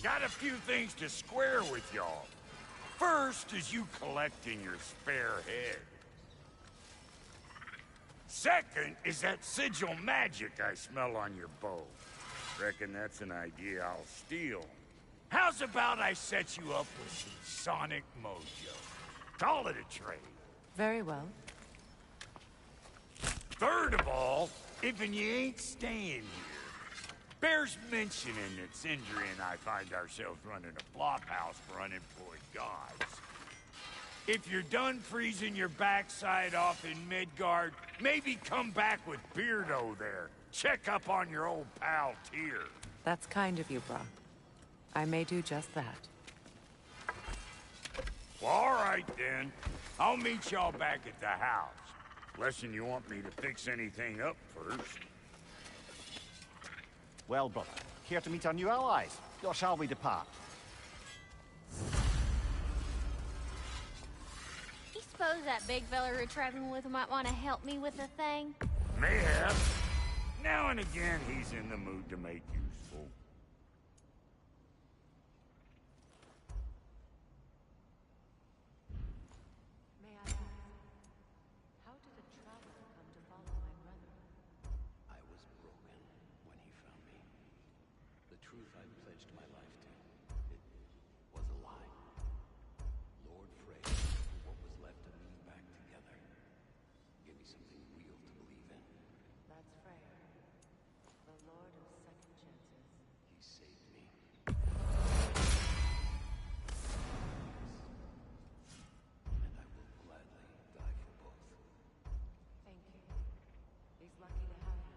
Got a few things to square with y'all. First is you collecting your spare head. Second is that sigil magic I smell on your bow. Reckon that's an idea I'll steal. How's about I set you up with some sonic mojo? Call it a trade. Very well. Third of all, if you ain't staying here, bears mentioning that Sindri and I find ourselves running a flop house for unemployed gods. If you're done freezing your backside off in Midgard, maybe come back with Beardo there. Check up on your old pal Tyr. That's kind of you, Brock. I may do just that. Well, all right then. I'll meet y'all back at the house. Lesson you want me to fix anything up first. Well, brother, care to meet our new allies? Or shall we depart? You suppose that big fella we're traveling with might want to help me with a thing? Mayhap. Now and again, he's in the mood to make useful. May I ask, how did a traveler come to follow my brother? I was broken when he found me. The truth I pledged my life to, it was a lie. Lord Frey put what was left of me back together. Give me something real to believe in. That's Freyr, the Lord of Second Chances. He saved me. And I will gladly die for both. Thank you. He's lucky to have you.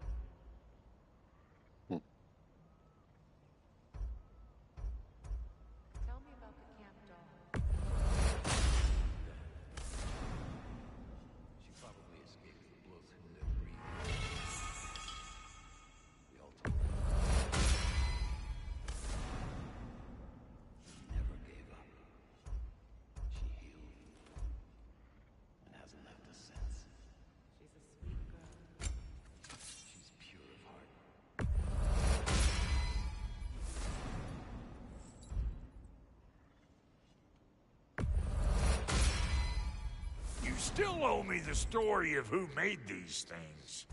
Tell me about the camp dog. She probably escaped the blow through their breathing. We all told her. She never gave up. She healed. And hasn't left us since. She's a sweet girl. She's pure of heart. You still owe me the story of who made these things.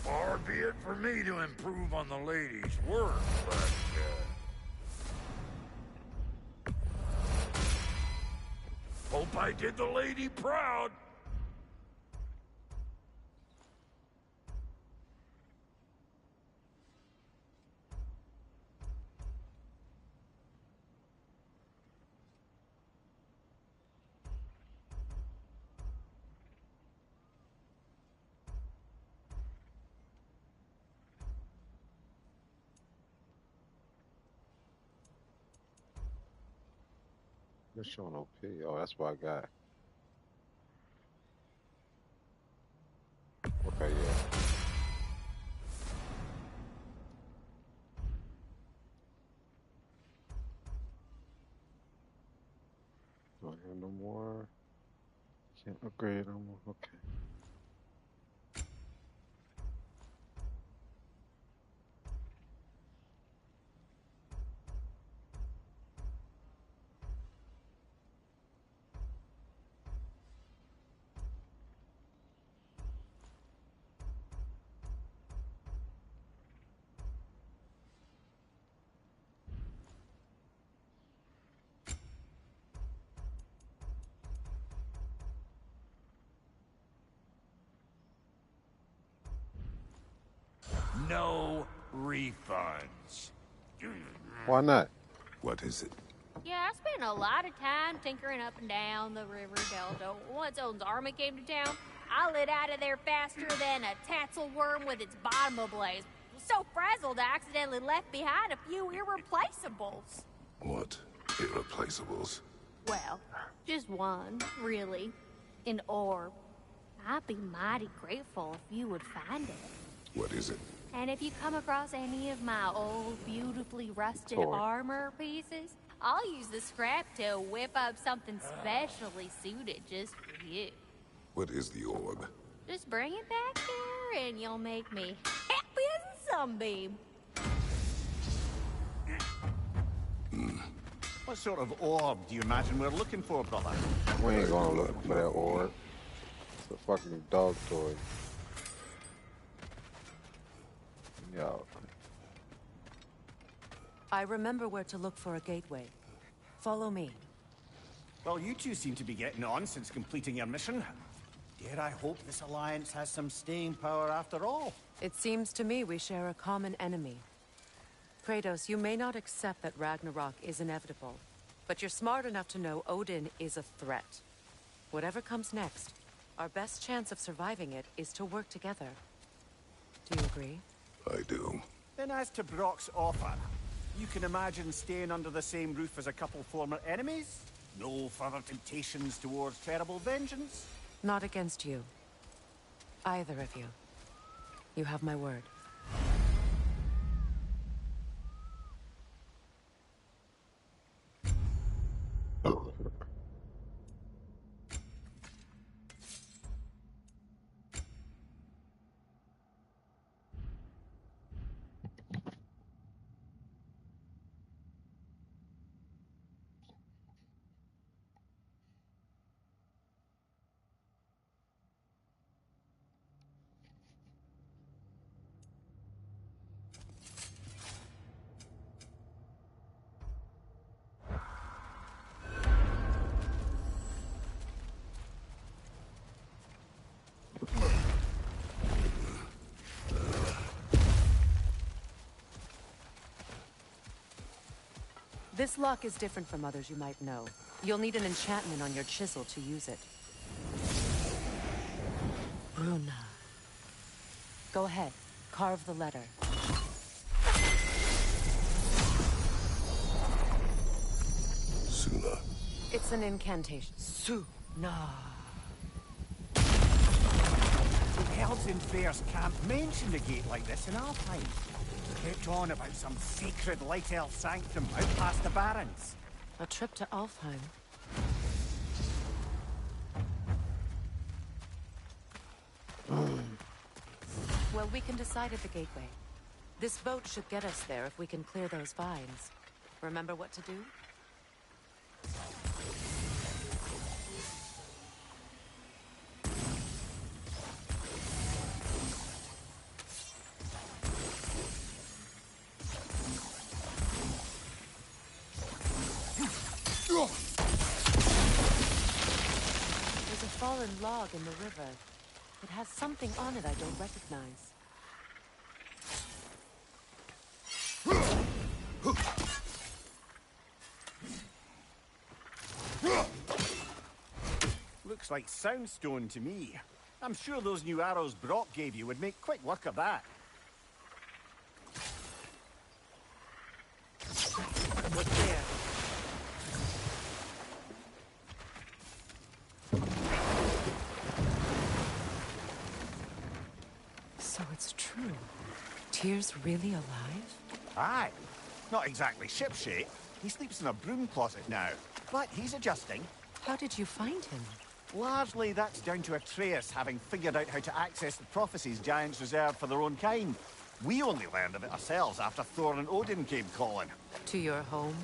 Far be it for me to improve on the lady's work, but, hope I did the lady proud. It's showing OP. Oh, that's what I got. Okay, yeah. Don't have no more. Can't upgrade no more. Okay. No refunds. Why not? What is it? Yeah, I spent a lot of time tinkering up and down the river delta. Once Odin's army came to town, I lit out of there faster than a tassel worm with its bottom ablaze. So frazzled, I accidentally left behind a few irreplaceables. What? Irreplaceables? Well, just one, really. An orb. I'd be mighty grateful if you would find it. What is it? And if you come across any of my old, beautifully rusted Sword. armor pieces, I'll use the scrap to whip up something specially suited just for you. What is the orb? Just bring it back here and you'll make me happy as a sunbeam. What sort of orb do you imagine we're looking for, brother? We ain't gonna look for that orb. It's a fucking dog toy. Yo. I remember where to look for a gateway. Follow me. Well, you two seem to be getting on since completing your mission. Dare I hope this alliance has some staying power after all? It seems to me we share a common enemy. Kratos, you may not accept that Ragnarok is inevitable, but you're smart enough to know Odin is a threat. Whatever comes next, our best chance of surviving it is to work together. Do you agree? I do. Then as to Brock's offer, you can imagine staying under the same roof as a couple former enemies? No further temptations towards terrible vengeance? Not against you. Either of you. You have my word. This lock is different from others you might know. You'll need an enchantment on your chisel to use it. Bruna. Go ahead. Carve the letter. Suna. It's an incantation. Suna. The elves in Fair's camp mentioned a gate like this in our time. Kept on about some sacred light elf sanctum out past the barrens. A trip to Alfheim. Well, we can decide at the gateway. This boat should get us there if we can clear those vines. Remember what to do? There's a fallen log in the river. It has something on it I don't recognize. Looks like soundstone to me. I'm sure those new arrows Brock gave you would make quick work of that. What's there? So it's true. Tyr's really alive? Aye. Not exactly shipshape. He sleeps in a broom closet now. But he's adjusting. How did you find him? Largely, that's down to Atreus having figured out how to access the prophecies giants reserve for their own kind. We only learned of it ourselves after Thor and Odin came calling. To your home?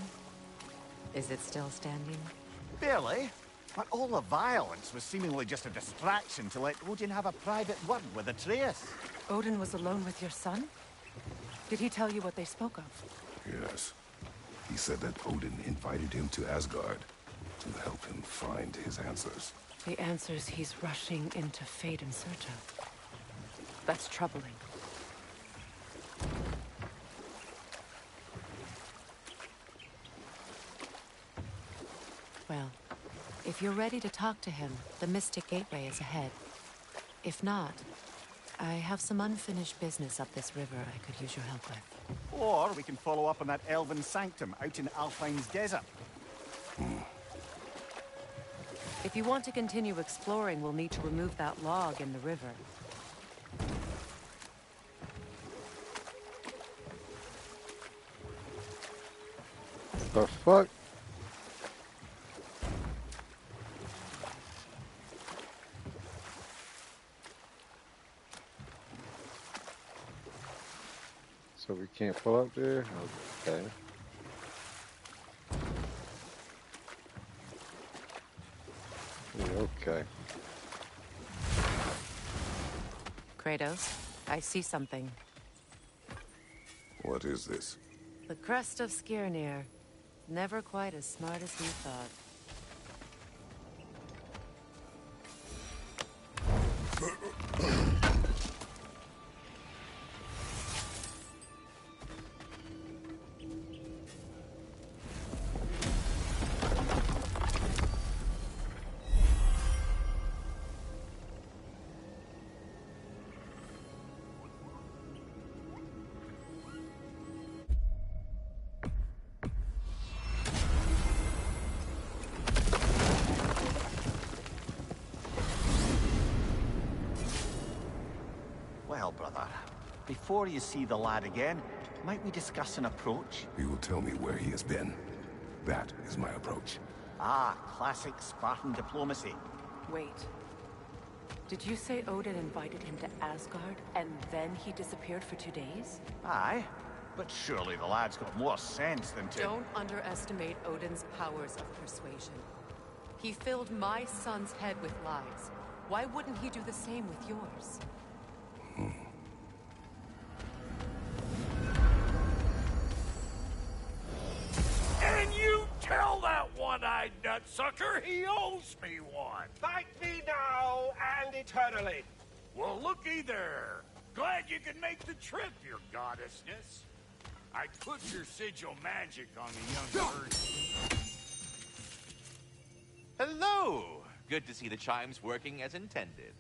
Is it still standing? Barely. But all the violence was seemingly just a distraction to let Odin have a private word with Atreus. Odin was alone with your son? Did he tell you what they spoke of? Yes. He said that Odin invited him to Asgard to help him find his answers. The answers he's rushing into fate in search of. That's troubling. Well, if you're ready to talk to him, the Mystic Gateway is ahead. If not, I have some unfinished business up this river I could use your help with. Or we can follow up on that elven sanctum out in Alfine's desert. If you want to continue exploring, we'll need to remove that log in the river. The fuck? So we can't pull up there? Okay. Yeah, okay. Kratos, I see something. What is this? The crest of Skirnir. Never quite as smart as you thought. Well, brother, before you see the lad again, might we discuss an approach? He will tell me where he has been. That is my approach. Ah, classic Spartan diplomacy. Wait. Did you say Odin invited him to Asgard, and then he disappeared for 2 days? Aye, but surely the lad's got more sense than to... Don't underestimate Odin's powers of persuasion. He filled my son's head with lies. Why wouldn't he do the same with yours? And you tell that one-eyed nutsucker he owes me one. Fight me now and eternally. Well, looky there. Glad you can make the trip, your goddessness. I put your sigil magic on the young virgin. Hello! Good to see the chimes working as intended.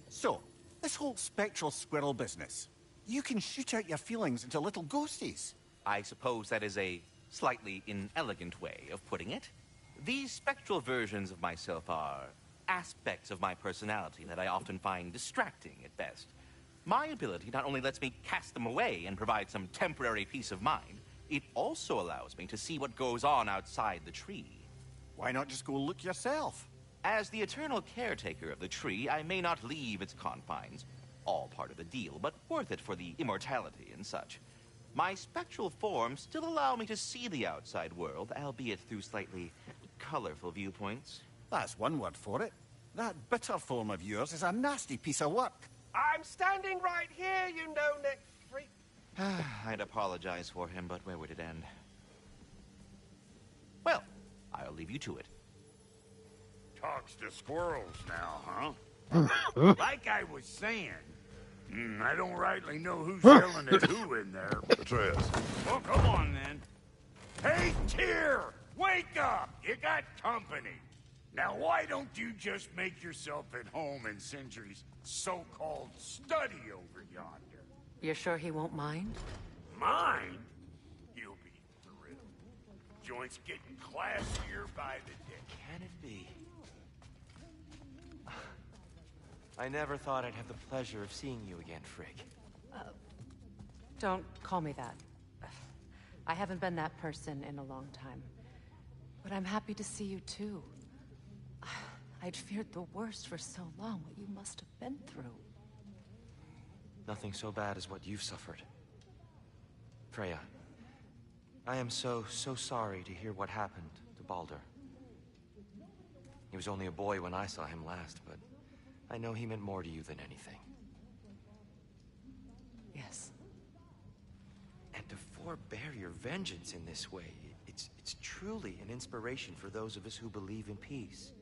So, this whole spectral squirrel business. You can shoot out your feelings into little ghosties. I suppose that is a slightly inelegant way of putting it. These spectral versions of myself are aspects of my personality that I often find distracting at best. My ability not only lets me cast them away and provide some temporary peace of mind, it also allows me to see what goes on outside the tree. Why not just go look yourself? As the eternal caretaker of the tree, I may not leave its confines. All part of the deal, but worth it for the immortality and such. My spectral forms still allow me to see the outside world, albeit through slightly colorful viewpoints. That's one word for it. That bitter form of yours is a nasty piece of work. I'm standing right here, you no-neck freak. I'd apologize for him, but where would it end? Well, I'll leave you to it. Talks to squirrels now, huh? Like I was saying, I don't rightly know who's yelling at who in there. Atreus. Well, come on, then. Hey, Tyr! Wake up! You got company. Now, why don't you just make yourself at home in Sindri's so-called study over yonder? You're sure he won't mind? Mine? You'll be thrilled. Joint's getting classier by the day. Can it be? I never thought I'd have the pleasure of seeing you again, Frigg. Don't call me that. I haven't been that person in a long time. But I'm happy to see you too. I'd feared the worst for so long, what you must have been through. Nothing so bad as what you've suffered. Freya, I am so sorry to hear what happened to Baldur. He was only a boy when I saw him last, but I know he meant more to you than anything. Yes. And to forbear your vengeance in this way, it's truly an inspiration for those of us who believe in peace.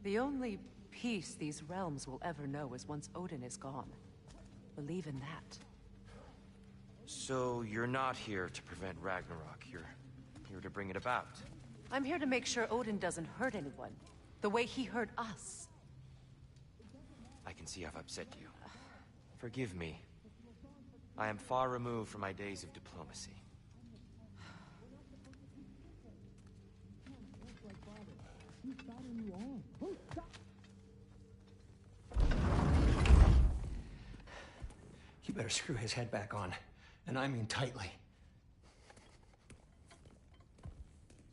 The only peace these realms will ever know is once Odin is gone. Believe in that. So you're not here to prevent Ragnarok. You're here to bring it about. I'm here to make sure Odin doesn't hurt anyone, the way he hurt us. I can see I've upset you. Forgive me. I am far removed from my days of diplomacy. You better screw his head back on, and I mean tightly.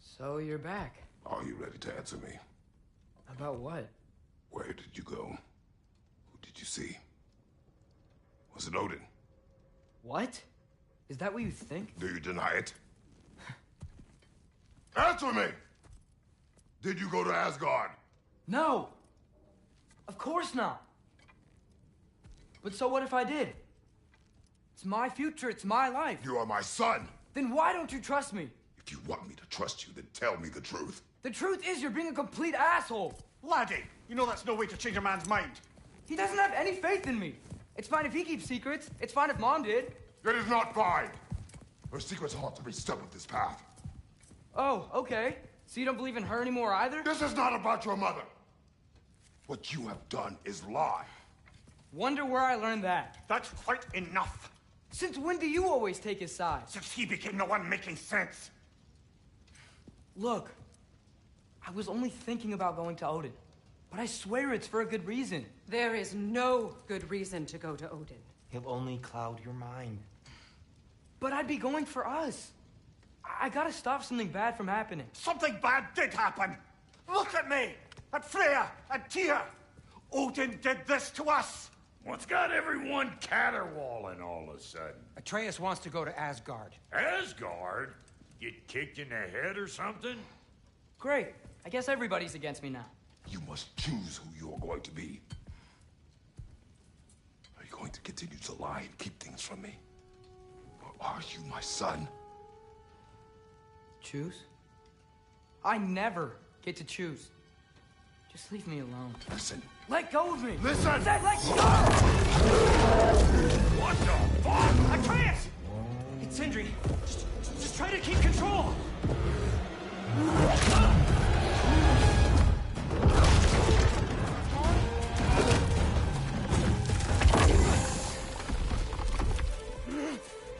So you're back. Are you ready to answer me? About what? Where did you go? Who did you see? Was it Odin? What? Is that what you think? Do you deny it? Answer me! Did you go to Asgard? No! Of course not! But so what if I did? It's my future, it's my life. You are my son! Then why don't you trust me? If you want me to trust you, then tell me the truth. The truth is you're being a complete asshole! Laddie, you know that's no way to change a man's mind. He doesn't have any faith in me. It's fine if he keeps secrets. It's fine if Mom did. It is not fine! Her secrets haunt every step of this path. Oh, okay. So you don't believe in her anymore either? This is not about your mother! What you have done is lie. Wonder where I learned that. That's quite enough. Since when do you always take his side? Since he became the one making sense. Look, I was only thinking about going to Odin, but I swear it's for a good reason. There is no good reason to go to Odin. He'll only cloud your mind. But I'd be going for us. I gotta stop something bad from happening. Something bad did happen. Look at me, at Freya, at Tyr. Odin did this to us. What's got everyone caterwauling all of a sudden? Atreus wants to go to Asgard. Asgard? Get kicked in the head or something? Great. I guess everybody's against me now. You must choose who you're going to be. Are you going to continue to lie and keep things from me? Or are you my son? Choose? I never get to choose. Just leave me alone. Listen. Let go of me! Listen! I said let go! What the fuck? Atreus! It's Sindri. Just try to keep control.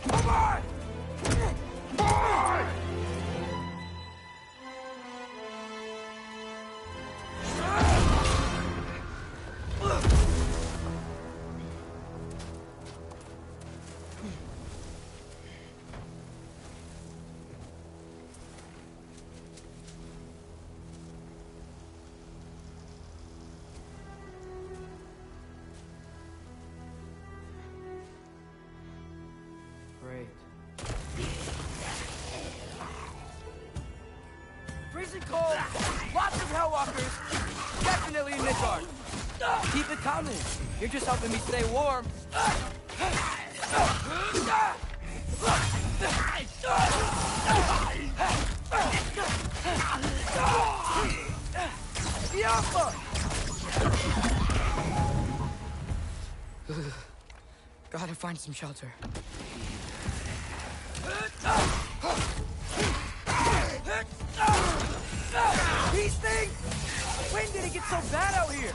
Come on! Come on! Great. Freezing cold! Lots of Hellwalkers! Definitely in Midgard! Keep it coming! You're just helping me stay warm! Gotta find some shelter. These things! When did it get so bad out here?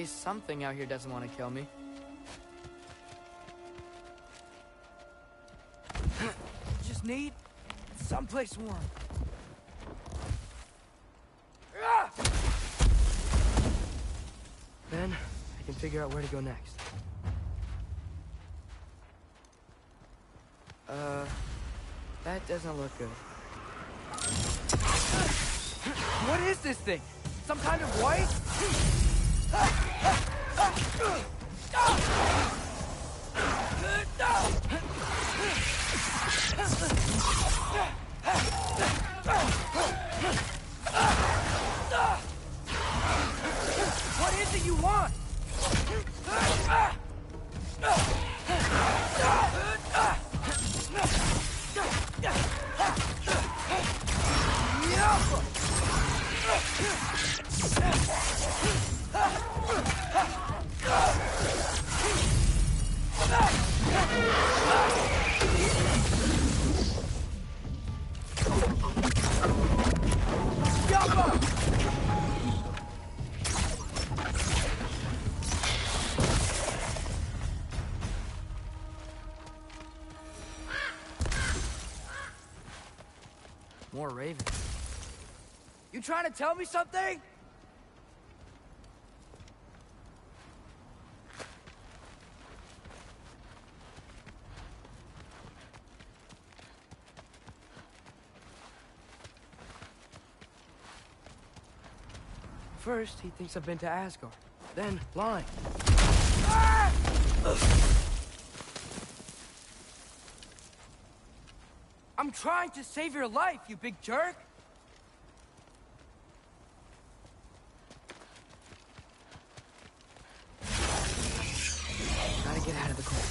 least something out here doesn't want to kill me. Just need someplace warm. Then I can figure out where to go next. That doesn't look good. What is this thing? Some kind of white? What is it you want? More ravens. You trying to tell me something? First, he thinks I've been to Asgard. Then, lying. Ah! I'm trying to save your life, you big jerk! Gotta get out of the cold.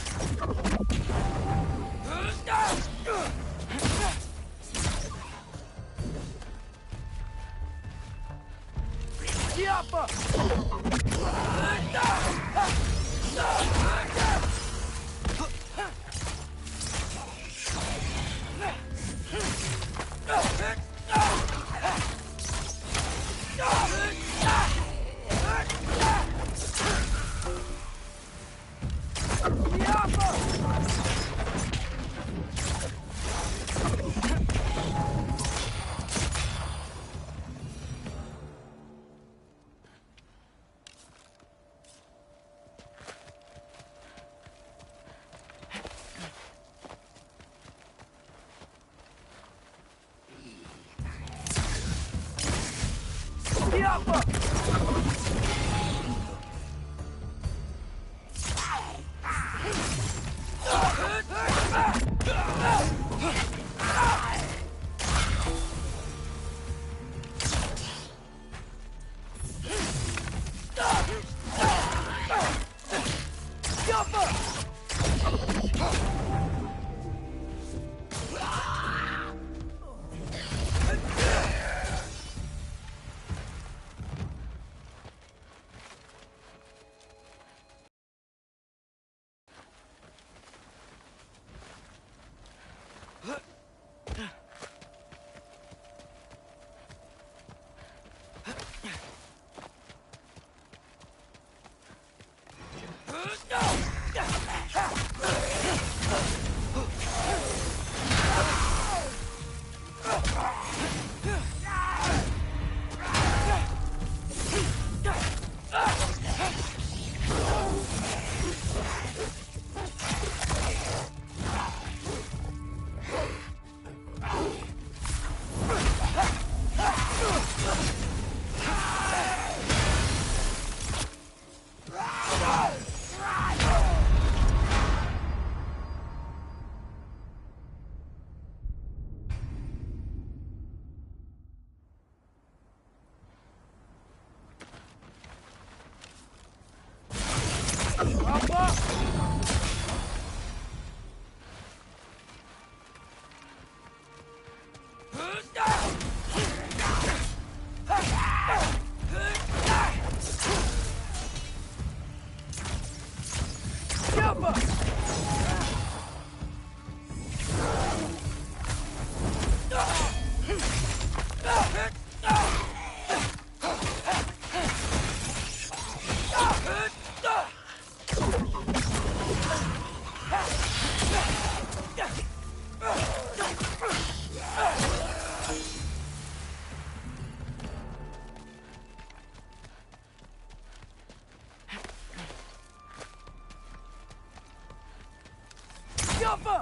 I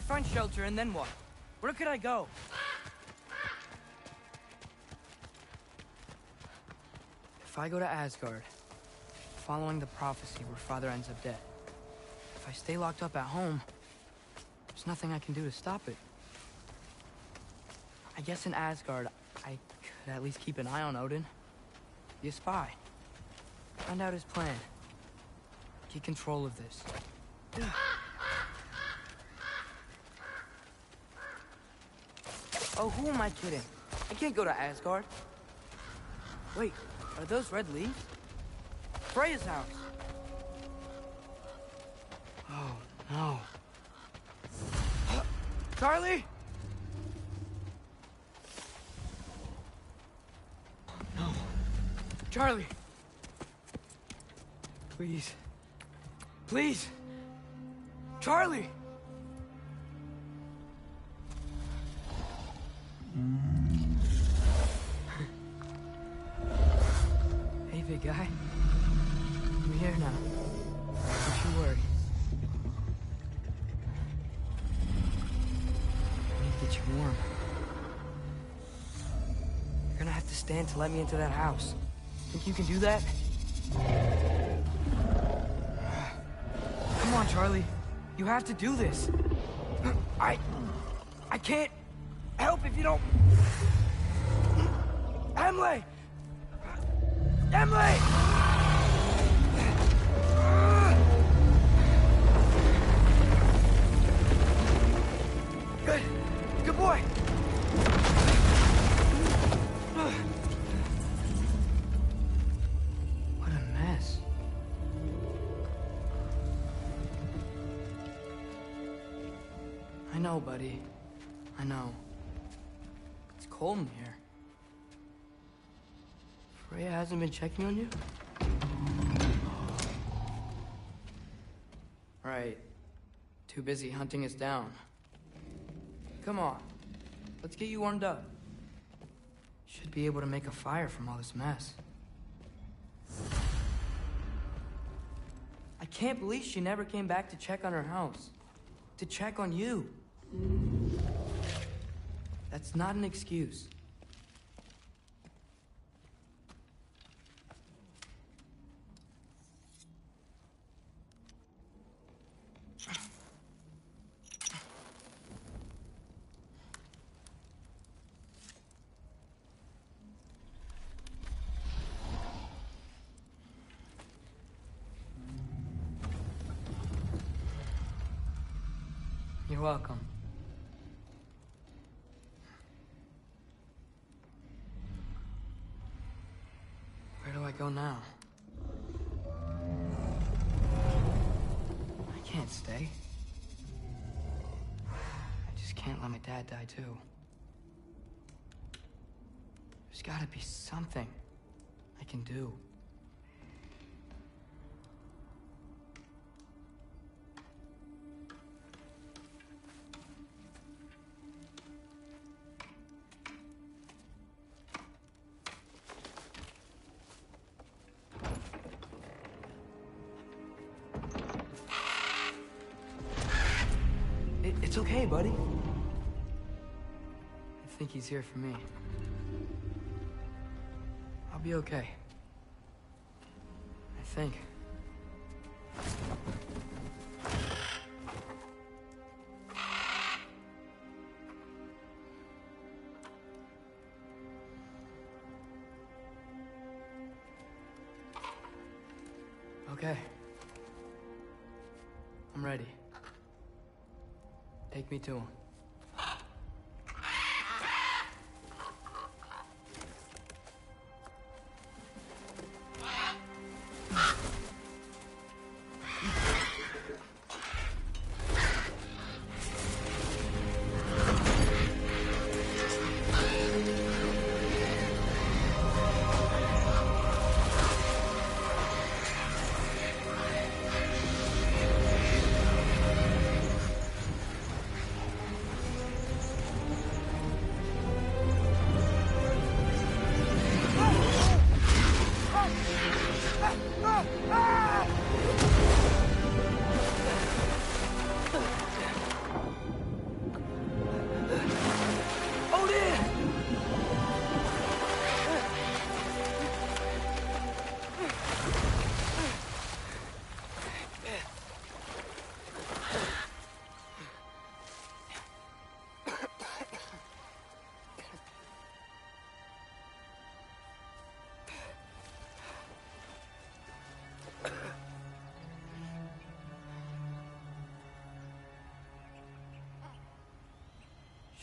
find shelter, and then what? Where could I go? If I go to Asgard, following the prophecy where Father ends up dead, if I stay locked up at home, there's nothing I can do to stop it. I guess in Asgard, I could at least keep an eye on Odin. Be a spy. Find out his plan. Get control of this. Oh, who am I kidding? I can't go to Asgard. Wait, are those red leaves? Freya's house. Oh, no. Charlie? No. Charlie. Please. Please. Charlie! Hey, big guy. I'm here now. Don't you worry. I need to get you warm. You're gonna have to stand to let me into that house. Think you can do that? Come on, Charlie. You have to do this. I can't help if you don't... Emily! Emily! Good. Good boy. What a mess. I know, buddy. I know. It's cold in here. Freya hasn't been checking on you? Right. Too busy hunting us down. Come on. Let's get you warmed up. Should be able to make a fire from all this mess. I can't believe she never came back to check on her house. To check on you. That's not an excuse. You're welcome. Where do I go now? I can't stay. I just can't let my dad die too. There's gotta be something I can do. It's okay, buddy. I think he's here for me. I'll be okay. I think. Okay. I'm ready. Take me to him.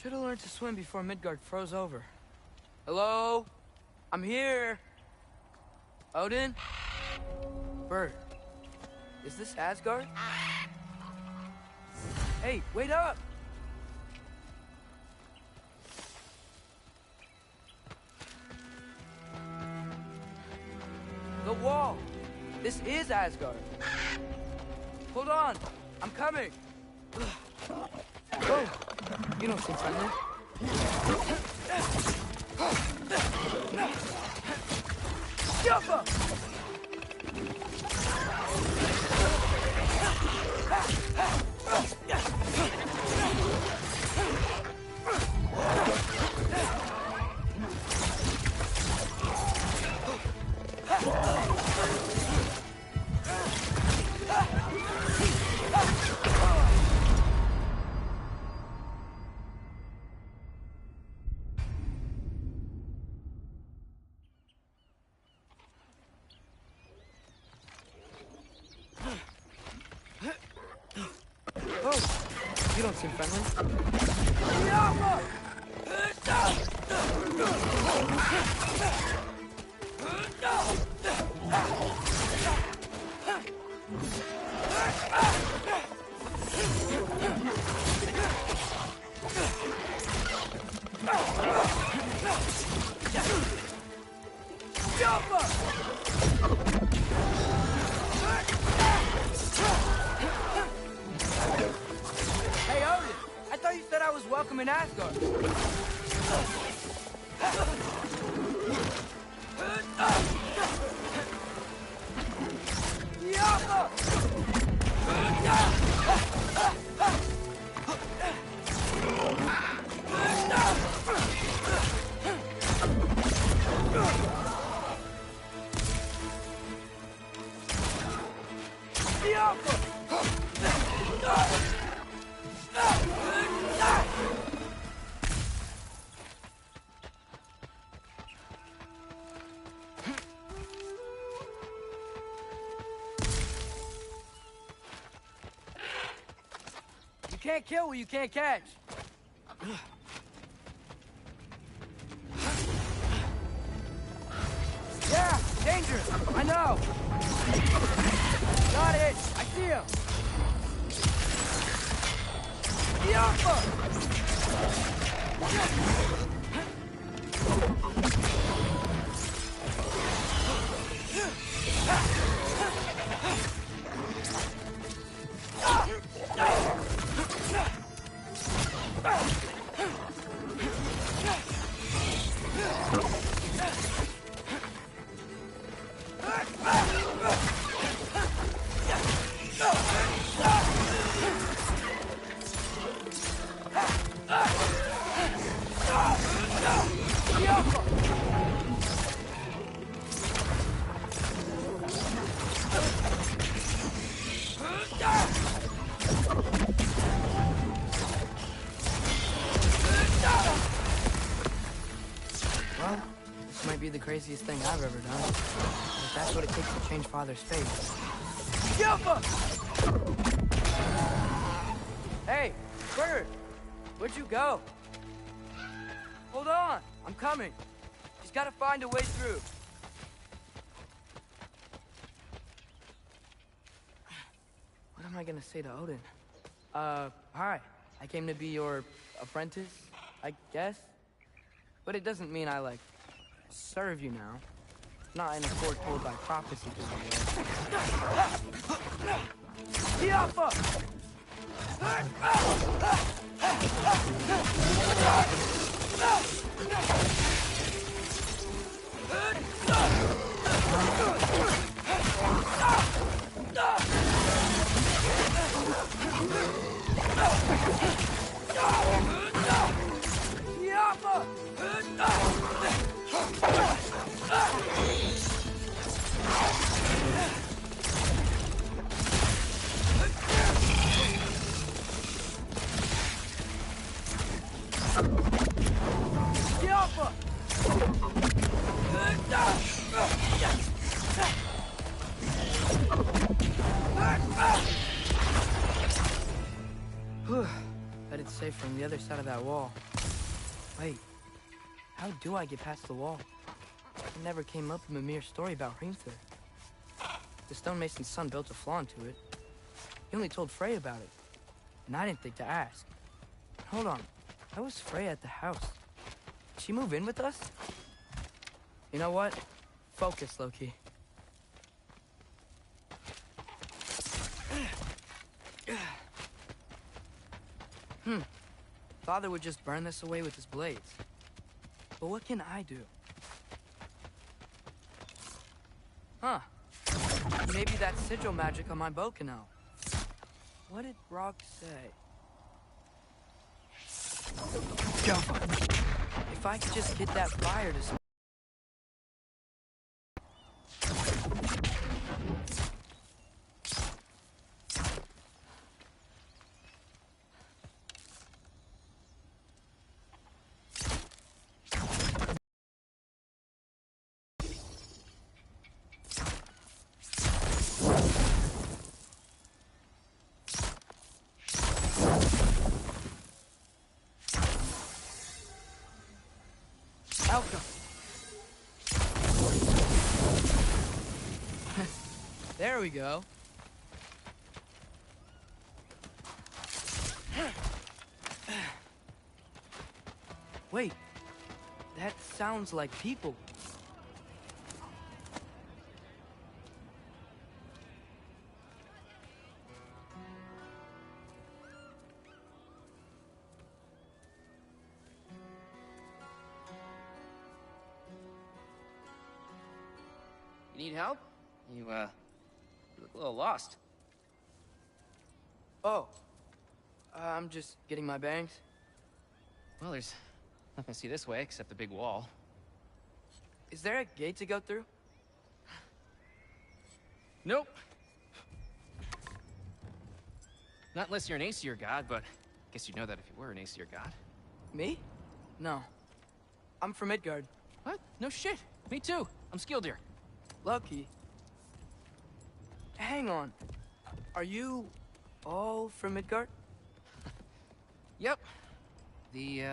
Should have learned to swim before Midgard froze over. Hello? I'm here. Odin? Bird. Is this Asgard? Hey, wait up! The wall! This is Asgard! Hold on! I'm coming! Oh! You don't seem friendly. Jump up! You don't seem friendly. Hey, Odin! I thought you said I was welcome in Asgard. You can't kill what you can't catch. Yeah, danger! I know! Got it! I see him! Well, this might be the craziest thing I've ever done. But that's what it takes to change Father's fate. Hey, Bird! Where'd you go? Hold on! I'm coming! Just gotta find a way through. What am I gonna say to Odin? Hi. I came to be your apprentice, I guess? But it doesn't mean I, like, serve you now. Not in a foretold by prophecy kind of way. Tiafa! Bet it's safe from the other side of that wall. Wait, how do I get past the wall? It never came up in Mimir's story about Hrimthur. The stonemason's son built a flaw into it. He only told Frey about it, and I didn't think to ask. Hold on, how was Frey at the house? Did she move in with us? You know what? Focus, Loki. Father would just burn this away with his blades. But what can I do? Huh. Maybe that sigil magic on my bow can help. What did Brock say? Go. If I could just get that fire to... There we go. Wait, that sounds like people. You need help? You look a little lost. Oh, I'm just getting my bangs. Well, there's nothing to see this way except the big wall. Is there a gate to go through? Nope. Not unless you're an Aesir god, but I guess you'd know that if you were an Aesir god. Me? No. I'm from Midgard. What? No shit. Me too. I'm Skildir. Lucky. Hang on. Are you all from Midgard? Yep. The,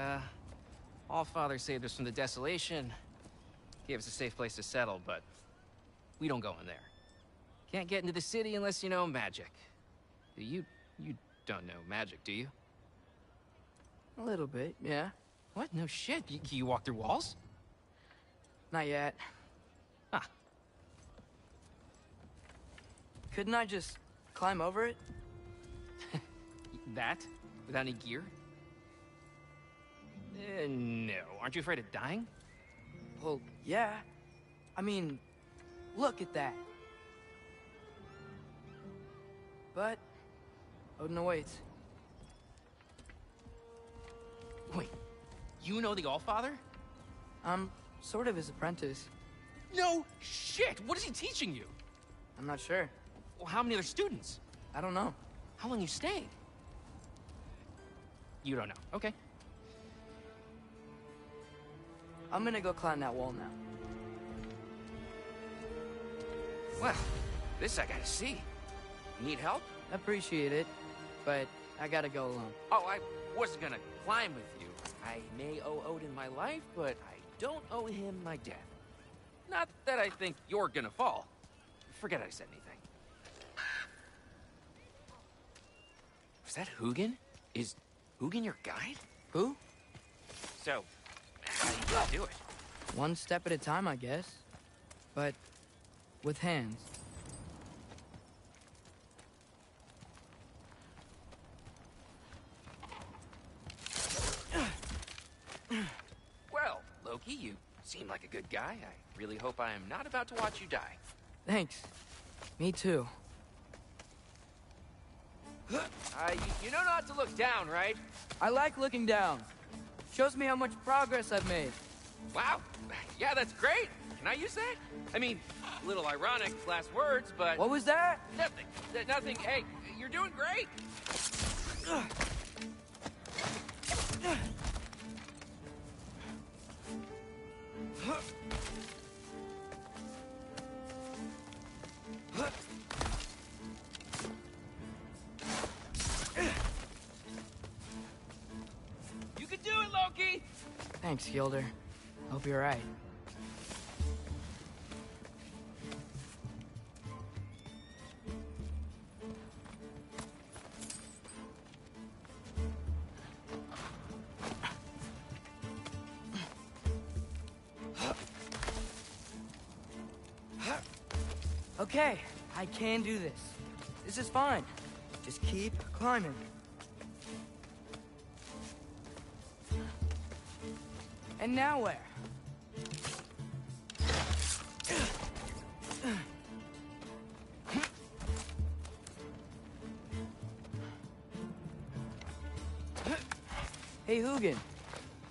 Allfather saved us from the desolation. Gave us a safe place to settle, but we don't go in there. Can't get into the city unless you know magic. You don't know magic, do you? A little bit, yeah. What? No shit. Can you walk through walls? Not yet. Huh. Couldn't I just climb over it? That? Without any gear? No. Aren't you afraid of dying? Well, yeah. I mean, look at that. But Odin awaits. Wait, you know the Allfather? I'm sort of his apprentice. No shit! What is he teaching you? I'm not sure. Well, how many other students? I don't know. How long you staying? You don't know. Okay. I'm gonna go climb that wall now. Well, this I gotta see. Need help? Appreciate it, but I gotta go alone. Oh, I wasn't gonna climb with you. I may owe Odin my life, but I don't owe him my death. Not that I think you're gonna fall. Forget I said anything. Was that Hugin? Is Hugin your guide? Who? So, how do you do it? One step at a time, I guess. But with hands. Well, Loki, you seem like a good guy. I really hope I am not about to watch you die. Thanks. Me too. You know not to look down, right? I like looking down. Shows me how much progress I've made. Wow. Yeah, that's great. Can I use that? I mean, a little ironic last words, but... What was that? Nothing. Nothing. Hey, you're doing great. You can do it, Loki! Thanks, Gilder. Hope you're right. Okay, I can do this. This is fine. Just keep climbing. And now where? Hey, Hugin.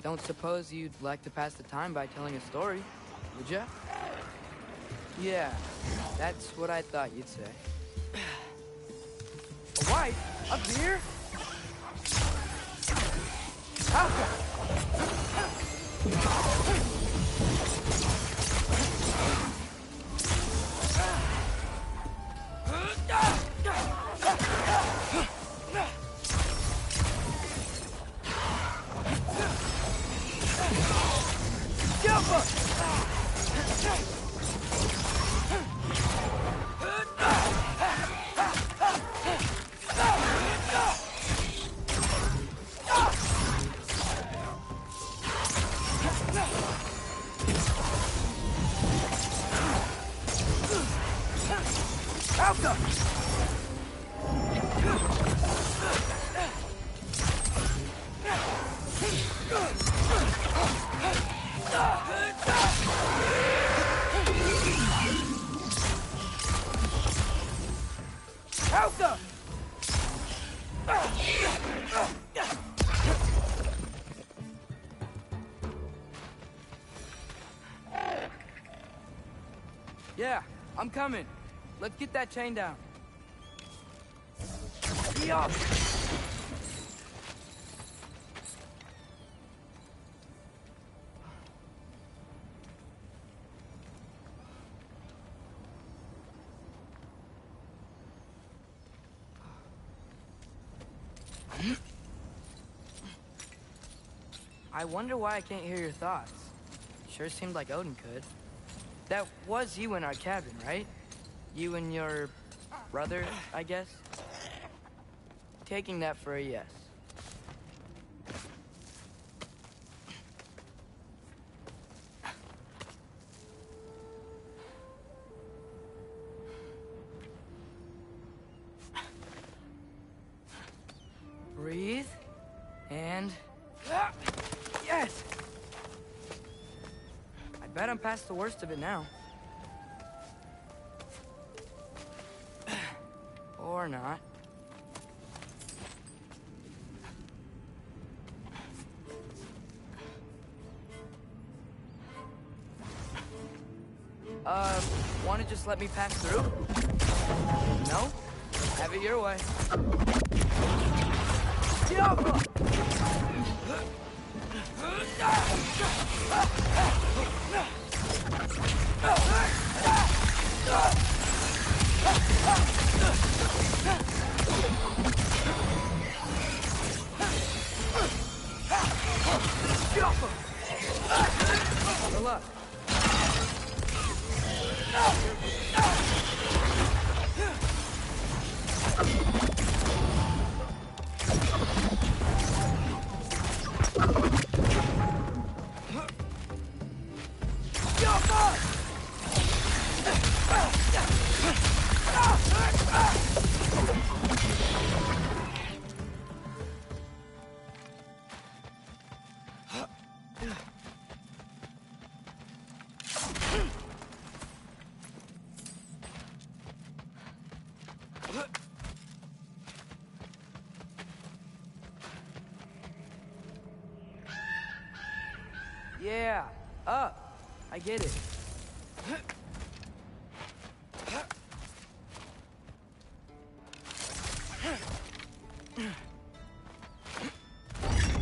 Don't suppose you'd like to pass the time by telling a story, would ya? Yeah, that's what I thought you'd say. A wife? Up here? Yeah, I'm coming. Let's get that chain down. Yeah. I wonder why I can't hear your thoughts. Sure seemed like Odin could. That was you in our cabin, right? You and your brother, I guess? Taking that for a yes. Breathe. And... Yes! I bet I'm past the worst of it now. Or not. Wanna just let me pass through? No? Have it your way. Diablo! Good luck. Yeah, up. I get it.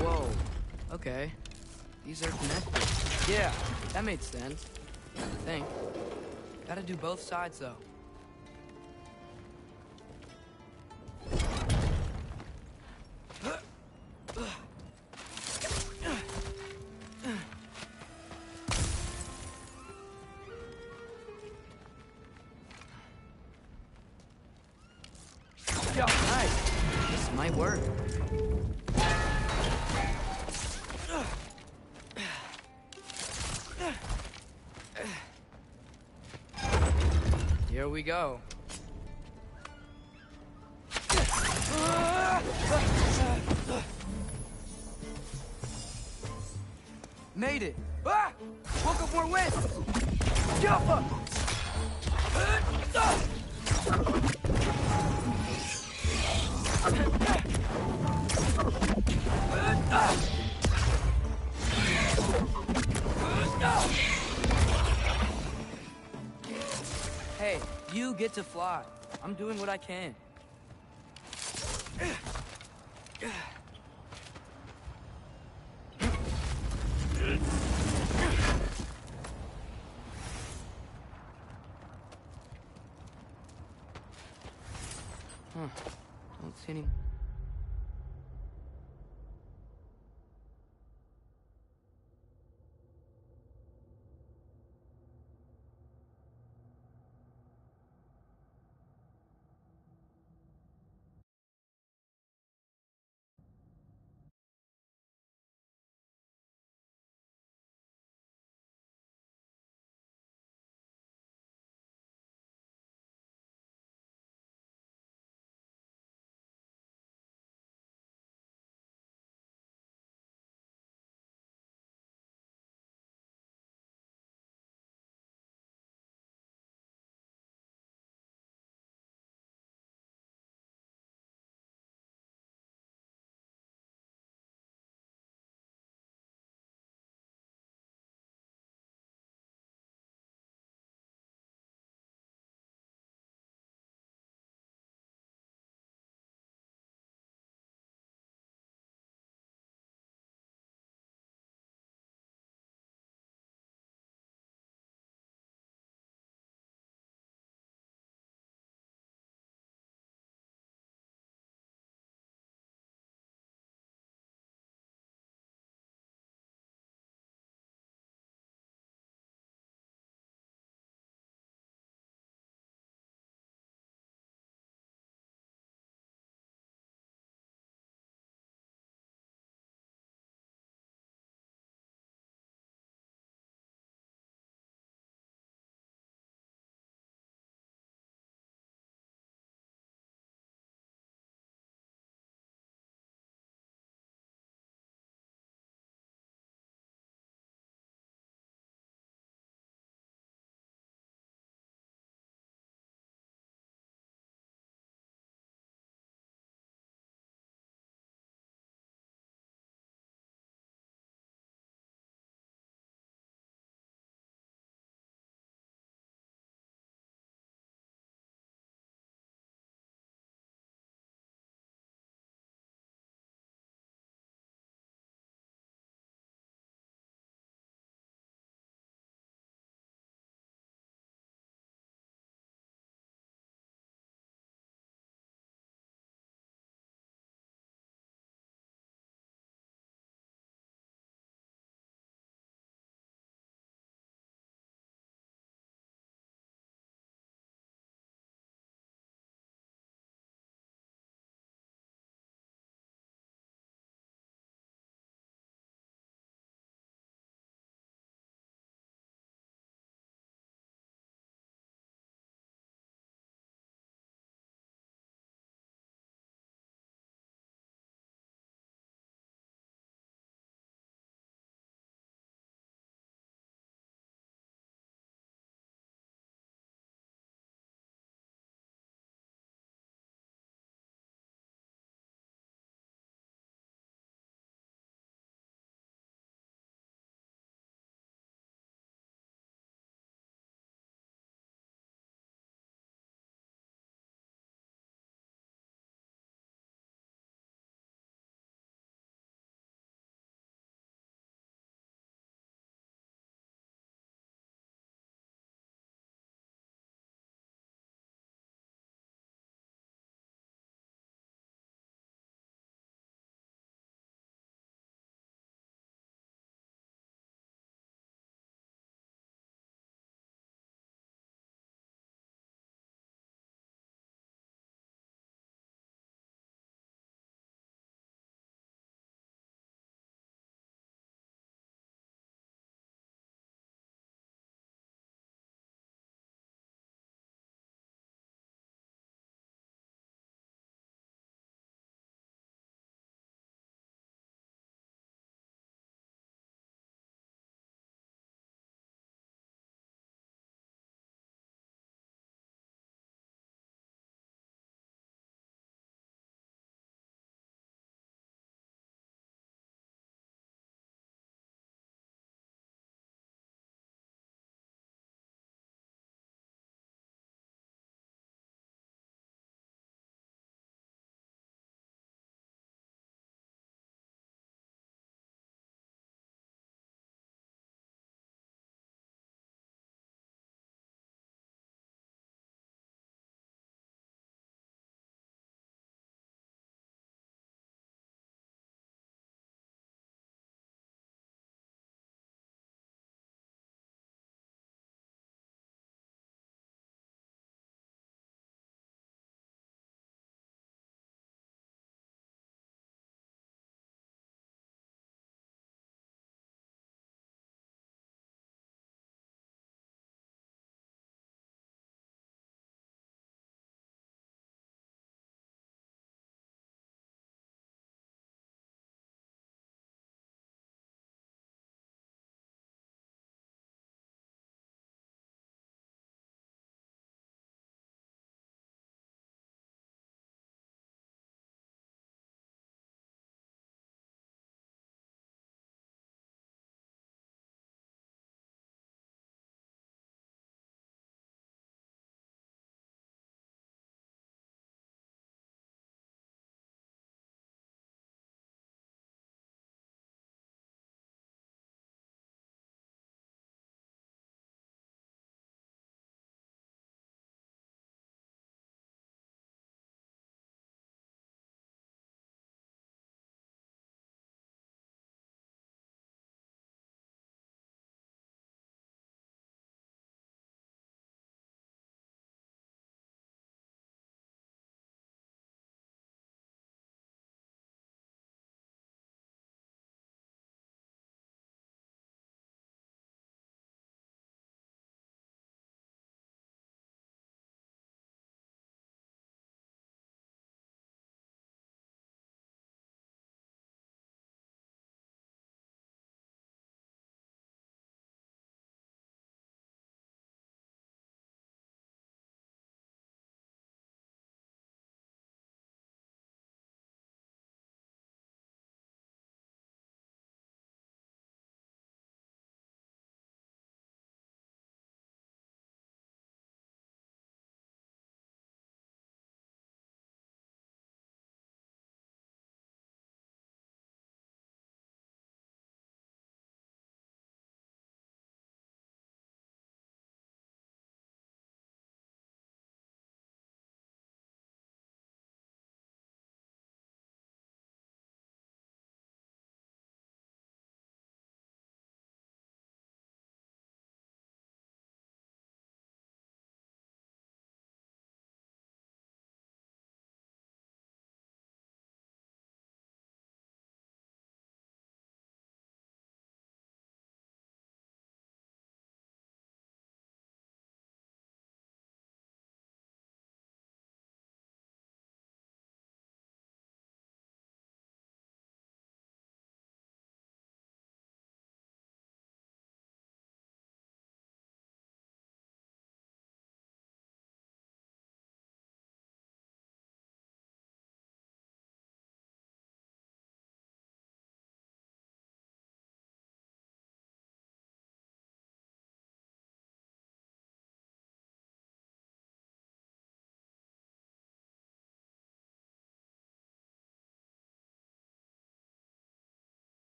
Whoa. Okay. These are connected. Yeah, that made sense. I think. Gotta do both sides, though. Nice. This might work. Here we go. Made it. Ah! Woke up more wind. Jump up. Hey, you get to fly. I'm doing what I can. Don't see any...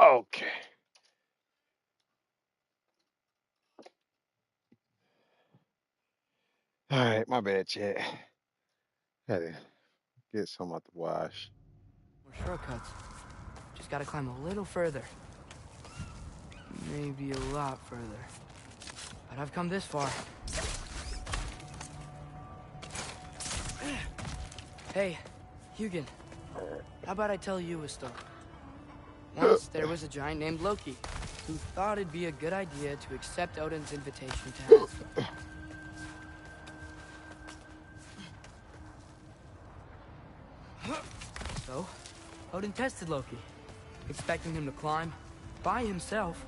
Okay. All right, my bad, chat. Had to get some out the wash. More shortcuts. Just gotta climb a little further. Maybe a lot further. But I've come this far. Hey, Hugin. How about I tell you a story? Once there was a giant named Loki who thought it'd be a good idea to accept Odin's invitation to Asgard. So, Odin tested Loki, expecting him to climb by himself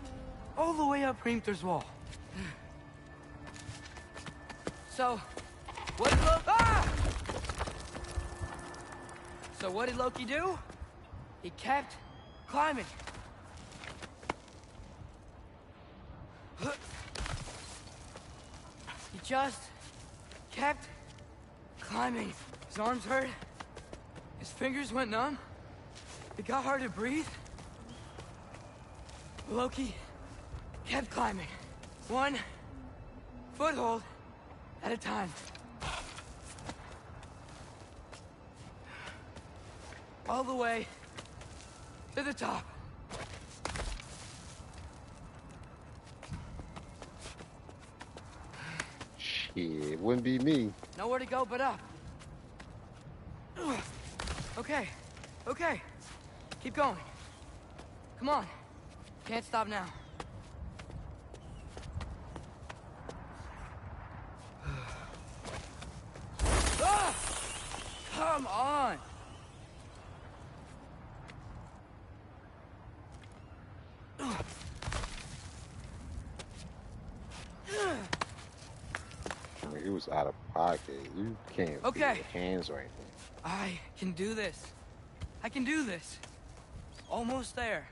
all the way up Hrimthur's wall. So, what did Loki... Ah! So what did Loki do? He kept climbing. He just kept climbing. His arms hurt. His fingers went numb. It got hard to breathe. Loki kept climbing. One foothold at a time. All the way to the top. Shit, wouldn't be me. Nowhere to go but up. Okay, okay. Keep going. Come on. Can't stop now. Ah! Come on. It was out of pocket. You can't feel your hands or anything. I can do this. I can do this. Almost there.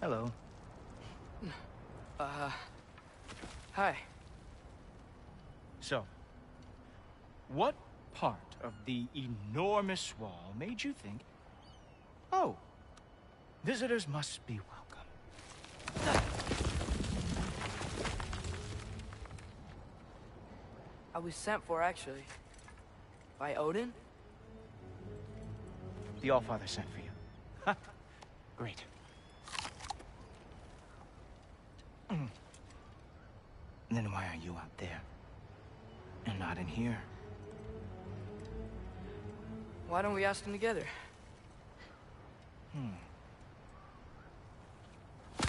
Hello. Hi. So, what part of the enormous wall made you think, oh, visitors must be welcome? I was sent for, actually. By Odin? The Allfather sent for you. Ha! Great. Then why are you out there? And not in here? Why don't we ask them together?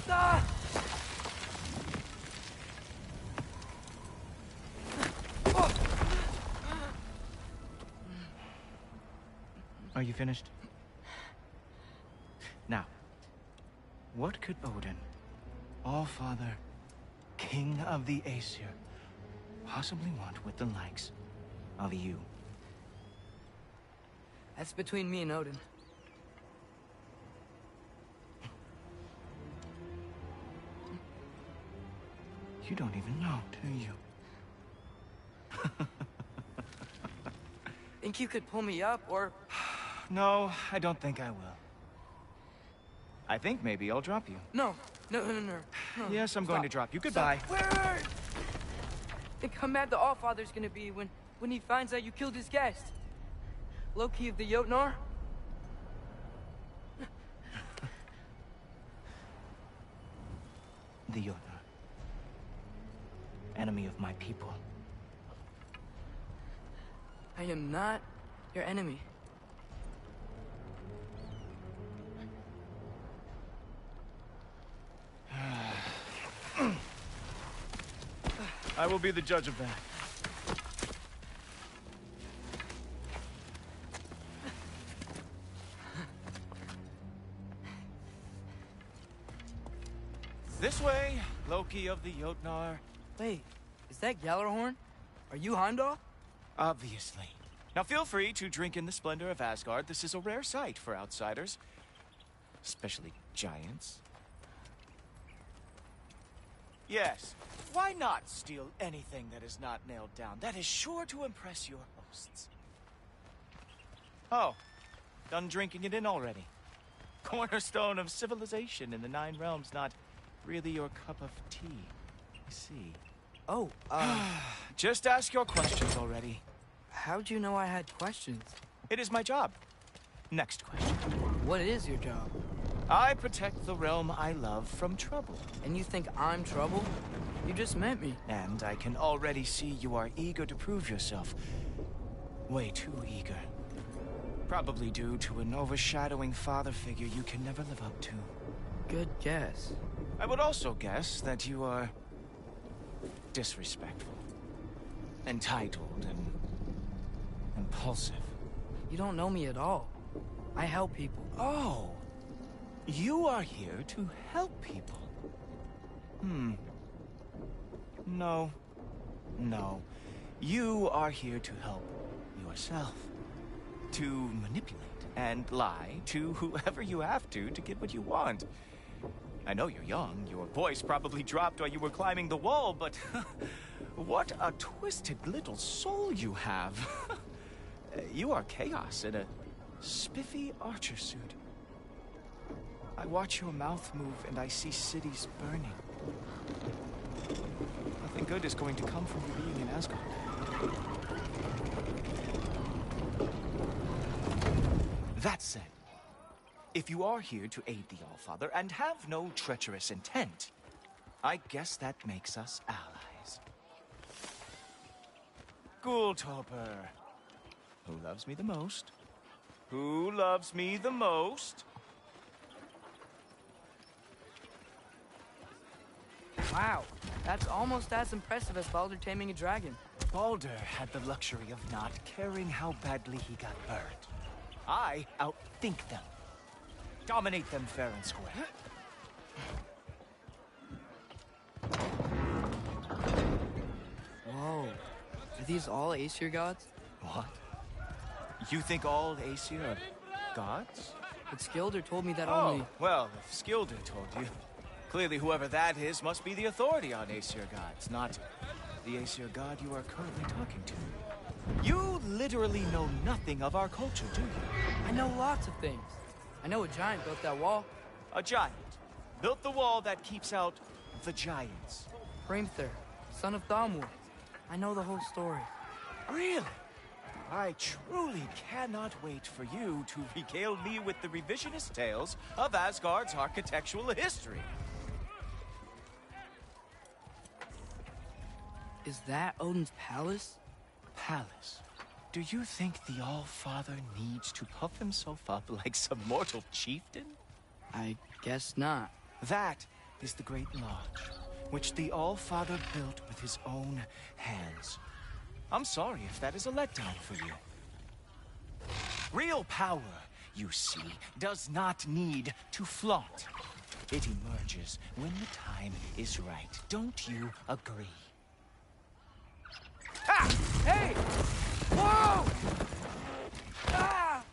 Ah! Are you finished? Now, what could Odin, Allfather, King of the Aesir, possibly want with the likes of you? That's between me and Odin. You don't even know, do you? Think you could pull me up, or... No, I don't think I will. I think maybe I'll drop you. No. Yes, I'm going to drop you. Goodbye. Wait. Think how mad the Allfather's gonna be when he finds out you killed his guest. Loki of the Jotnar? The Jotnar. Enemy of my people. I am not your enemy. I will be the judge of that. This way, Loki of the Jotnar. Wait, is that Gjallarhorn? Are you Heimdall? Obviously. Now feel free to drink in the splendor of Asgard. This is a rare sight for outsiders. Especially giants. Yes. Why not steal anything that is not nailed down? That is sure to impress your hosts. Oh, done drinking it in already. Cornerstone of civilization in the Nine Realms, not really your cup of tea. I see. Oh, Just ask your questions already. how'd you know I had questions? It is my job. Next question. What is your job? I protect the realm I love from trouble. And you think I'm trouble? You just met me. And I can already see you are eager to prove yourself. Way too eager. Probably due to an overshadowing father figure you can never live up to. Good guess. I would also guess that you are disrespectful, entitled, and impulsive. You don't know me at all. I help people. Oh, you are here to help people. No. No. You are here to help yourself. To manipulate and lie to whoever you have to get what you want. I know you're young. Your voice probably dropped while you were climbing the wall, but what a twisted little soul you have. You are chaos in a spiffy archer suit. I watch your mouth move and I see cities burning. Nothing good is going to come from you being in Asgard. That said, if you are here to aid the Allfather and have no treacherous intent, I guess that makes us allies. Ghoultoper. Who loves me the most? Who loves me the most? Wow, that's almost as impressive as Baldur taming a dragon. Baldur had the luxury of not caring how badly he got burned. I outthink them. Dominate them fair and square. Whoa. Are these all Aesir gods? What? You think all Aesir are gods? But Skilder told me that Oh, only... well, if Skilder told you, clearly whoever that is must be the authority on Aesir gods, not the Aesir god you are currently talking to. You literally know nothing of our culture, do you? I know lots of things. I know a giant built that wall. A giant built the wall that keeps out the giants. Hrimthur, son of Thamur. I know the whole story. Really? I truly cannot wait for you to regale me with the revisionist tales of Asgard's architectural history. Is that Odin's palace? Palace? Do you think the All-Father needs to puff himself up like some mortal chieftain? I guess not. That is the Great Lodge, which the All-Father built with his own hands. I'm sorry if that is a letdown for you. Real power, you see, does not need to flaunt. It emerges when the time is right. Don't you agree? Ah! Hey! Whoa! Ah!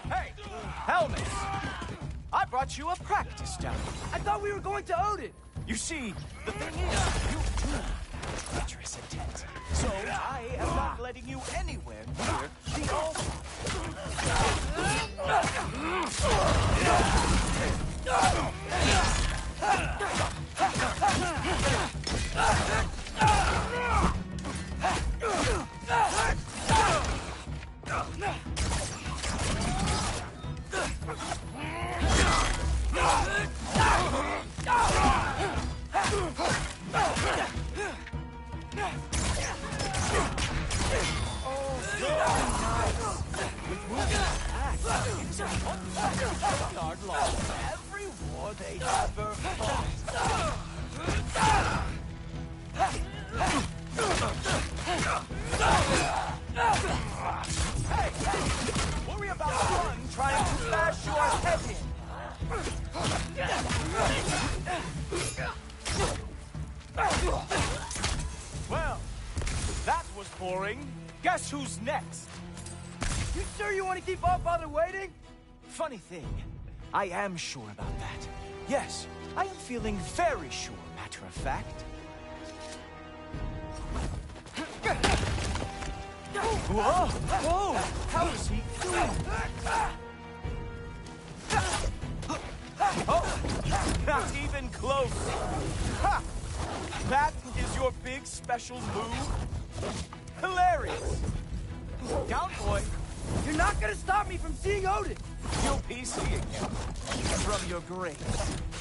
Hey! Helmet! I brought you a practice down. I thought we were going to Odin! You see, the thing is, you too have treacherous intent. So I am not letting you anywhere near the altar. Every war they ever fought. Hey, worry about the one trying to bash your head in. Well, that was boring. Guess who's next? You sure you want to keep Allfather waiting? Funny thing, I am sure about that. Yes, I am feeling very sure, matter of fact. Whoa! Whoa! How is he doing? Oh! Not even close! Ha! That is your big special move? Hilarious! Down, boy! You're not gonna stop me from seeing Odin! You'll be seeing him from your grave.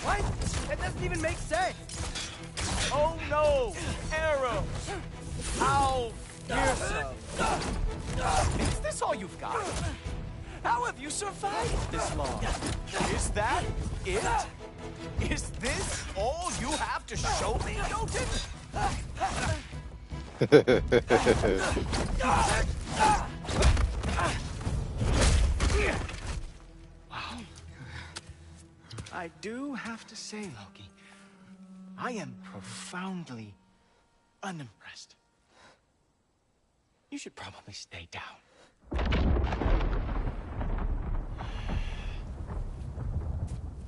What? That doesn't even make sense! Oh no! Arrows! How fearsome! Is this all you've got? How have you survived this long? Is that it? Is this all you have to show me, Jotun? Wow. I do have to say, Loki, I am profoundly unimpressed. You should probably stay down.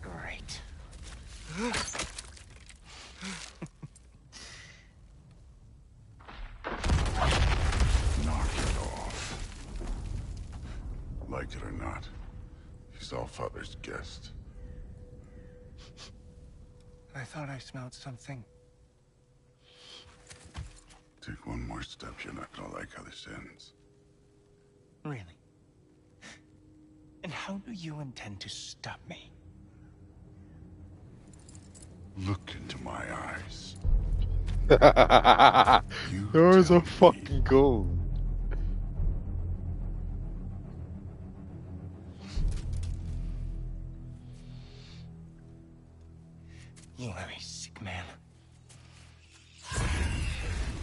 Great. Knock it off. Like it or not, he's Allfather's guest. I thought I smelled something. Take one more step, you're not gonna like how this ends. Really? And how do you intend to stop me? Look into my eyes. There's a fucking goal. You are a sick man.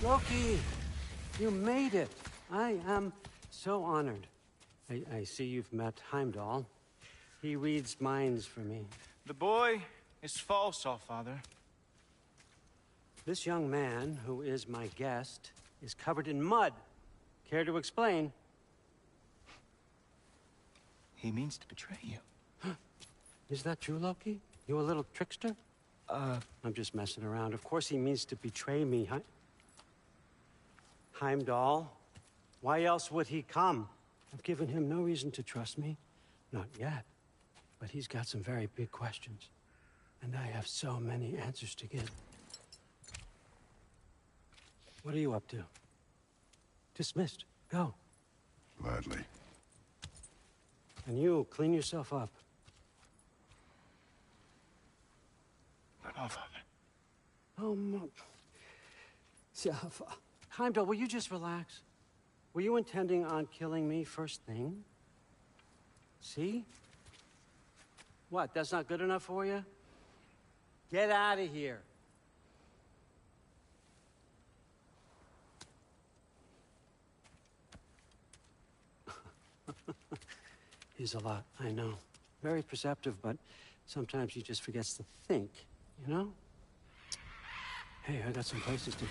Loki, you made it. I am so honored. I see you've met Heimdall. He reads minds for me. The boy is false, Allfather. This young man, who is my guest, is covered in mud. Care to explain? He means to betray you. Is that true, Loki? You a little trickster? I'm just messing around. Of course he means to betray me, Heimdall? Why else would he come? I've given him no reason to trust me. Not yet. But he's got some very big questions. And I have so many answers to give. What are you up to? Dismissed. Go. Gladly. And you, clean yourself up. But Allfather. Oh, Heimdall, will you just relax? Were you intending on killing me first thing? See? What, that's not good enough for you? Get out of here. He's a lot, I know. Very perceptive, but sometimes he just forgets to think, you know? Hey, I got some places to be.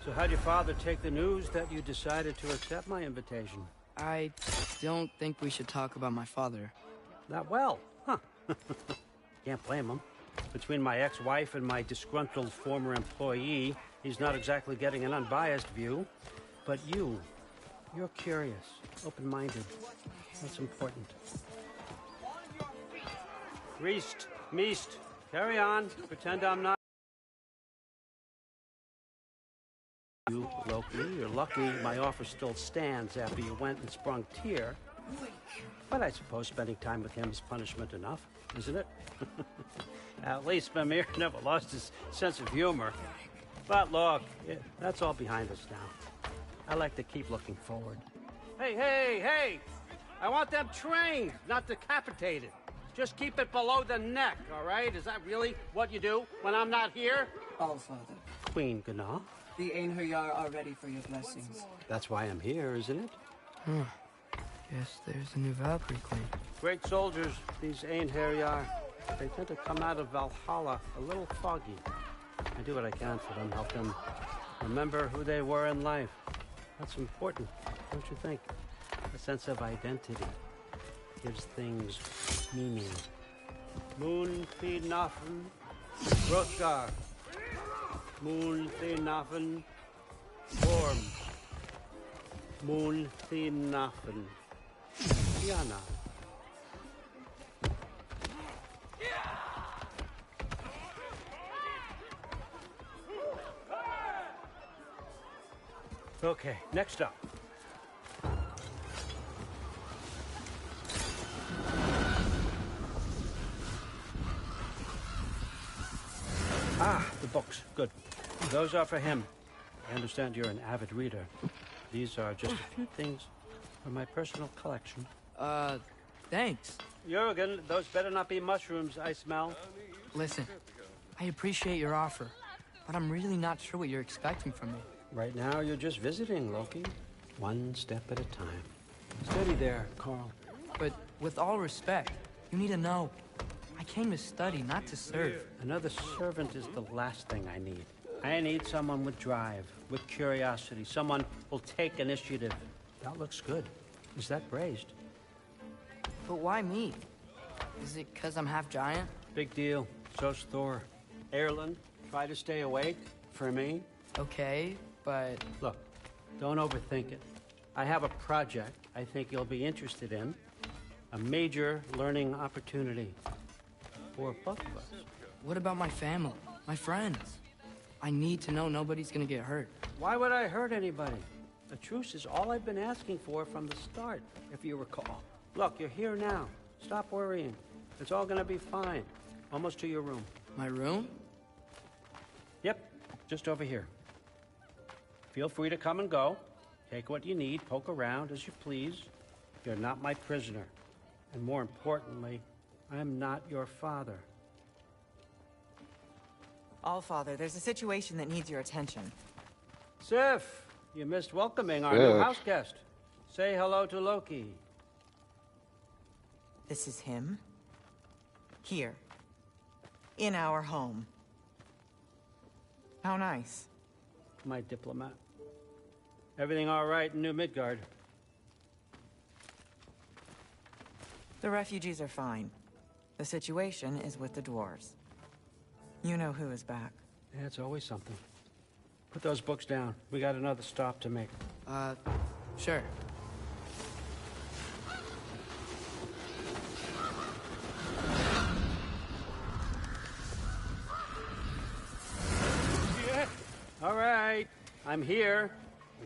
So how'd your father take the news that you decided to accept my invitation? I don't think we should talk about my father. Not well, huh? Can't blame him. Between my ex-wife and my disgruntled former employee, he's not exactly getting an unbiased view. But you're curious, open-minded. That's important. Meest, carry on. Pretend I'm not. You, Loki, you're lucky my offer still stands after you went and sprung Tyr. But I suppose spending time with him is punishment enough, isn't it? At least Mimir never lost his sense of humor. But look, that's all behind us now. I like to keep looking forward. Hey! I want them trained, not decapitated. Just keep it below the neck, all right? Is that really what you do when I'm not here? Allfather. Queen Gná. The Einherjar are ready for your blessings. That's why I'm here, isn't it? Guess there's a new Valkyrie queen. Great soldiers, these Einherjar. They tend to come out of Valhalla a little foggy. I do what I can for them, help them Remember who they were in life. That's important, don't you think? A sense of identity gives things meaning. Moon fi nafen, Rotgar. Moon fi nafen, Worm. Moon fi nafen, Diana. Okay, next up. Ah, the books. Good. Those are for him. I understand you're an avid reader. These are just a few things from my personal collection. Thanks. Jurgen, those better not be mushrooms I smell. Listen, I appreciate your offer, but I'm really not sure what you're expecting from me. Right now, you're just visiting, Loki. One step at a time. Steady there, Carl. But with all respect, you need to know. I came to study, not to serve. Another servant is the last thing I need. I need someone with drive, with curiosity, someone who'll take initiative. That looks good. Is that braised? But why me? Is it because I'm half giant? Big deal. So's Thor. Erland, try to stay awake for me. Okay, but... Look, don't overthink it. I have a project I think you'll be interested in. A major learning opportunity. For both of us. What about my family? My friends? I need to know nobody's gonna get hurt. Why would I hurt anybody? A truce is all I've been asking for from the start, if you recall. Look, you're here now. Stop worrying. It's all gonna be fine. Almost to your room. My room? Yep, just over here. Feel free to come and go. Take what you need, poke around as you please. You're not my prisoner. And more importantly, I'm not your father. Allfather, there's a situation that needs your attention. Sif, you missed welcoming our new house guest. Say hello to Loki. This is him? Here. In our home. How nice. My diplomat. Everything all right in New Midgard? The refugees are fine. The situation is with the dwarves. You know who is back. Yeah, it's always something. Put those books down. We got another stop to make. Sure. Yeah. All right. I'm here.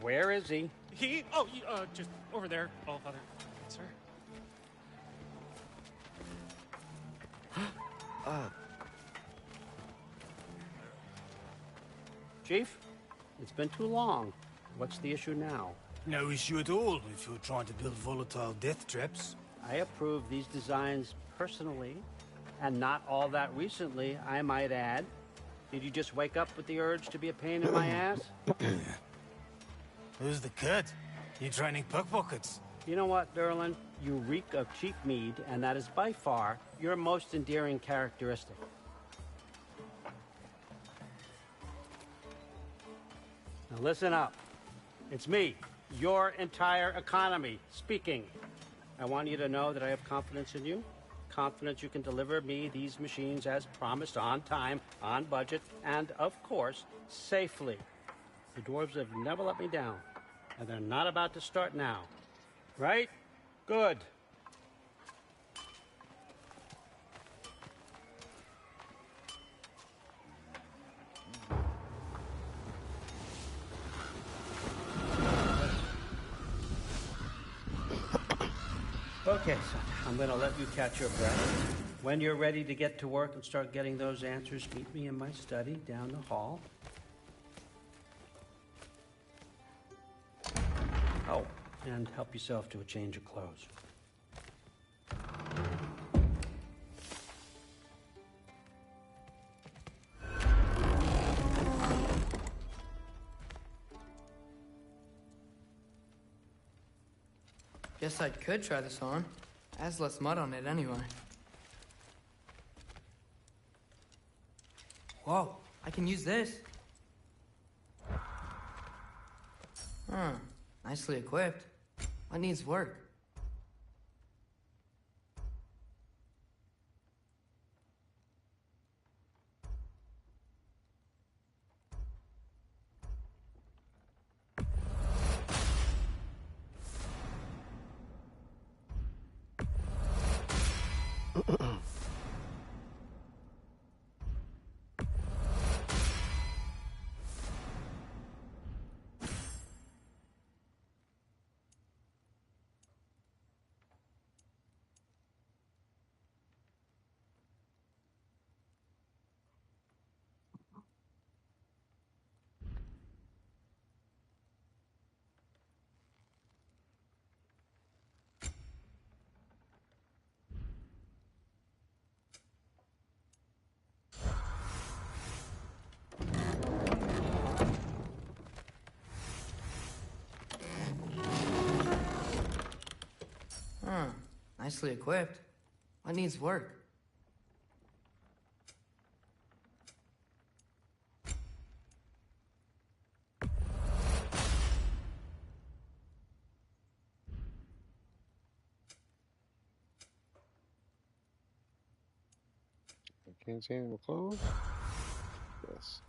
Where is he? Just over there, Allfather. Sir. Chief, it's been too long. What's the issue now? No issue at all if you're trying to build volatile death traps. I approve these designs personally, and not all that recently, I might add. Did you just wake up with the urge to be a pain in my ass? Who's the kid? You training pickpockets? You know what, Derlin? You reek of cheap mead, and that is by far your most endearing characteristic. Now listen up. It's me, your entire economy, speaking. I want you to know that I have confidence in you. Confidence you can deliver me these machines as promised, on time, on budget, and, of course, safely. The dwarves have never let me down, and they're not about to start now. Right? Good. Okay, son, I'm gonna let you catch your breath. When you're ready to get to work and start getting those answers, meet me in my study down the hall. Oh, and help yourself to a change of clothes. Guess I could try this on. Has less mud on it anyway. Whoa, I can use this. Nicely equipped. What needs work? Nicely equipped. What needs work? Can't see any more clothes? Yes.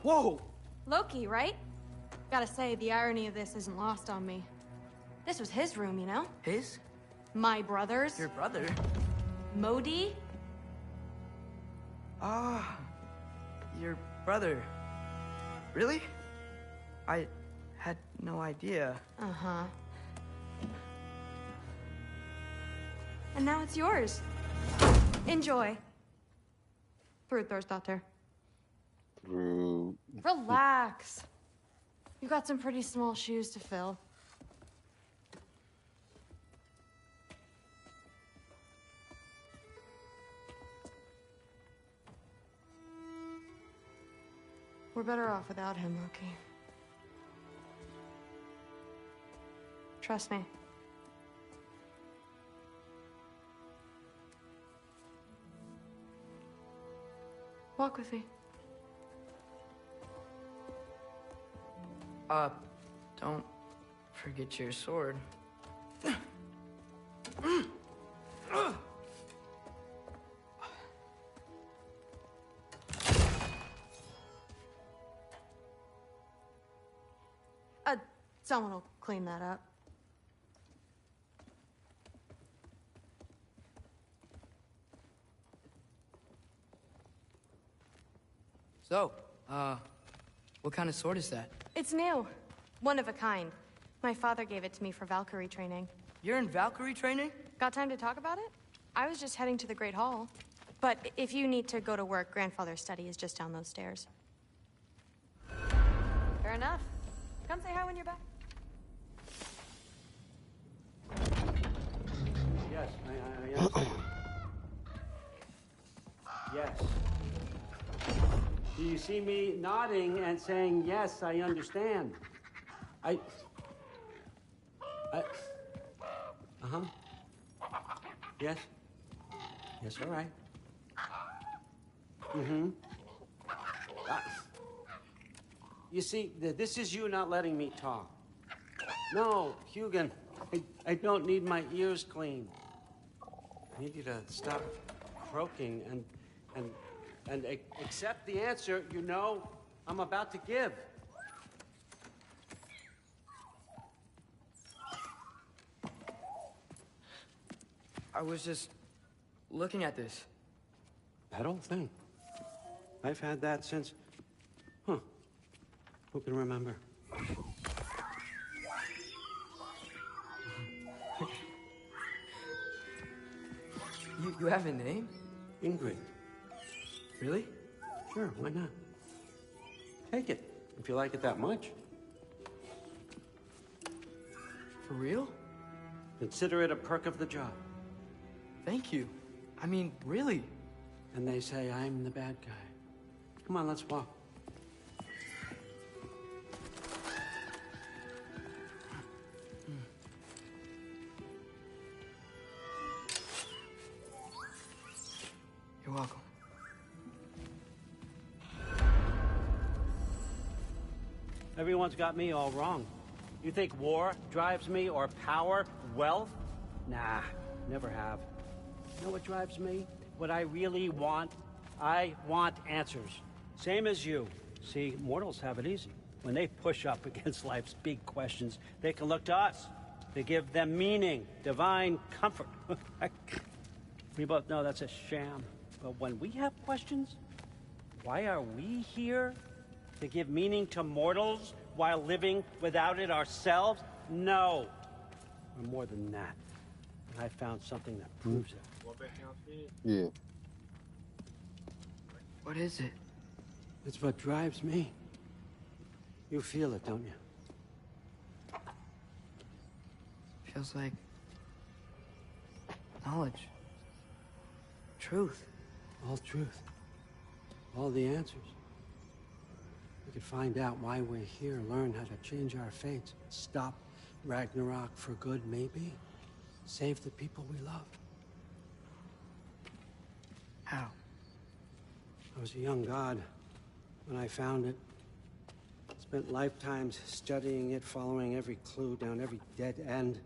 Whoa! Loki, right? Gotta say, the irony of this isn't lost on me. This was his room, you know? His? My brother's. Your brother? Modi? Ah, your brother. Really? I had no idea. Uh-huh. And now it's yours. Enjoy. Daughter. Rude. Relax. You got some pretty small shoes to fill. We're better off without him, Loki. Trust me. Walk with me. Don't forget your sword. Someone will clean that up. So, what kind of sword is that? It's new. One of a kind. My father gave it to me for Valkyrie training. You're in Valkyrie training? Got time to talk about it? I was just heading to the Great Hall. But if you need to go to work, Grandfather's study is just down those stairs. Fair enough. Come say hi when you're back. Yes, I understand. Yes. Do you see me nodding and saying, yes, I understand? Uh-huh. Yes? Yes, all right. Mm-hmm. You see, this is you not letting me talk. No, Hugin, I don't need my ears cleaned. I need you to stop croaking and accept the answer you know I'm about to give. I was just looking at this. That old thing. I've had that since... Who can remember? You have a name? Ingrid. Really? Sure, why not? Take it, if you like it that much. For real? Consider it a perk of the job. Thank you. I mean, really. And they say I'm the bad guy. Come on, let's walk. You're welcome. Everyone's got me all wrong. You think war drives me, or power, wealth? Nah, never have. You know what drives me? What I really want? I want answers. Same as you. See, mortals have it easy. When they push up against life's big questions, they can look to us to give them meaning, divine comfort. We both know that's a sham. But when we have questions, why are we here? To give meaning to mortals while living without it ourselves? No. We're more than that. And I found something that proves it. Yeah. What is it? It's what drives me. You feel it, don't you? Feels like knowledge. Truth. All truth. All the answers. We could find out why we're here, learn how to change our fates, stop Ragnarok for good, maybe. Save the people we love. How? I was a young god when I found it. Spent lifetimes studying it, following every clue down every dead end,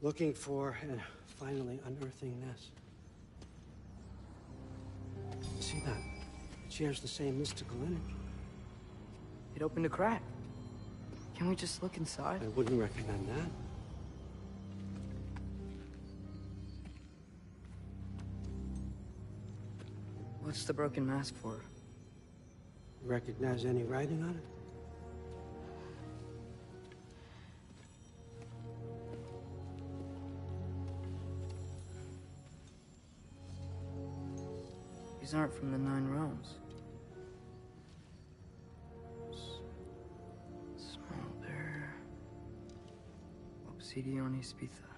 looking for and finally unearthing this. See that? It shares the same mystical energy. It opened a crack. Can we just look inside? I wouldn't recommend that. What's the broken mask for? Recognize any writing on it? These aren't from the Nine Realms. Smolder. Obsidione Spitha.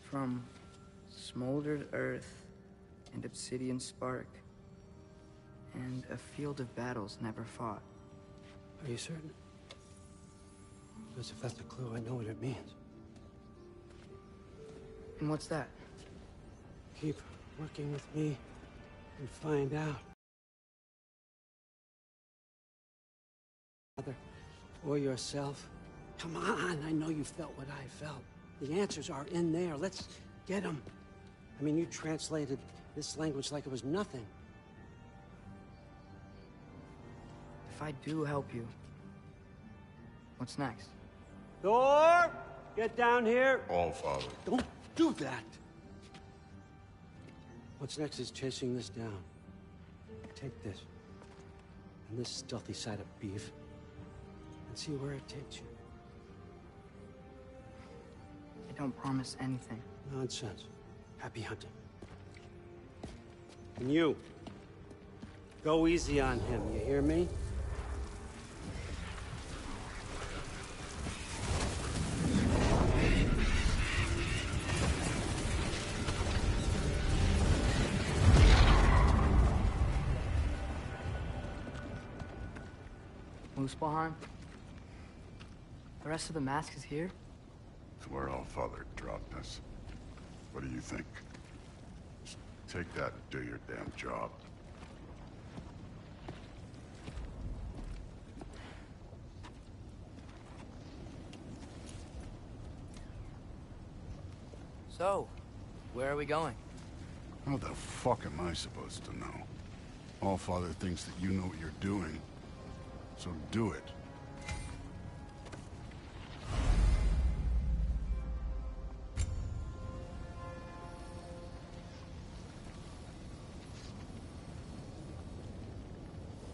From smoldered earth and obsidian spark. And a field of battles never fought. Are you certain? Because if that's a clue, I know what it means. And what's that? Keep working with me and find out. Father, or yourself. Come on, I know you felt what I felt. The answers are in there. Let's get them. I mean, you translated this language like it was nothing. If I do help you, what's next? Thor! Get down here! All Father. Don't do that! What's next is chasing this down. Take this, and this stealthy side of beef, and see where it takes you. I don't promise anything. Nonsense. Happy hunting. And you, go easy on him, you hear me? Muspelheim? The rest of the mask is here? It's where All Father dropped us. What do you think? Just take that and do your damn job. So, where are we going? How the fuck am I supposed to know? All Father thinks that you know what you're doing, so do it.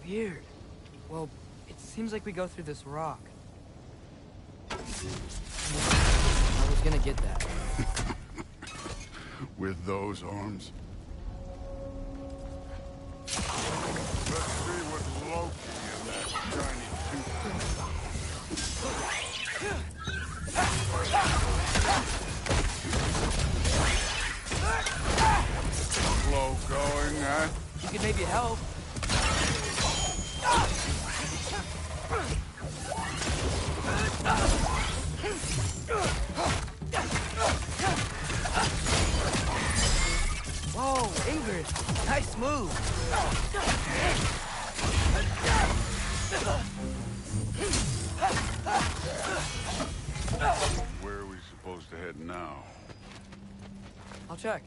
Weird. Well, it seems like we go through this rock. I was gonna get that. With those arms? Let's see what Loki and that shiny tooth. Slow going, huh? You could maybe help. Whoa, Ingrid, nice move. Where are we supposed to head now? I'll check.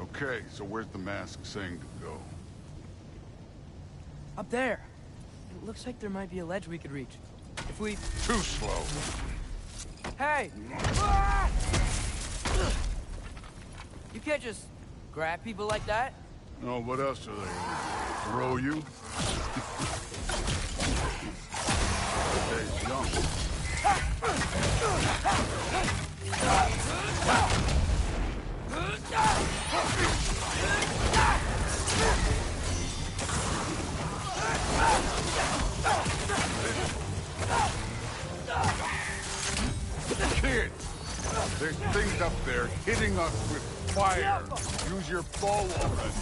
Okay, so where's the mask saying to go? Up there. It looks like there might be a ledge we could reach. If we... Too slow. Hey! Ah! You can't just grab people like that. Oh, what else are they? Throw you? Okay, jump. Kid! There's things up there hitting us with fire. Use your bow already.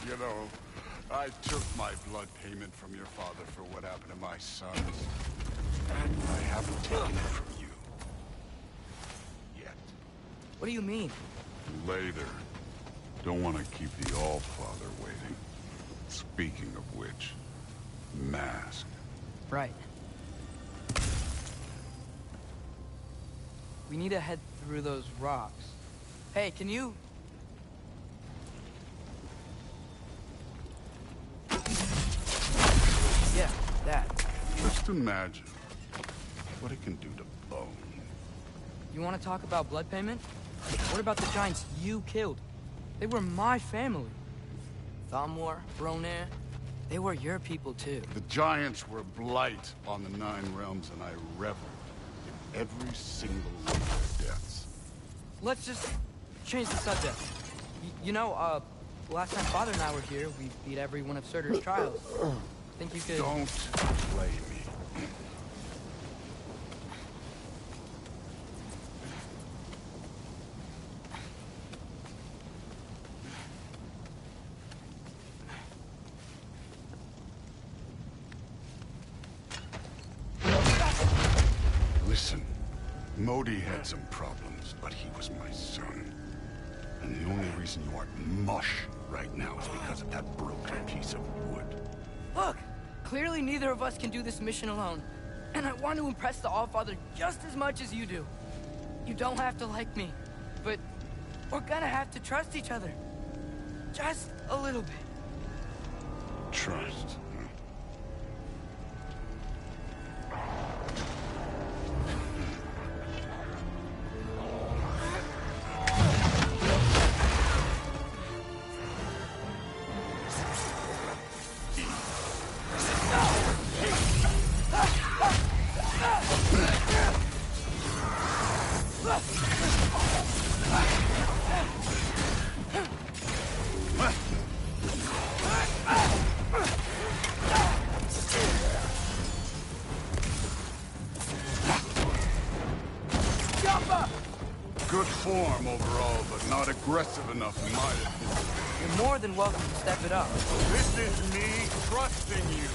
You know, I took my blood payment from your father for what happened to my sons. And I haven't taken it from you. Yet. What do you mean? Later. Don't want to keep the All-Father waiting. Speaking of which, mask. Right. We need to head through those rocks. Hey, can you... Yeah, that. Just imagine what it can do to bone. You want to talk about blood payment? What about the giants you killed? They were my family. Thamor, Bronir, they were your people too. The giants were blight on the Nine Realms, and I reveled in every single one of their deaths. Let's just change the subject. You know, last time Father and I were here, we beat every one of Surtur's trials. Think you could... Don't play me. Listen, Modi had some problems, but he was my son. And the only reason you aren't mush right now is because of that broken piece of wood. Look! Clearly neither of us can do this mission alone. And I want to impress the All-Father just as much as you do. You don't have to like me, but we're gonna have to trust each other. Just a little bit. Trust. Good form overall, but not aggressive enough in my opinion. You're more than welcome to step it up. This is me trusting you.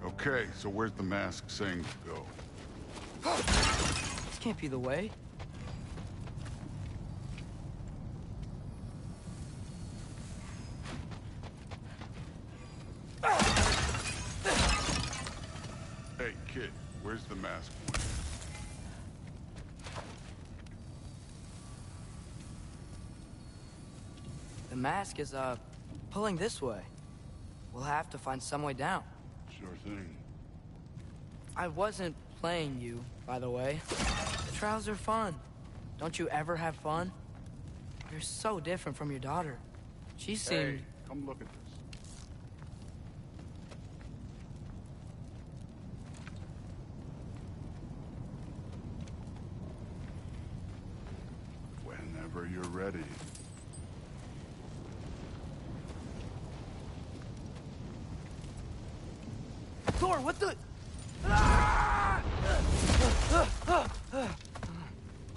Okay, so where's the mask saying to go? This can't be the way. Hey, kid, where's the mask pointing? The mask is, pulling this way. We'll have to find some way down. Sure thing. I wasn't playing you, by the way. The trials are fun. Don't you ever have fun? You're so different from your daughter. She seemed... Hey, come look at this. Whenever you're ready. Thor, what the...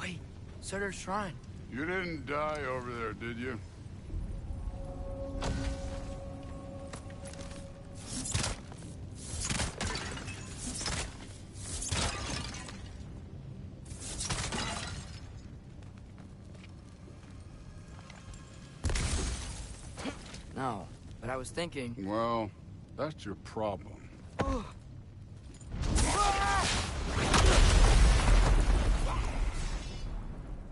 Wait, Surtur's shrine. You didn't die over there, did you? No, but I was thinking... Well, that's your problem.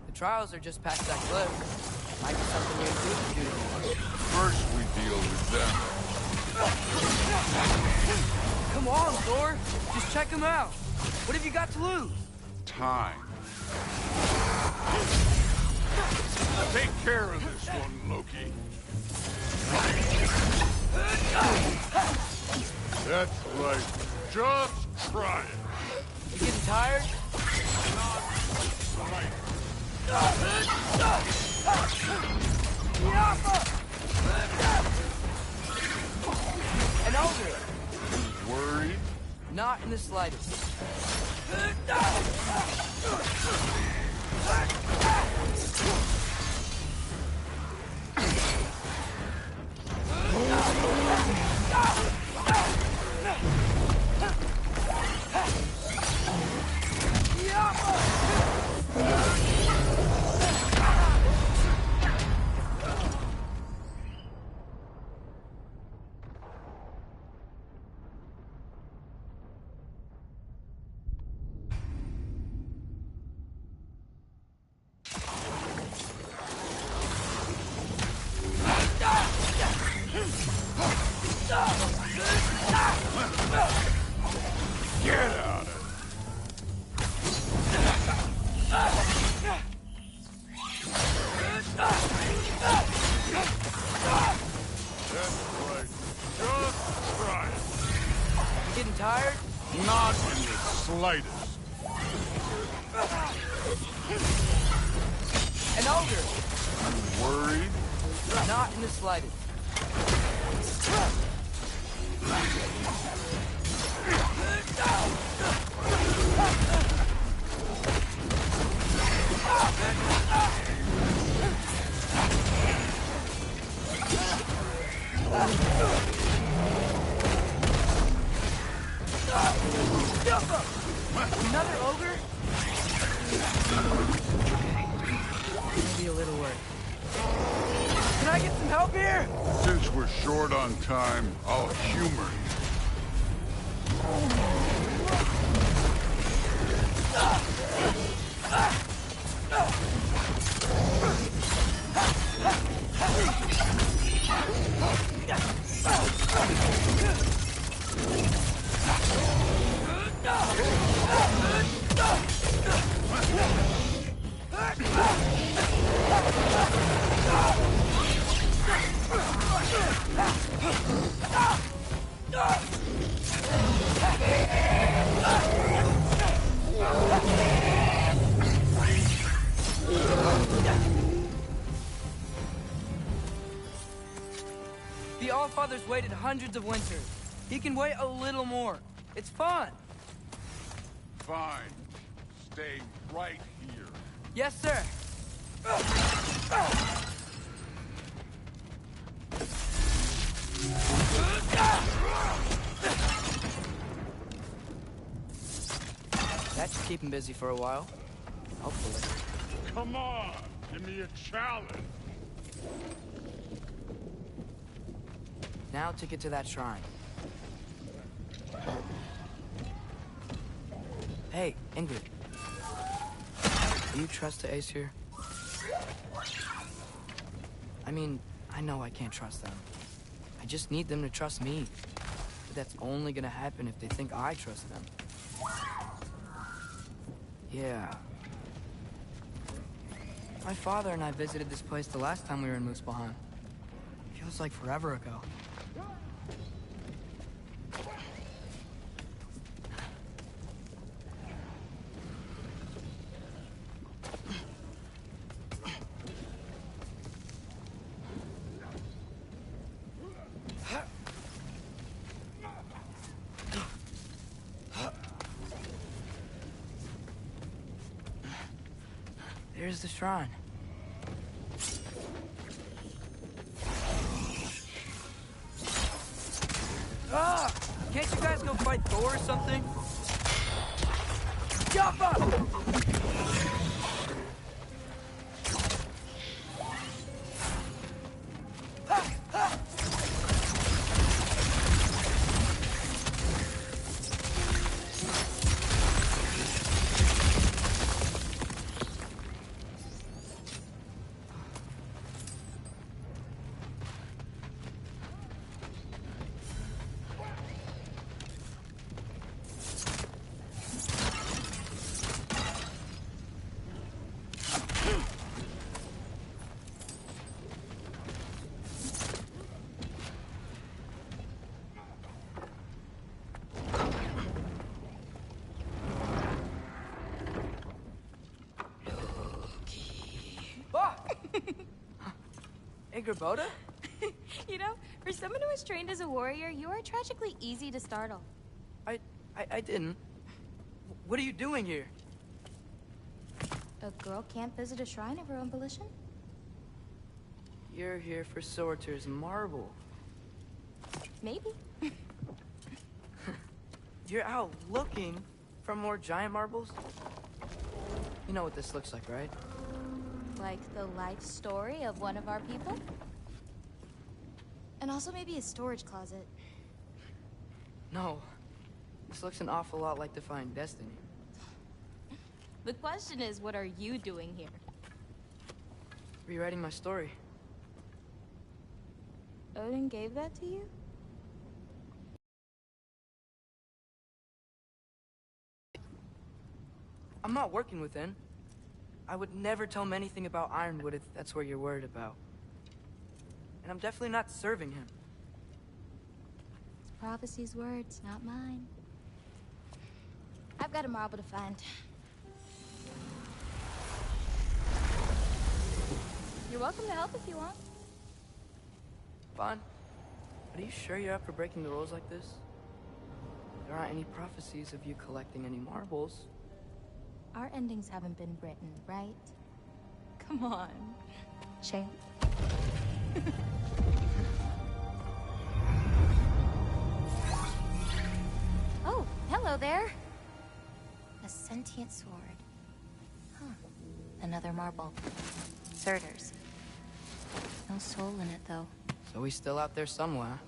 The trials are just past that cliff. Might be something you and Groot can do. First we deal with them. Come on, Thor. Just check them out. What have you got to lose? Time. Take care of this one, Loki. That's right. Just try it. You getting tired? Right. An ogre. Worried? Not in the slightest. Get out of it. That's right. Just try it. You getting tired? Not in the slightest. An ogre. Worried? Not in the slightest. Another ogre? Maybe a little work. Can I get some help here? Since we're short on time, I'll humor you. The Allfather's waited hundreds of winters. He can wait a little more. It's fun. Fine. Stay right here. Yes, sir. That should keep him busy for a while. Hopefully. Come on, give me a challenge. Now to get to that shrine. Hey, Ingrid. Do you trust the Ace here? I mean, I know I can't trust them. I just need them to trust me. But that's only gonna happen if they think I trust them. Yeah. My father and I visited this place the last time we were in Muspelheim. Feels like forever ago. There's the shrine. Ah! Can't you guys go fight Thor or something? Jump up! Hey, Gerboda? You know, for someone who was trained as a warrior, you are tragically easy to startle. I didn't. What are you doing here? A girl can't visit a shrine of her own volition? You're here for Sorter's marble. Maybe. You're out looking for more giant marbles? You know what this looks like, right? Like the life story of one of our people? And also maybe a storage closet. No. This looks an awful lot like Defying Destiny. The question is, what are you doing here? Rewriting my story. Odin gave that to you? I'm not working with N. I would never tell him anything about Ironwood if that's what you're worried about. And I'm definitely not serving him. It's prophecy's words, not mine. I've got a marble to find. You're welcome to help if you want. Fine. But are you sure you're up for breaking the rules like this? There aren't any prophecies of you collecting any marbles. Our endings haven't been written, right? Come on, champ. Oh, hello there. A sentient sword. Huh. Another marble. Surtur's. No soul in it, though. So he's still out there somewhere.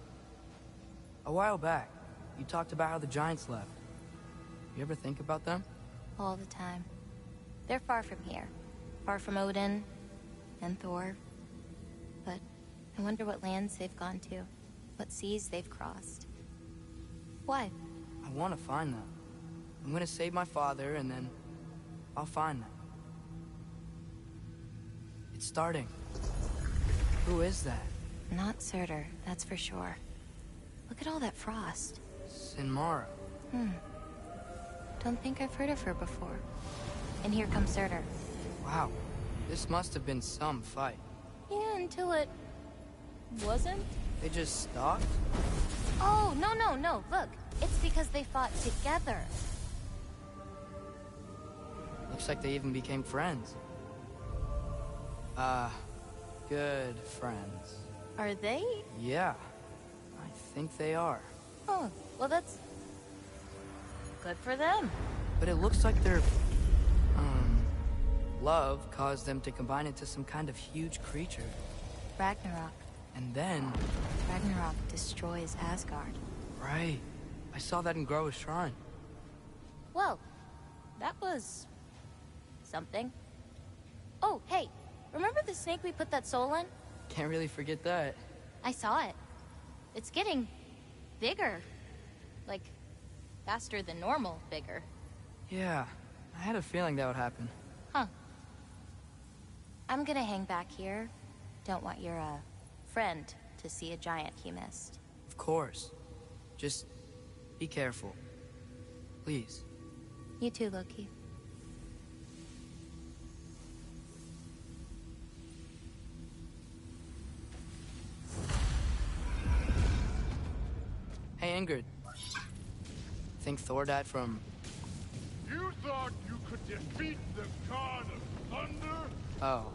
A while back, you talked about how the giants left. You ever think about them? All the time. They're far from here. Far from Odin and Thor. But I wonder what lands they've gone to. What seas they've crossed. Why? I want to find them. I'm gonna save my father, and then I'll find them. It's starting. Who is that? Not Surtur, that's for sure. Look at all that frost. Sinmara. Don't think I've heard of her before. And here comes Surtur. Wow. This must have been some fight. Yeah, until it... wasn't? They just stopped? Oh, no. Look, it's because they fought together. Looks like they even became friends. Good friends. Are they? Yeah. I think they are. Oh, well that's... good for them. But it looks like their... love caused them to combine into some kind of huge creature. Ragnarok. And then... Ragnarok destroys Asgard. Right. I saw that in Groa's shrine. Well, that was... something. Oh, hey, remember the snake we put that soul in? Can't really forget that. I saw it. It's getting bigger. Like, faster than normal bigger. Yeah, I had a feeling that would happen. Huh. I'm gonna hang back here. Don't want your, friend to see a giant he missed. Of course. Just be careful. Please. You too, Loki. Hey, Ingrid. Think Thor died from... You thought you could defeat the god of thunder? Oh.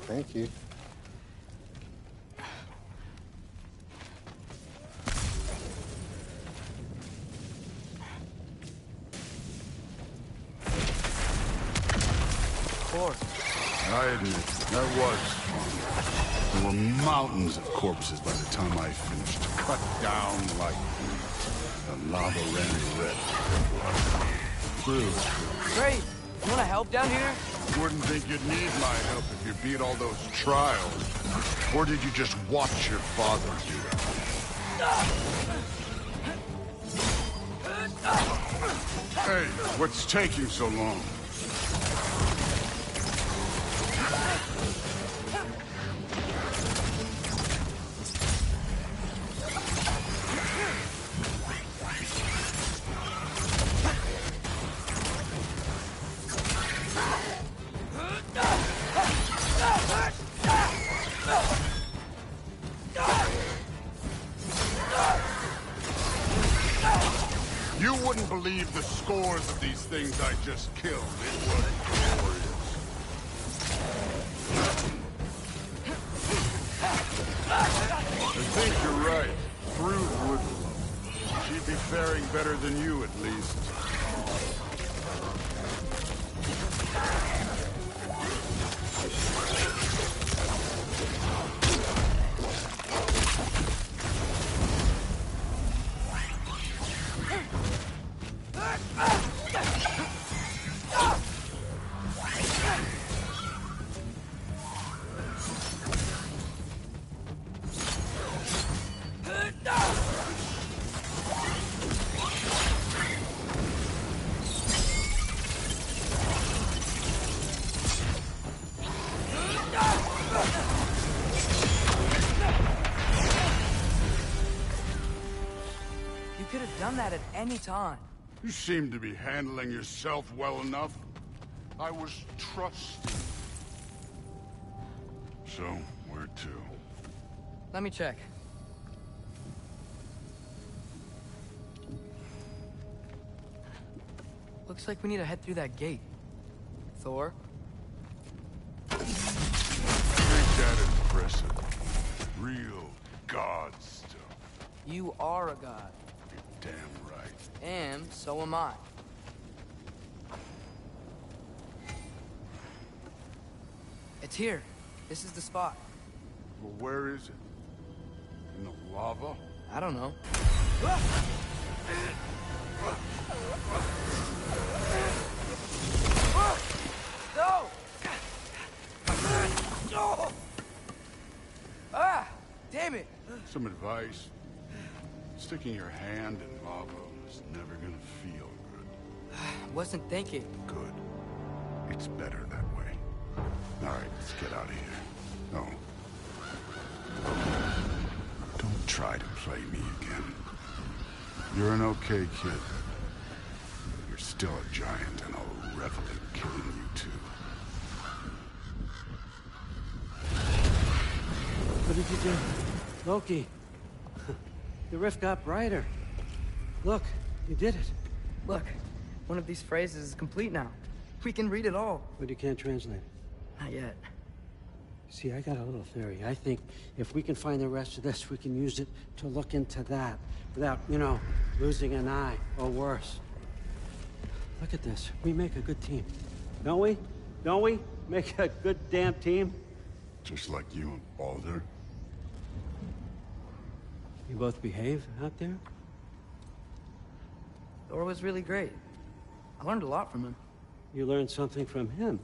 Thank you. I admit, that was fun. There were mountains of corpses by the time I finished. Cut down like the lava ran red. True. Great! You wanna help down here? Wouldn't think you'd need my help if you beat all those trials. Or did you just watch your father do it? Hey, what's taking so long? You wouldn't believe the scores of these things I just killed. It was glorious. I think you're right. Fruit would love. She'd be faring better than you, at least. You could have done that at any time. You seem to be handling yourself well enough. I was trusting. So, where to? Let me check. Looks like we need to head through that gate. Thor? Ain't that impressive? Real god stuff. You are a god. You're damn right. And so am I. It's here. This is the spot. Well, where is it? In the lava? I don't know. No! Ah! Damn it! Some advice. Sticking your hand in lava is never gonna feel good. Wasn't thinking. Good. It's better that way. All right, let's get out of here. No. Don't try to play me again. You're an okay kid. You're still still a giant, and I'll revel in killing you too. What did you do? Loki. The rift got brighter. Look, you did it. Look, one of these phrases is complete now. We can read it all. But you can't translate it. Not yet. See, I got a little theory. I think if we can find the rest of this, we can use it to look into that without, you know, losing an eye or worse. Look at this. We make a good team. Don't we? Don't we? Make a good damn team? Just like you and Balder. You both behave out there? Thor was really great. I learned a lot from him. You learned something from him?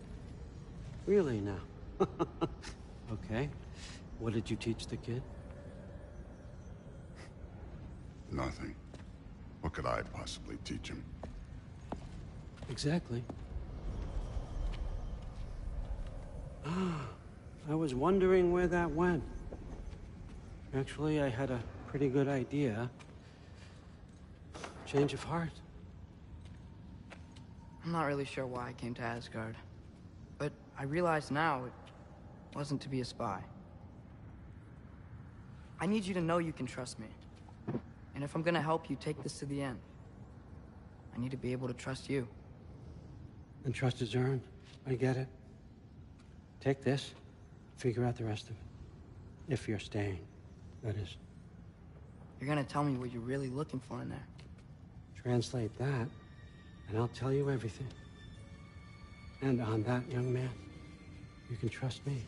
Really now? Okay. What did you teach the kid? Nothing. What could I possibly teach him? Exactly. I was wondering where that went. Actually, I had a pretty good idea. Change of heart. I'm not really sure why I came to Asgard. But I realize now it wasn't to be a spy. I need you to know you can trust me. And if I'm gonna help you take this to the end, I need to be able to trust you. And trust is earned. I get it. Take this, figure out the rest of it. If you're staying, that is. You're gonna tell me what you're really looking for in there. Translate that, and I'll tell you everything. And on that, young man, you can trust me.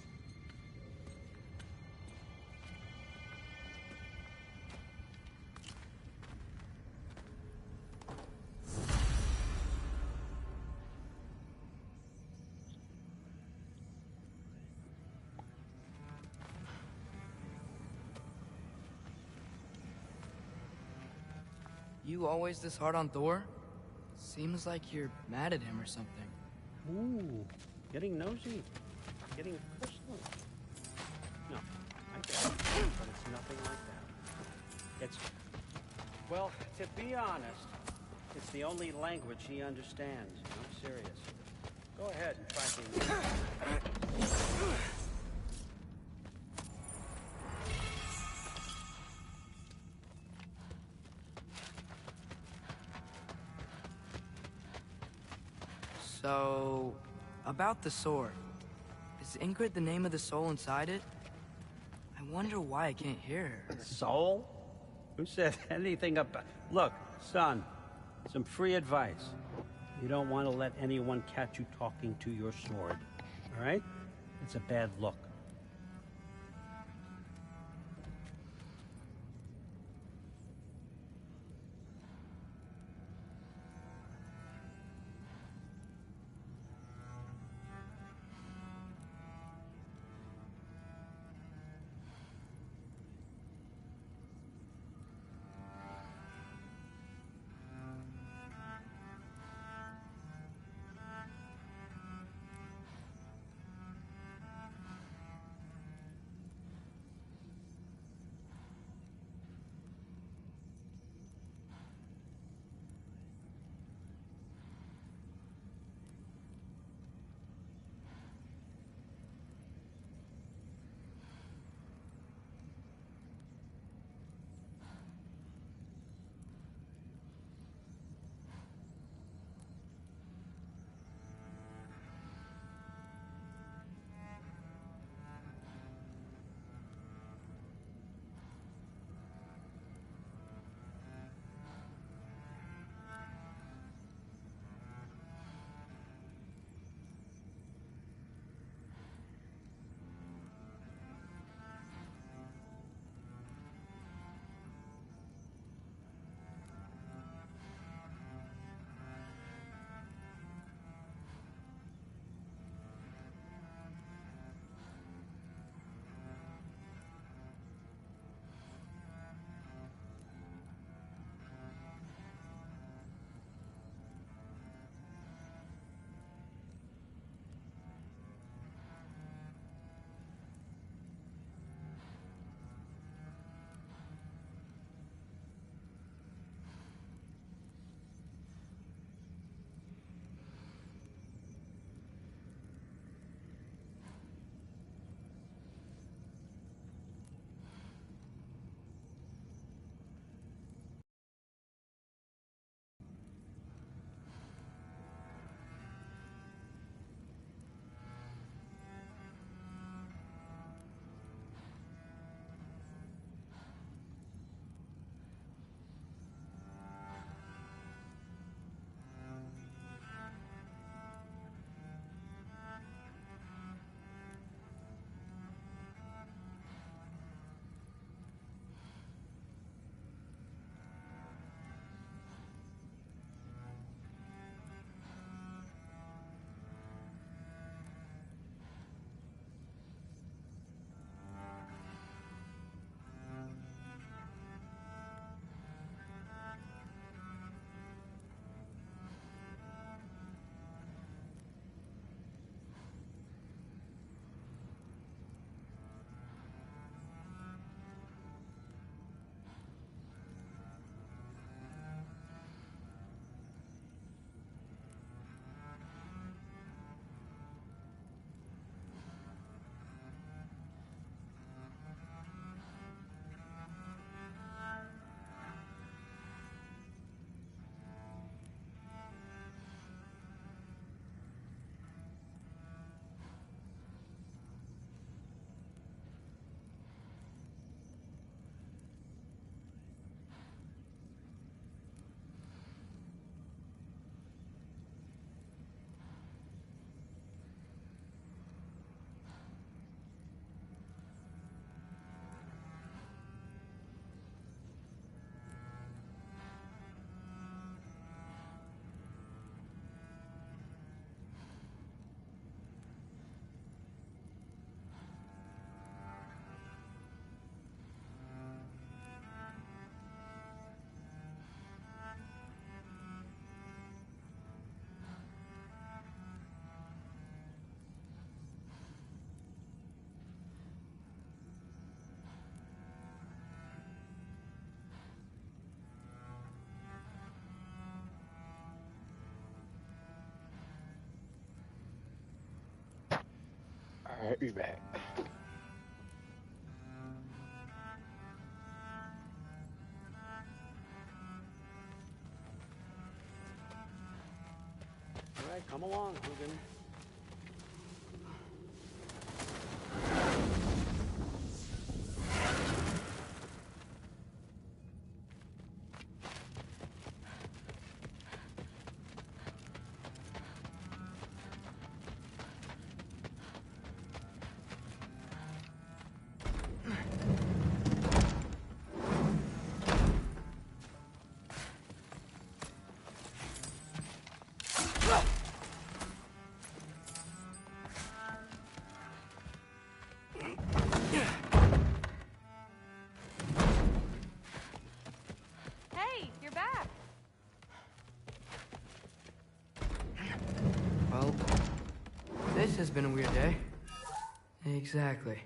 You always this hard on Thor? Seems like you're mad at him or something. Ooh, getting nosy. Getting personal. No, I get it, but it's nothing like that. It's, well, to be honest, it's the only language he understands. I'm serious. Go ahead and try being... So, about the sword. Is Ingrid the name of the soul inside it? I wonder why I can't hear her. Soul? Who said anything about... Look, son, some free advice. You don't want to let anyone catch you talking to your sword, all right? It's a bad look. Alright, be back. All right, come along, Hogan. Hey, you're back. Well, this has been a weird day. Exactly.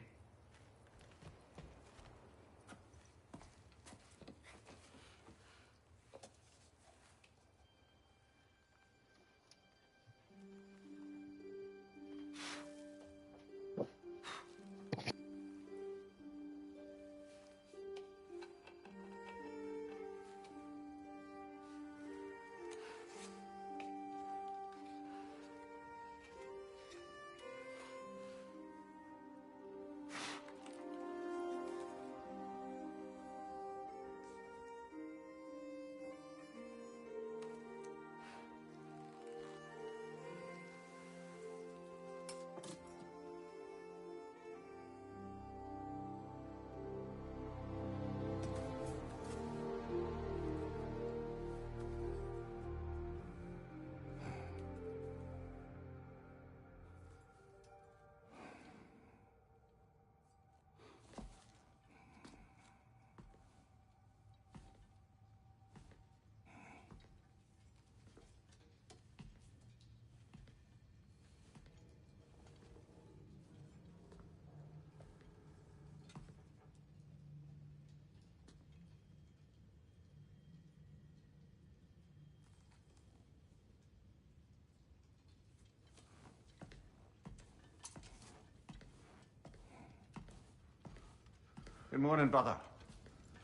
Good morning, brother.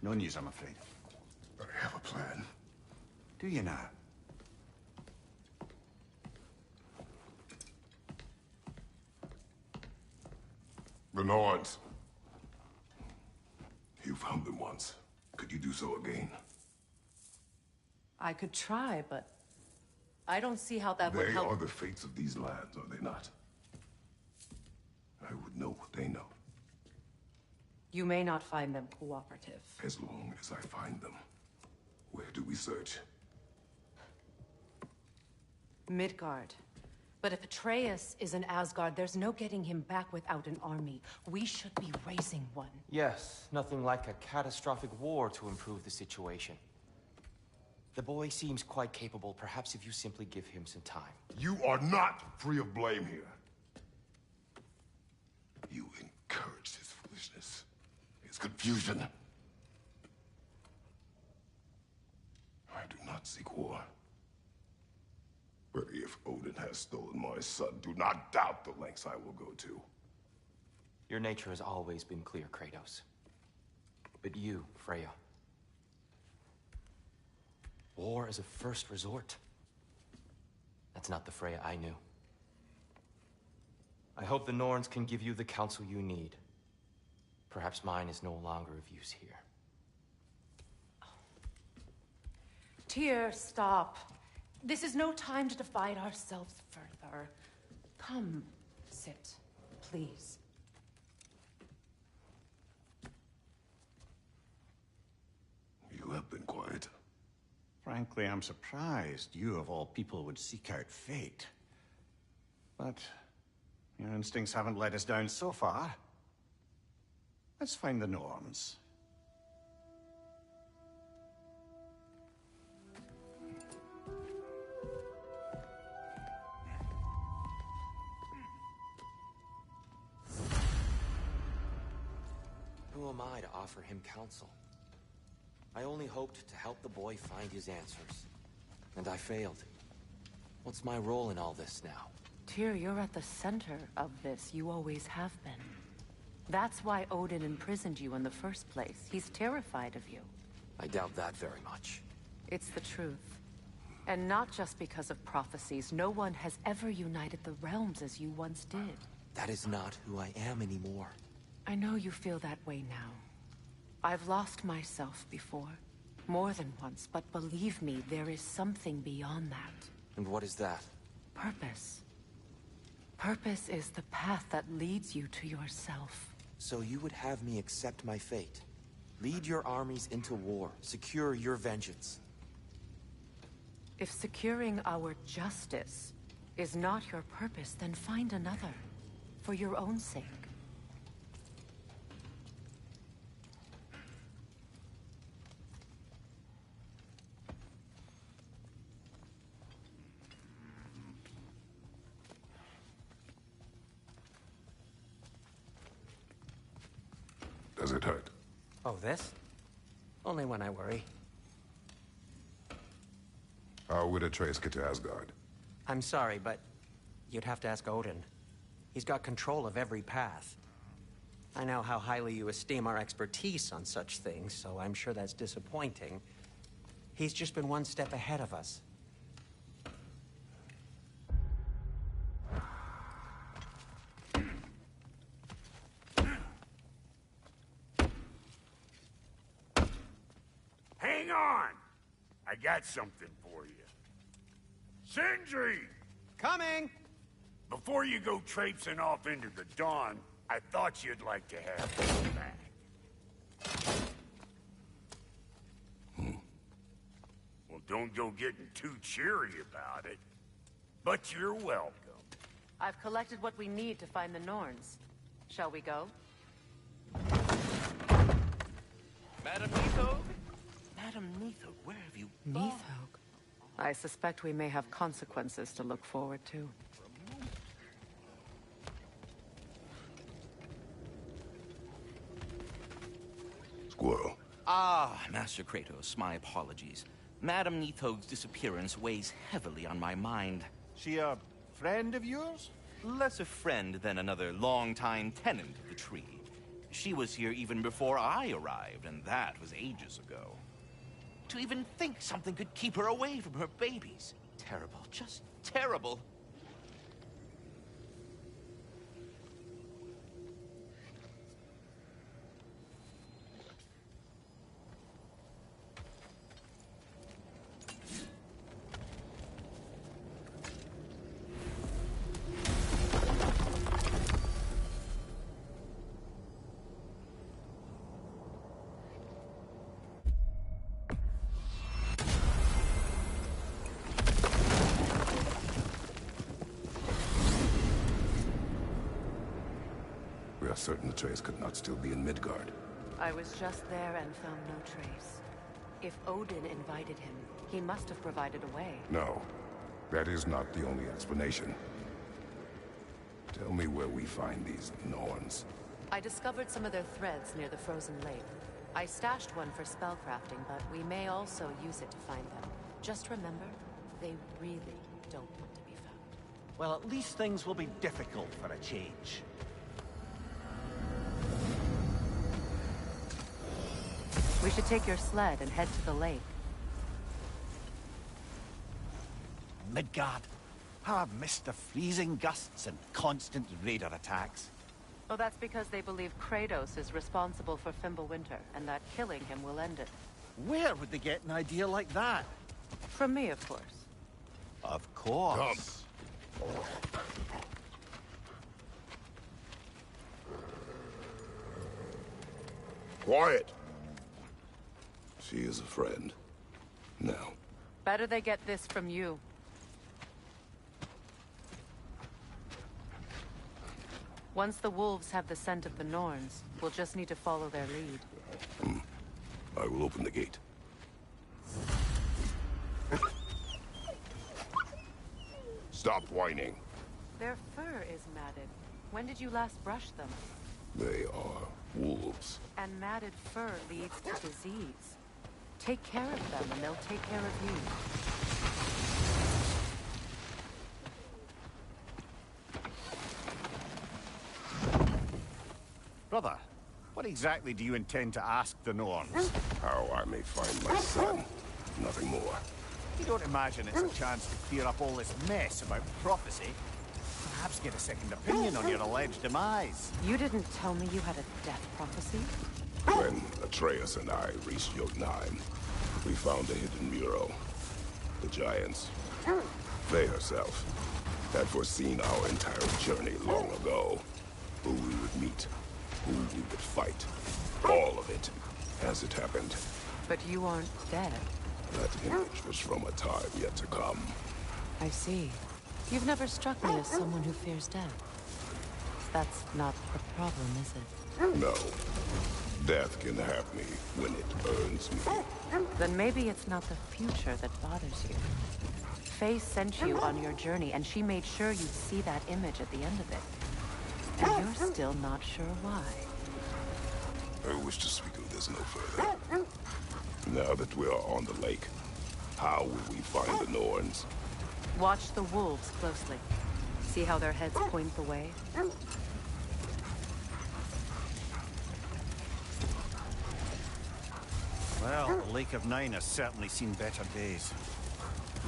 No news, I'm afraid. I have a plan. Do you now? The Norns. You found them once. Could you do so again? I could try, but I don't see how that would They help. are the fates of these lands, are they not? I would know what they know. You may not find them cooperative. As long as I find them. Where do we search? Midgard. But if Atreus is in Asgard, there's no getting him back without an army. We should be raising one. Yes, nothing like a catastrophic war to improve the situation. The boy seems quite capable. Perhaps if you simply give him some time. You are not free of blame here. You encouraged his foolishness, his confusion. I do not seek war. But if Odin has stolen my son, do not doubt the lengths I will go to. Your nature has always been clear, Kratos. But you, Freya. War as a first resort. That's not the Freya I knew. I hope the Norns can give you the counsel you need. Perhaps mine is no longer of use here. Tyr, stop. This is no time to divide ourselves further. Come, sit, please. You have been quiet. Frankly, I'm surprised you, of all people, would seek out fate. But your instincts haven't let us down so far. Let's find the Norns. Who am I to offer him counsel? I only hoped to help the boy find his answers. And I failed. What's my role in all this now? Tyr, you're at the center of this. You always have been. That's why Odin imprisoned you in the first place. He's terrified of you. I doubt that very much. It's the truth. And not just because of prophecies. No one has ever united the realms as you once did. That is not who I am anymore. I know you feel that way now. I've lost myself before. More than once, but believe me, there is something beyond that. And what is that? Purpose. Purpose is the path that leads you to yourself. So you would have me accept my fate? Lead your armies into war, secure your vengeance. If securing our justice is not your purpose, then find another. For your own sake. Does it hurt? Oh, this? Only when I worry. How would Atreus get to Asgard? I'm sorry, but you'd have to ask Odin. He's got control of every path. I know how highly you esteem our expertise on such things, so I'm sure that's disappointing. He's just been one step ahead of us. Hang on! I got something for you. Sindri! Coming! Before you go traipsing off into the dawn, I thought you'd like to have this back. Well, don't go getting too cheery about it. But you're welcome. I've collected what we need to find the Norns. Shall we go? Madam Nithog? Madam Nithog, where have you gone? Nithog? I suspect we may have consequences to look forward to. Squirrel. Ah, Master Kratos, my apologies. Madam Nithog's disappearance weighs heavily on my mind. She a friend of yours? Less a friend than another longtime tenant of the tree. She was here even before I arrived, and that was ages ago. To even think something could keep her away from her babies. Terrible, just terrible. We are certain Atreus could not still be in Midgard. I was just there and found no trace. If Odin invited him, he must have provided a way. No, that is not the only explanation. Tell me where we find these Norns. I discovered some of their threads near the frozen lake. I stashed one for spellcrafting, but we may also use it to find them. Just remember, they really don't want to be found. Well, at least things will be difficult for a change. We should take your sled and head to the lake. Midgard. How I've missed the freezing gusts and constant raider attacks. Oh, that's because they believe Kratos is responsible for Fimbulwinter, and that killing him will end it. Where would they get an idea like that? From me, of course. Of course. Quiet! She is a friend. Now. Better they get this from you. Once the wolves have the scent of the Norns, we'll just need to follow their lead. I will open the gate. Stop whining. Their fur is matted. When did you last brush them? They are wolves. And matted fur leads to disease. Take care of them, and they'll take care of you. Brother, what exactly do you intend to ask the Norns? How I may find my son. Nothing more. You don't imagine it's a chance to clear up all this mess about prophecy? Perhaps get a second opinion on your alleged demise. You didn't tell me you had a death prophecy? When Atreus and I reached Jotunheim, we found a hidden mural. The Giants, they herself, had foreseen our entire journey long ago. Who we would meet, who we would fight. All of it, as it happened. But you aren't dead. That image was from a time yet to come. I see. You've never struck me as someone who fears death. That's not the problem, is it? No. Death can have me when it earns me. Then maybe it's not the future that bothers you. Faye sent you on your journey, and she made sure you'd see that image at the end of it. And you're still not sure why. I wish to speak of this no further. Now that we are on the lake, how will we find the Norns? Watch the wolves closely. See how their heads point the way? Well, the Lake of Nine has certainly seen better days.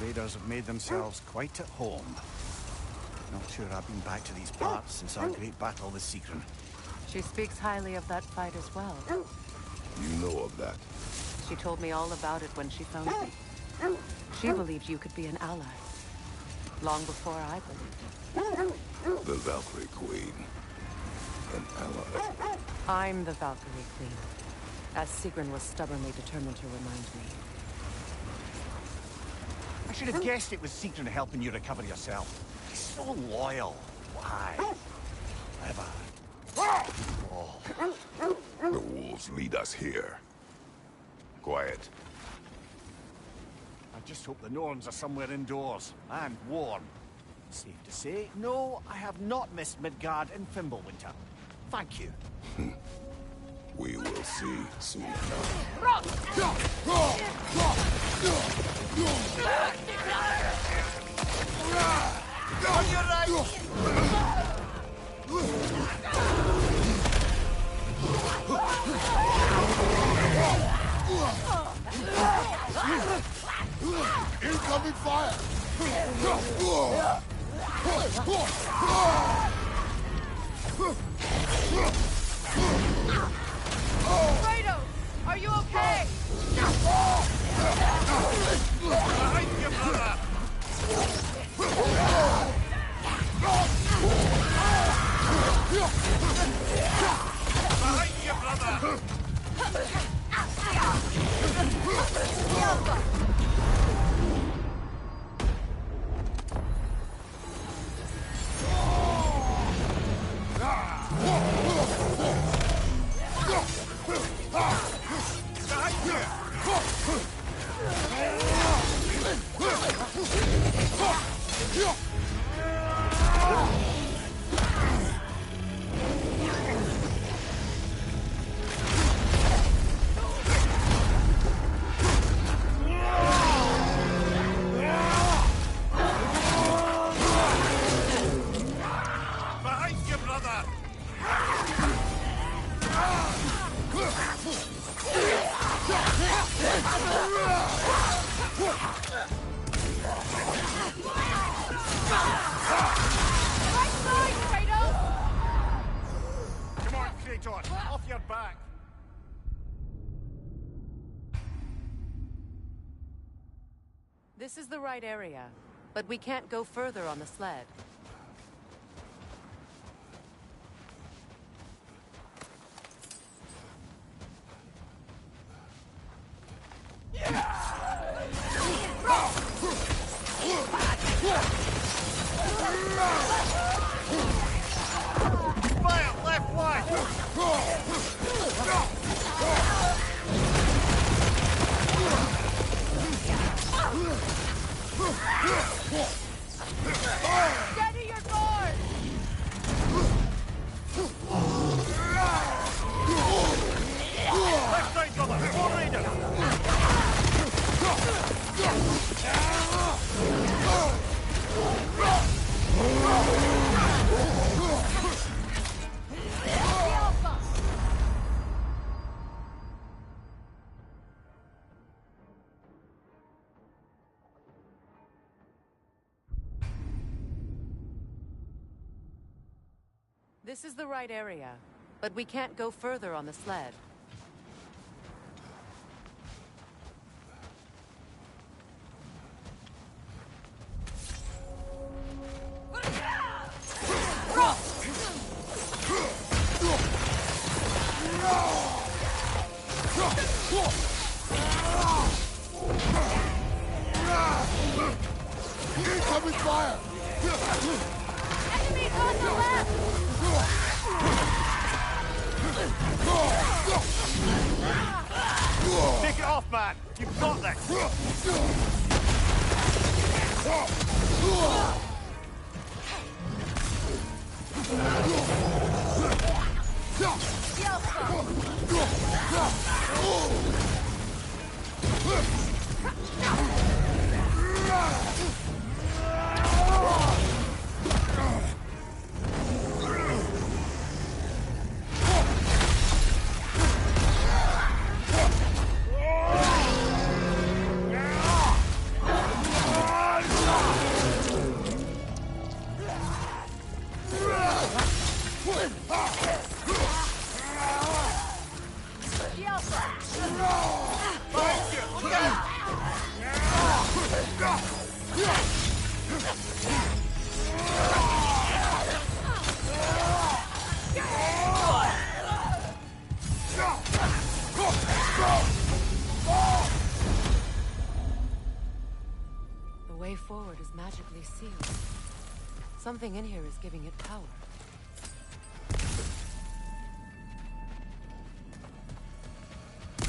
Raiders have made themselves quite at home. Not sure I've been back to these parts since our great battle with Sigrun. She speaks highly of that fight as well. You know of that? She told me all about it when she found me. She believed you could be an ally. Long before I believed it. The Valkyrie Queen. An ally. I'm the Valkyrie Queen, as Sigrun was stubbornly determined to remind me. I should have guessed it was Sigrun helping you recover yourself. He's so loyal. Why? Clever. Oh. The wolves lead us here. Quiet. I just hope the Norns are somewhere indoors and warm. Safe to say, no, I have not missed Midgard in Fimbulwinter. Thank you. We will see soon enough. Incoming fire! Kratos! Are you okay? Behind you, brother! Behind you, brother! Off your back! This is the right area, but we can't go further on the sled. Fire left wide! Steady! This is the right area, but we can't go further on the sled. Incoming fire! Enemies on the left! Take it off, man! You've got this! The way forward is magically sealed. Something in here is giving it power.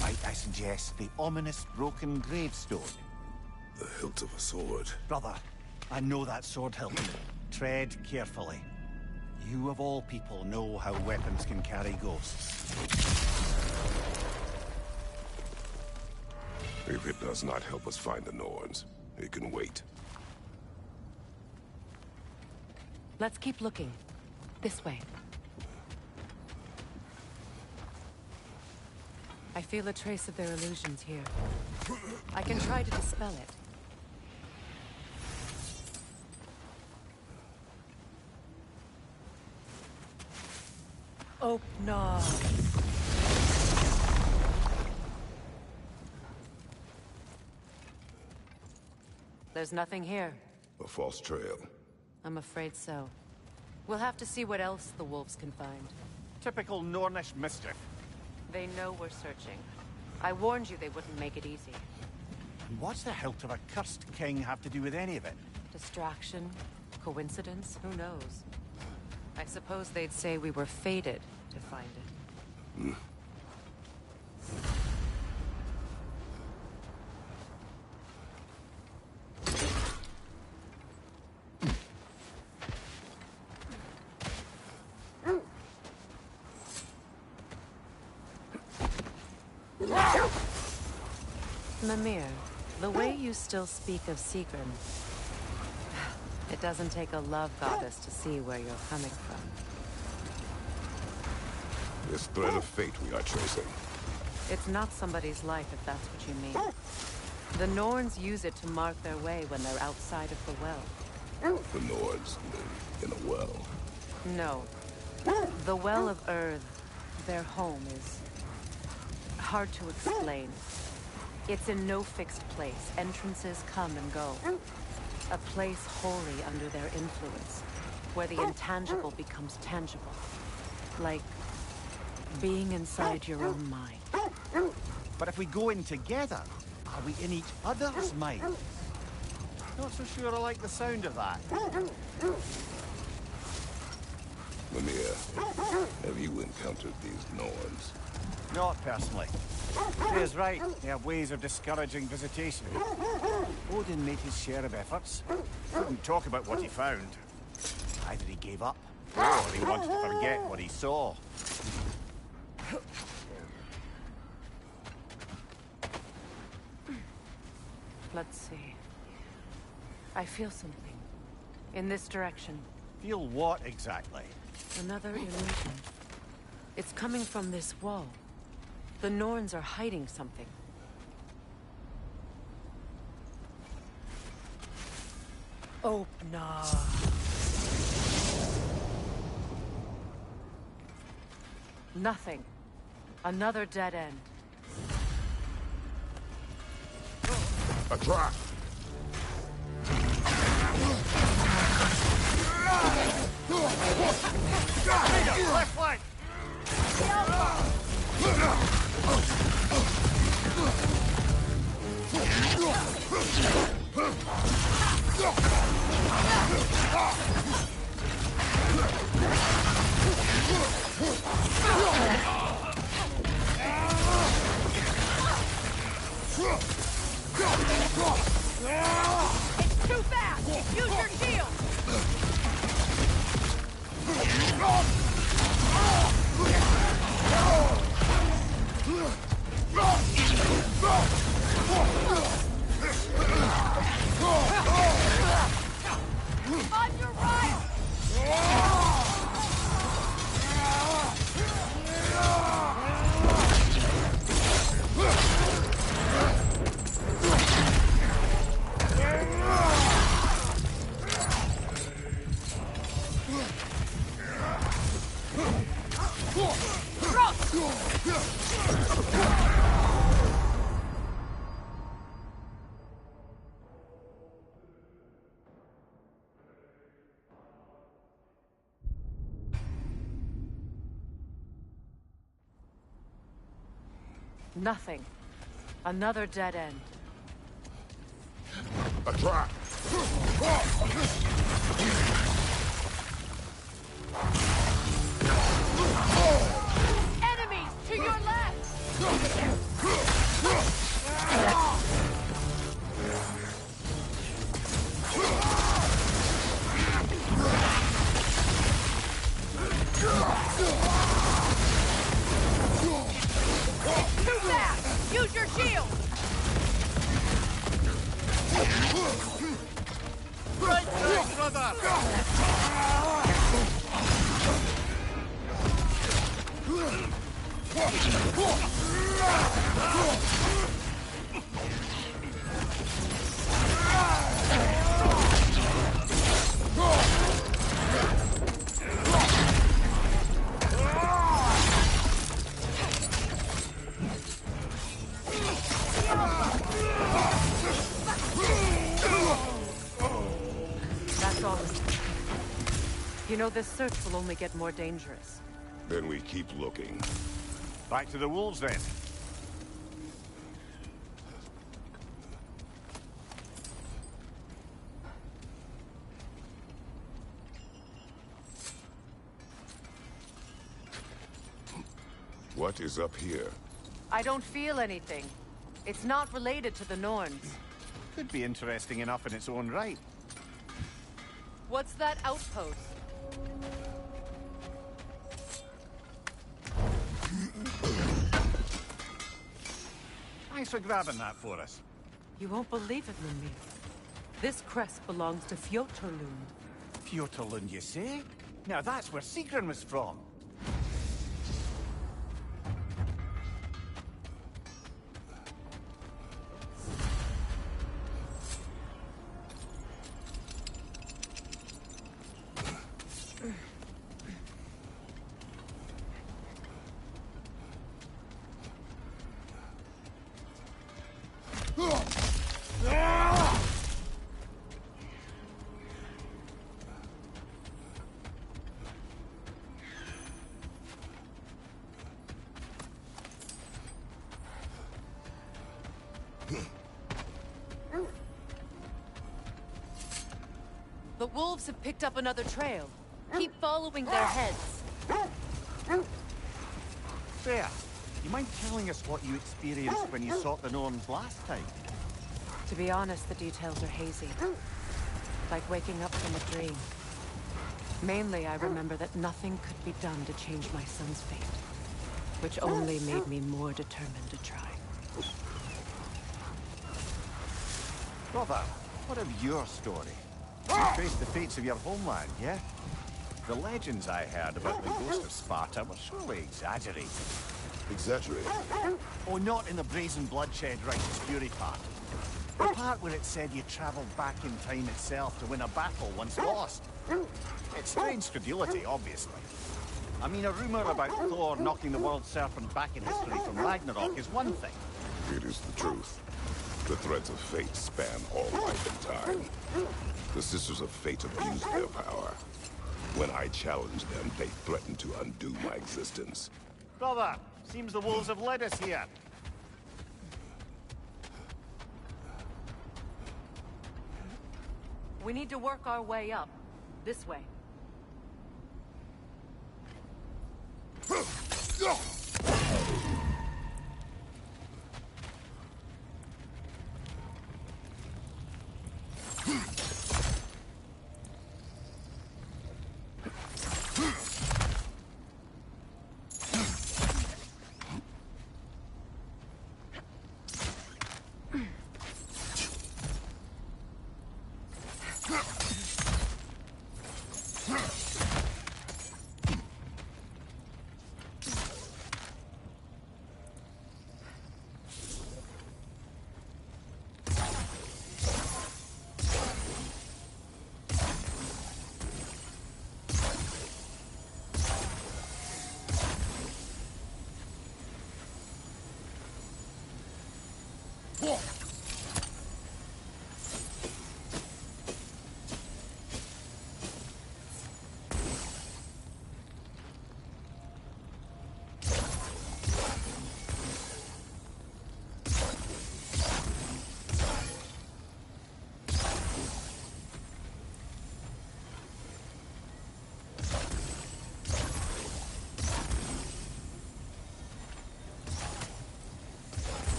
Might I suggest the ominous broken gravestone? The hilt of a sword. Brother, I know that sword hilt. Tread carefully. You of all people know how weapons can carry ghosts. If it does not help us find the Norns, it can wait. Let's keep looking. This way. I feel a trace of their illusions here. I can try to dispel it. Oh, no. There's nothing here. A false trail. I'm afraid so. We'll have to see what else the wolves can find. Typical Nornish mischief. They know we're searching. I warned you they wouldn't make it easy. And what's the hilt of a cursed king have to do with any of it? Distraction? Coincidence? Who knows? I suppose they'd say we were fated to find it. Mimir, the way you still speak of Sigrun, it doesn't take a love goddess to see where you're coming from. This thread of fate we are tracing. It's not somebody's life, if that's what you mean. The Norns use it to mark their way when they're outside of the well. The Nords live in a well. No. The Well of Earth, their home, is hard to explain. It's in no fixed place. Entrances come and go. A place wholly under their influence, where the intangible becomes tangible. Like being inside your own mind. But if we go in together, are we in each other's minds? Not so sure I like the sound of that. Mimir, have you encountered these Norns? Not personally. He is right. They have ways of discouraging visitation. Odin made his share of efforts. Couldn't talk about what he found. Either he gave up, or he wanted to forget what he saw. Let's see. I feel something. In this direction. Feel what exactly? Another illusion. It's coming from this wall. The Norns are hiding something. Oh, no. Nothing. Another dead end. A trap! Left flank! It's too fast! Use your shield! On your right! Nothing. Another dead end. A trap! Enemies to your left! Too fast! Use your shield! Right side, brother! That's all. You know, this search will only get more dangerous. Then we keep looking. Back to the wolves, then. What is up here? I don't feel anything. It's not related to the Norns. Could be interesting enough in its own right. What's that outpost? Thanks for grabbing that for us. You won't believe it, Mimir. This crest belongs to Fjotorlund. Fjotorlund, you say? Now that's where Sigrun was from. The wolves have picked up another trail. Keep following their heads. There. You mind telling us what you experienced when you sought the Norns last time? To be honest, the details are hazy. Like waking up from a dream. Mainly, I remember that nothing could be done to change my son's fate. Which only made me more determined to try. Brother, what of your story? You faced the fates of your homeland, yeah? The legends I heard about the ghost of Sparta were surely exaggerated. Exaggerated? Oh, not in the brazen bloodshed righteous fury part. The part where it said you travelled back in time itself to win a battle once lost. It's strange credulity, obviously. I mean, a rumor about Thor knocking the world serpent back in history from Ragnarok is one thing. It is the truth. The threads of fate span all life and time. The Sisters of Fate abuse their power. When I challenge them, they threaten to undo my existence. Brother, seems the wolves have led us here. We need to work our way up. This way.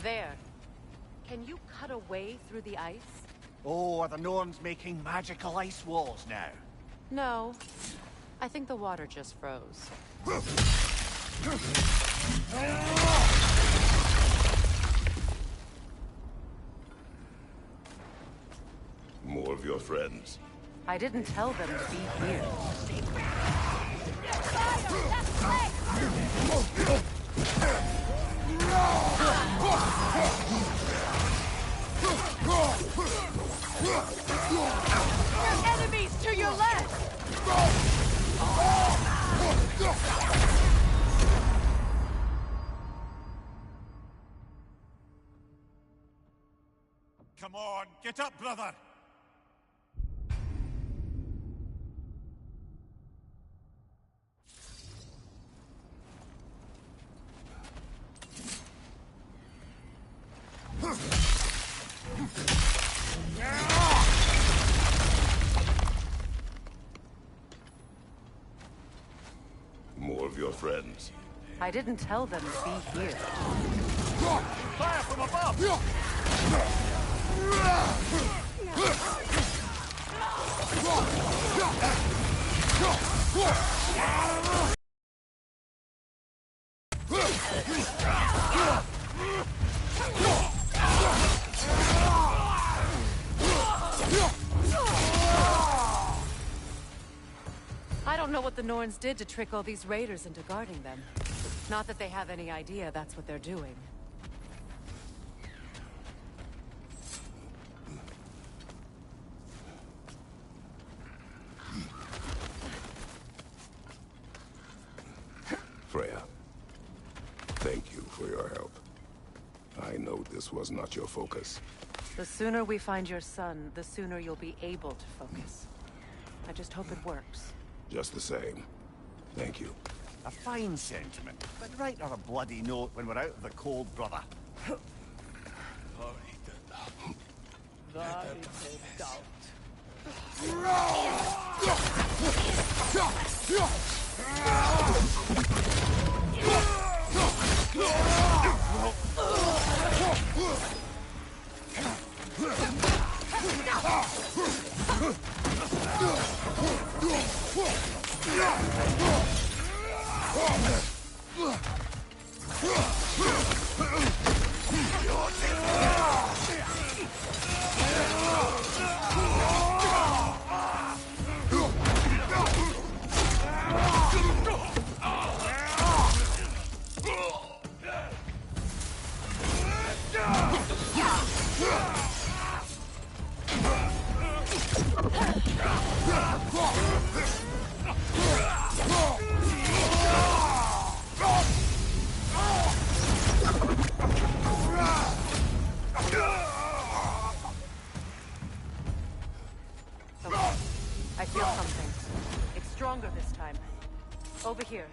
There. Can you cut a way through the ice? Oh, are the Norns making magical ice walls now? No. I think the water just froze. More of your friends. I didn't tell them to be here. Enemies to your left! Come on, get up, brother! More of your friends. I didn't tell them to be here. Fire from above! I don't know what the Norns did to trick all these raiders into guarding them. Not that they have any idea that's what they're doing. Freya, thank you for your help. I know this was not your focus. The sooner we find your son, the sooner you'll be able to focus. I just hope it works. Just the same. Thank you. A fine sentiment, but write her a bloody note when we're out of the cold, brother. I feel something. It's stronger this time. Over here.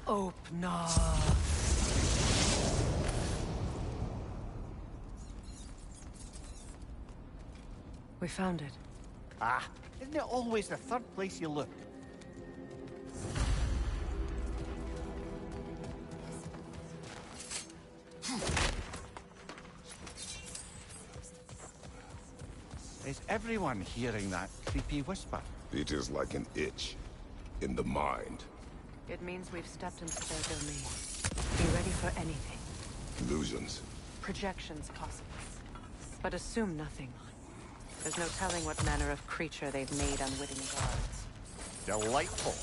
Open up. We found it. Ah, isn't it always the third place you look? Is everyone hearing that creepy whisper? It is like an itch in the mind. It means we've stepped into their domain. Be ready for anything. Illusions. Projections possible. But assume nothing. There's no telling what manner of creature they've made unwitting guards. Delightful.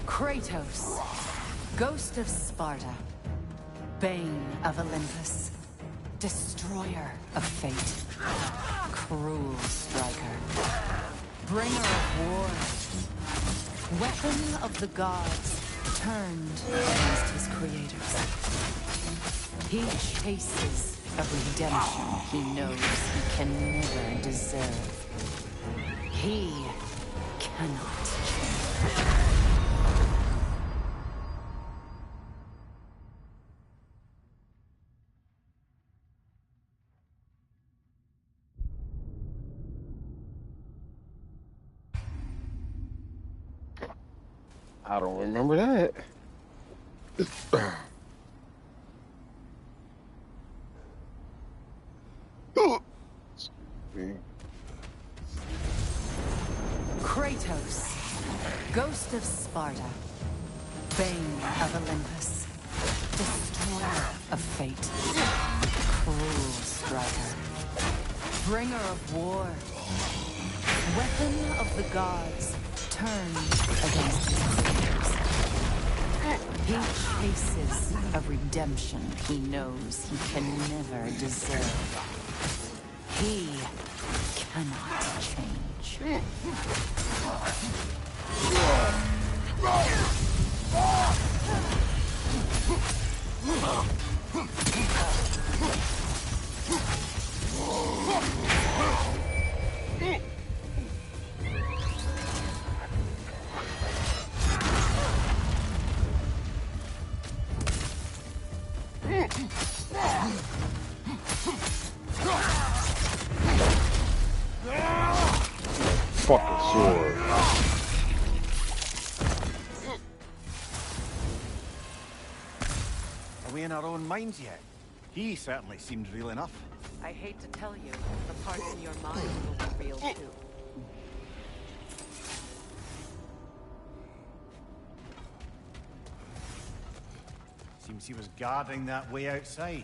Kratos, Ghost of Sparta, Bane of Olympus, Destroyer of Fate, Cruel Striker, Bringer of War, Weapon of the Gods, turned against his creators. He chases a redemption he knows he can never deserve. He cannot change. I don't remember that. Kratos, ghost of Sparta, bane of Olympus, destroyer of fate, cruel striker, bringer of war, weapon of the gods, turned against his creators. He chases a redemption he knows he can never deserve. He cannot change. Fucking sword. Are we in our own minds yet? He certainly seemed real enough. I hate to tell you, the parts in your mind will be real too. Seems he was guarding that way outside.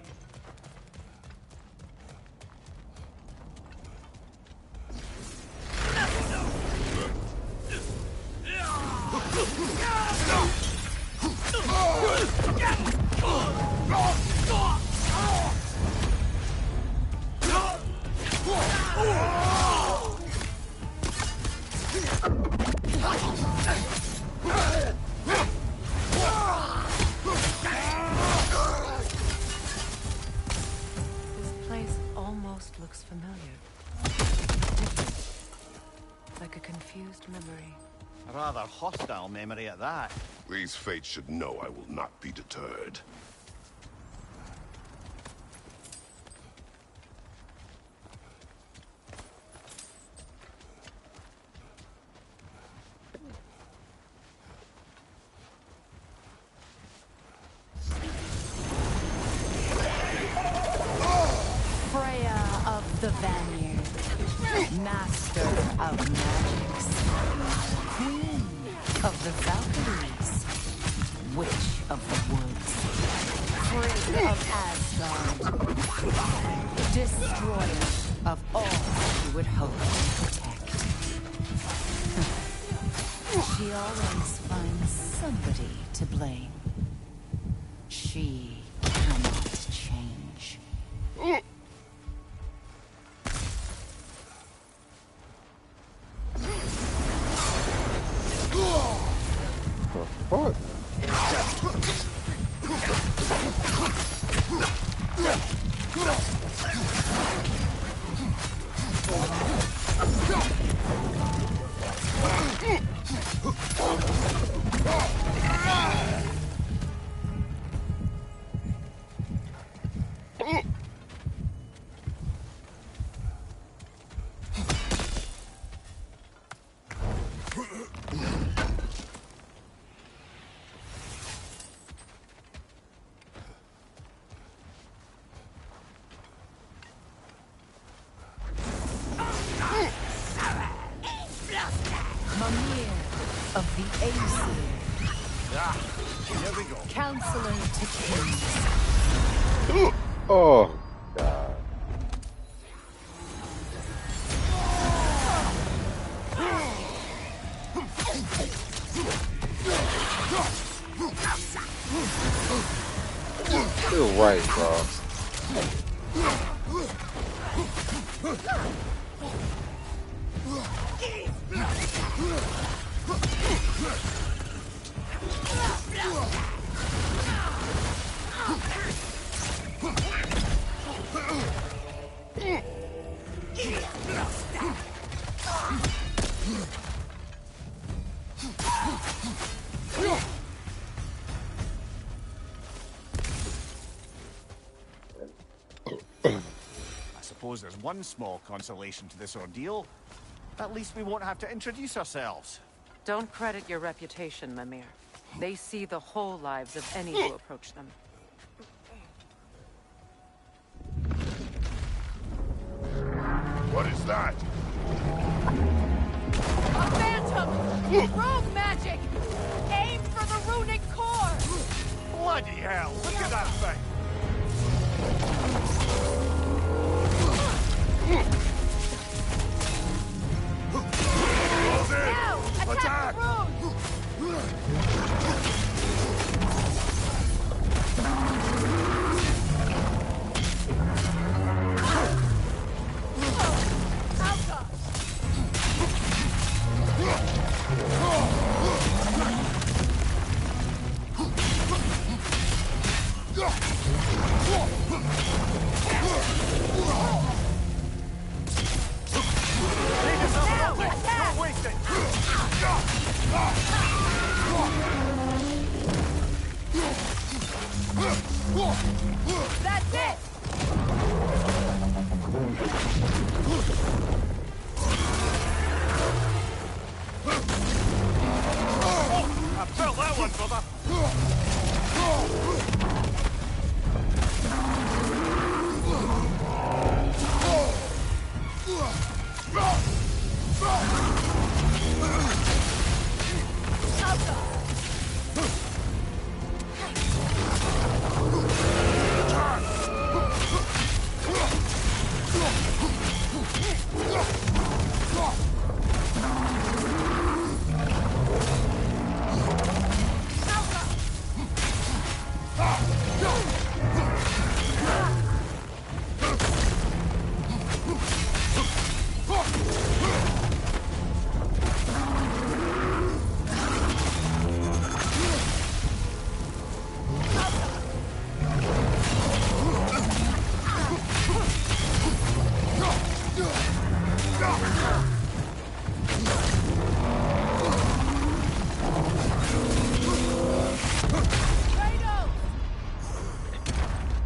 This place almost looks familiar. Like a confused memory. A rather hostile memory at that. These fates should know I will not be deterred. Freya of the Vanir, master of magics, queen of the Valkyries, witch of the woods, free of Asgard, destroyer of all you would hope to protect. She always finds somebody to blame. She cannot change. What? Mimir of the Aesir. Here we go. Counselor to kings. Oh, God. You're right, bro. I suppose there's one small consolation to this ordeal. At least we won't have to introduce ourselves. Don't credit your reputation, Mimir. They see the whole lives of any who approach them. What is that? Advance Phantom! Rogue magic! Aim for the runic core! Bloody hell, look at that thing! Close in! Now, attack the rune! That's it! I felt that one, brother!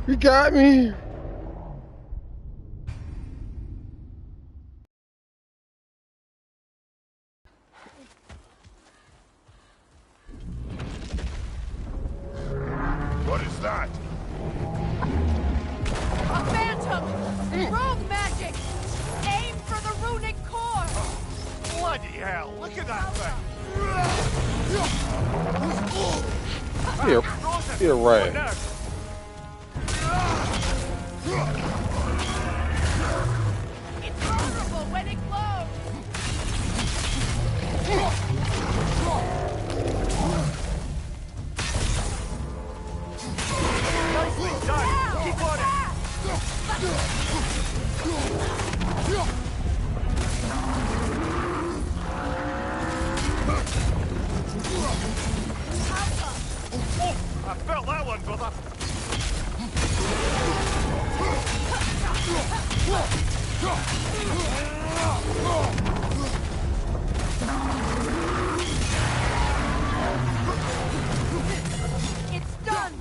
You got me. What is that? A phantom! Rogue magic! Aim for the runic core! Bloody hell, look at that thing! You're right. It's vulnerable when it glows! Nicely done! Keep on it! Oh, I felt that one, brother! It's done!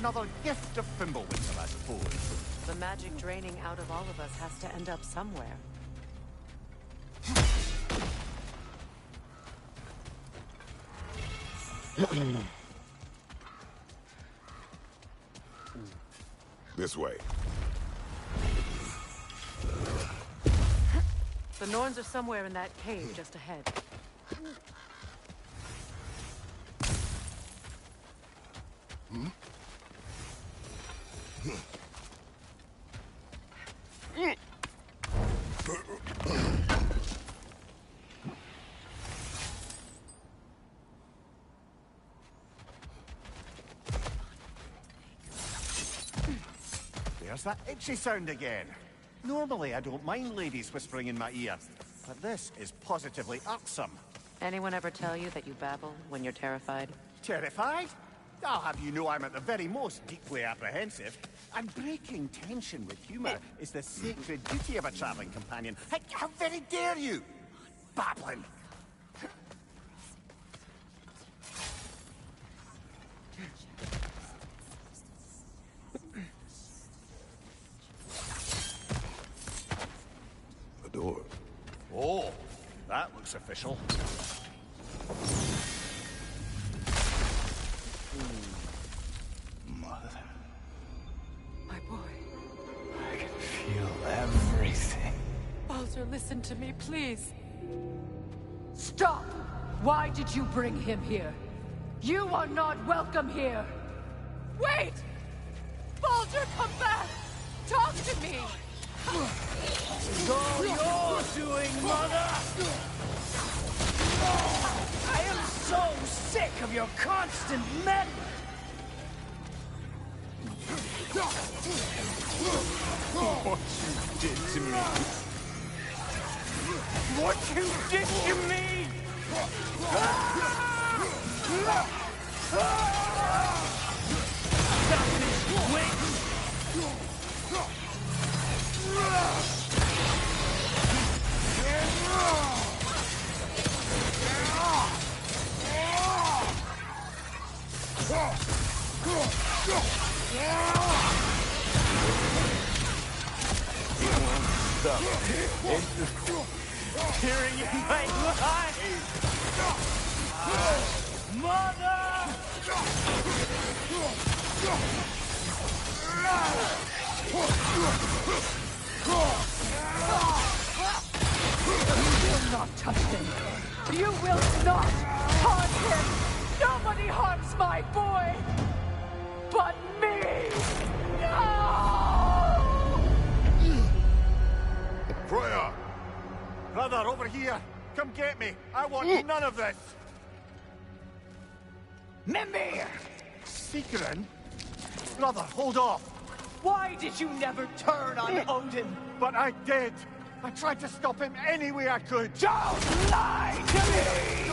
another gift of Fimbulwinter, I suppose. The magic draining out of all of us has to end up somewhere. This way. The Norns are somewhere in that cave just ahead. There's that itchy sound again. Normally, I don't mind ladies whispering in my ear, but this is positively irksome. Anyone ever tell you that you babble when you're terrified? Terrified? I'll have you know I'm at the very most deeply apprehensive. And breaking tension with humor is the sacred duty of a traveling companion. How very dare you! Babbling! The door. Oh, that looks official. Mother. My boy. I can feel everything. Baldur, listen to me, please. Stop! Why did you bring him here? You are not welcome here! Wait! Baldur, come back! Talk to me! It's all you're doing, Mother! I am so sick of your constant meddling! What you did to me! What you did to me! Selfish witch! Tearing in my life! Mother! You will not touch him! You will not harm him! Nobody harms my boy! But me! No! Freya! Brother, over here! Come get me! I want none of this! Mimir! Secret? Brother, hold off! Why did you never turn on Odin? But I did! I tried to stop him any way I could! Don't lie to me!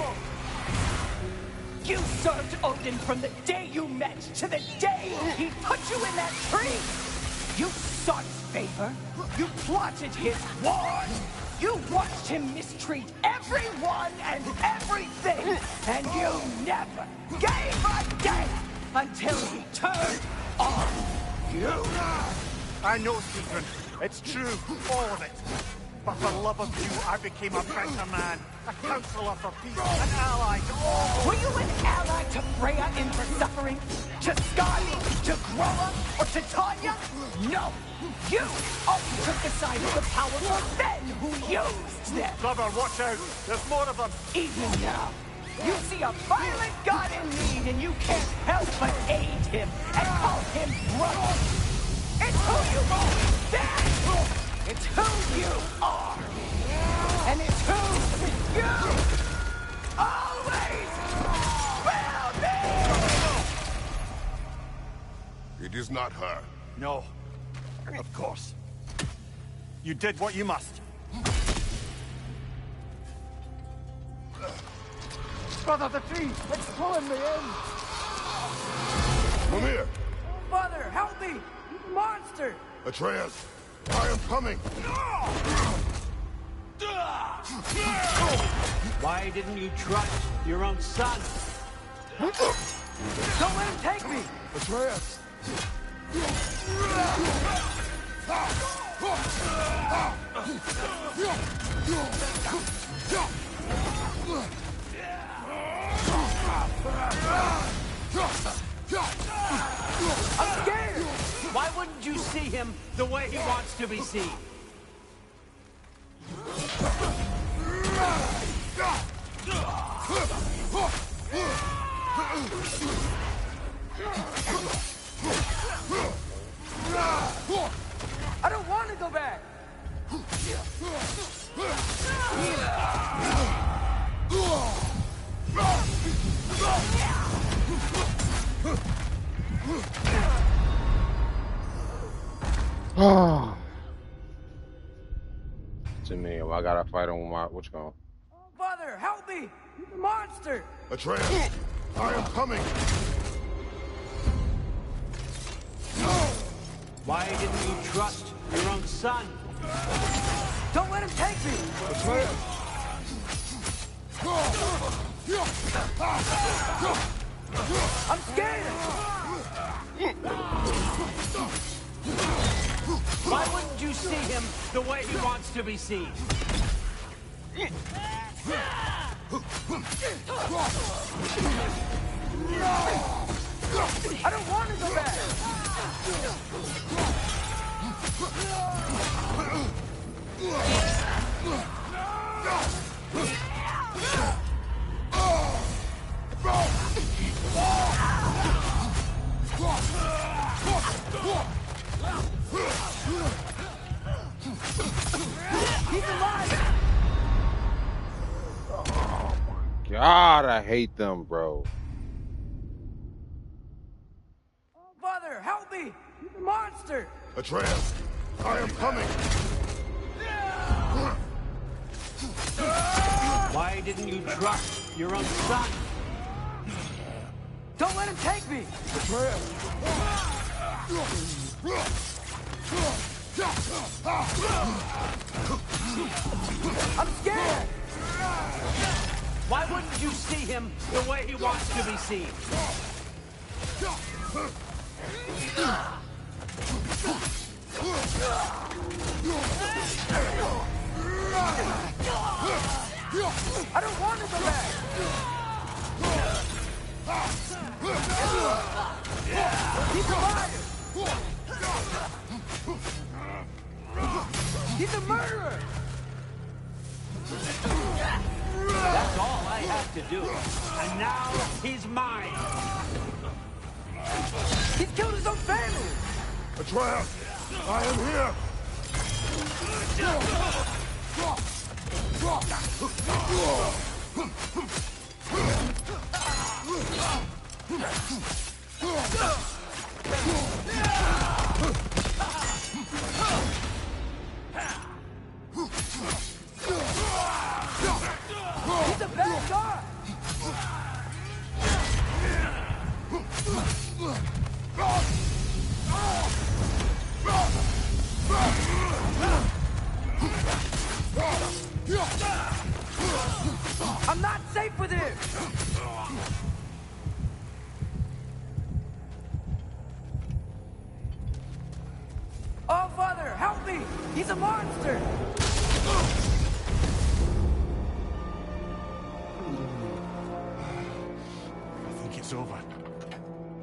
You served Odin from the day you met to the day he put you in that tree! You sought his favor, you plotted his war, you watched him mistreat everyone and everything, and you never gave a damn until he turned on you! I know, Secret. It's true, all of it. But for love of you, I became a better man, a counselor for peace, an ally to all. Were you an ally to Freya in her suffering? To Skadi? To Groa? Or to Tanya? No! You always took the side of the powerful men who used them! Brother, watch out! There's more of them! Even now, you see a violent god in need and you can't help but aid him and call him brother! It's who you've always been! It's who you are! And it's who you always will be! It is not her. No. Of course. You did what you must. Brother, the tree! It's pulling me in! Mimir! Mother, help me! Monster! Atreus! I am coming! Why didn't you trust your own son? Don't let him take me! Atreus! I'm scared! Why wouldn't you see him the way he wants to be seen? I don't want to go back! Oh. Jimmy, I gotta fight him with my what's going on? Father, help me! He's a monster! Atreus, I am coming. Why didn't you trust your own son? Don't let him take me! I'm scared! Why wouldn't you see him the way he wants to be seen? I don't want to go back! He's alive! God, I hate them, bro. Father, help me! He's a monster! Atreus, I am coming. Why didn't you trust your own son? Don't let him take me! I'm scared! Why wouldn't you see him the way he wants to be seen? I don't want to go back! He's alive! He's a murderer! That's all I had to do. And now he's mine. He's killed his own family! Atreus, I am here. He's a bad guy! I'm not safe with him! Oh, Father, help me! He's a monster! I think it's over.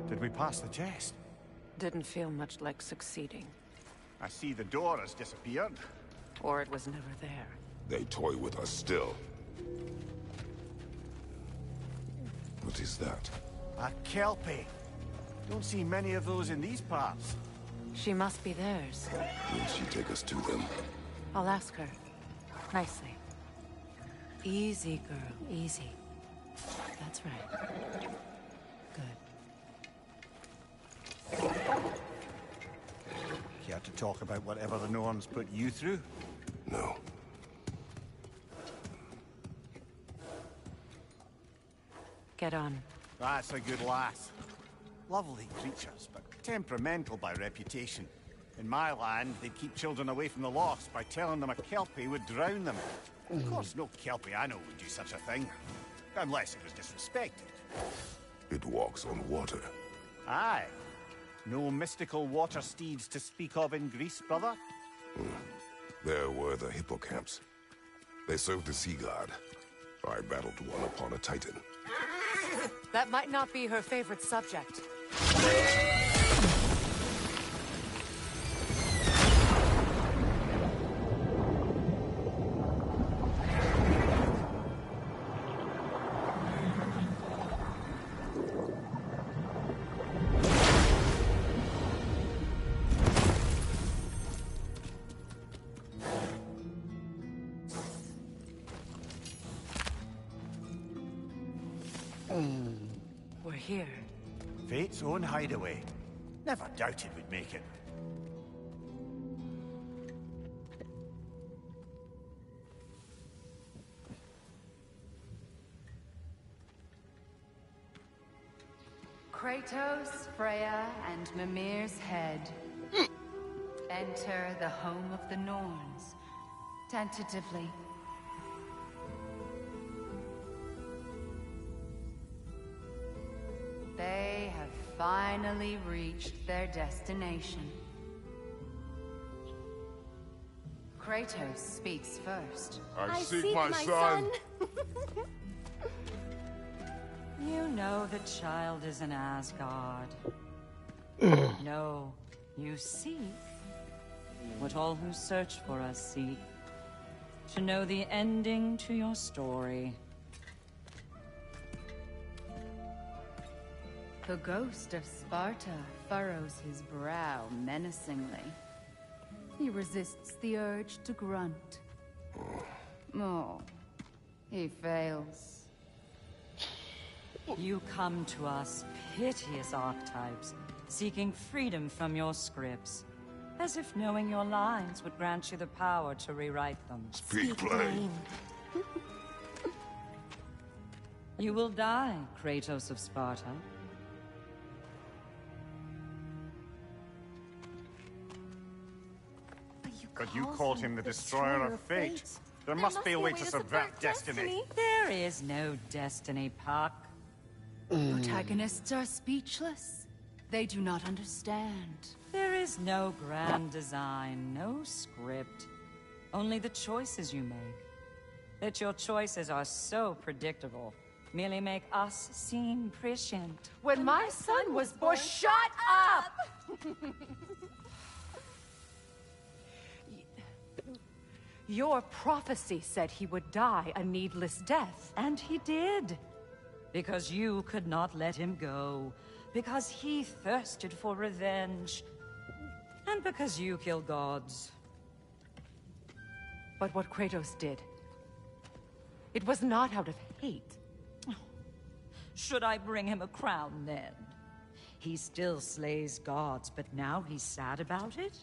Did we pass the test? Didn't feel much like succeeding. I see the door has disappeared. Or it was never there. They toy with us still. What is that? A Kelpie. Don't see many of those in these parts. She must be theirs. Will she take us to them? I'll ask her. Nicely. Easy, girl. Easy. That's right. Good. Care to talk about whatever the Norns put you through? No. Get on. That's a good lass. Lovely creatures, but temperamental by reputation. In my land, they'd keep children away from the lost by telling them a Kelpie would drown them. Of course, no Kelpie I know would do such a thing. Unless it was disrespected. It walks on water. Aye. No mystical water steeds to speak of in Greece, brother? There were the hippocamps. They served the sea god. I battled one upon a titan. That might not be her favorite subject. We're here. Fate's own hideaway. Never doubted we'd make it. Kratos, Freya, and Mimir's head. Enter the home of the Norns. Tentatively. They have finally reached their destination. Kratos speaks first. I seek my son. You know the child is in Asgard. No, you seek what all who search for us seek. To know the ending to your story. The ghost of Sparta furrows his brow menacingly. He resists the urge to grunt. Oh, he fails. You come to us, piteous archetypes, seeking freedom from your scripts. As if knowing your lines would grant you the power to rewrite them. Speak plain. You will die, Kratos of Sparta. But you called him the destroyer of fate. There must be a way to subvert destiny. There is no destiny, Puck. Protagonists are speechless. They do not understand. There is no grand design, no script. Only the choices you make. That your choices are so predictable merely make us seem prescient. When my son was born, shut up! Your prophecy said he would die a needless death. And he did. Because you could not let him go. Because he thirsted for revenge. And because you kill gods. But what Kratos did, it was not out of hate. Should I bring him a crown then? He still slays gods, but now he's sad about it?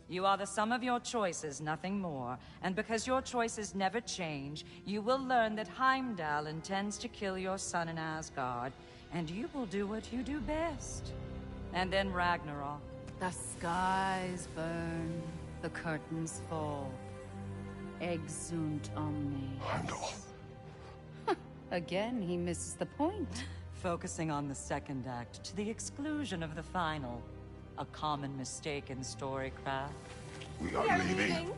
You are the sum of your choices, nothing more. And because your choices never change, you will learn that Heimdall intends to kill your son in Asgard, and you will do what you do best. And then Ragnarok. The skies burn, the curtains fall. Exunt omnes. Heimdall. Again, he misses the point. Focusing on the second act to the exclusion of the final. A common mistake in storycraft. We are leaving.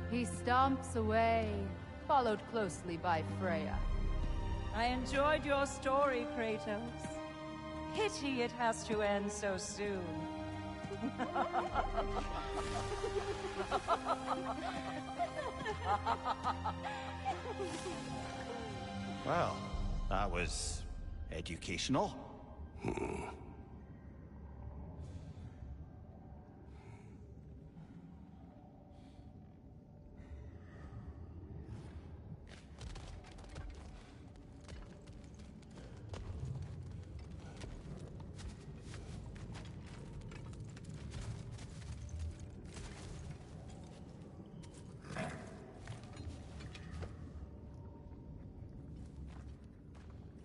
He stomps away, followed closely by Freya. I enjoyed your story, Kratos. Pity it has to end so soon. Well, that was educational.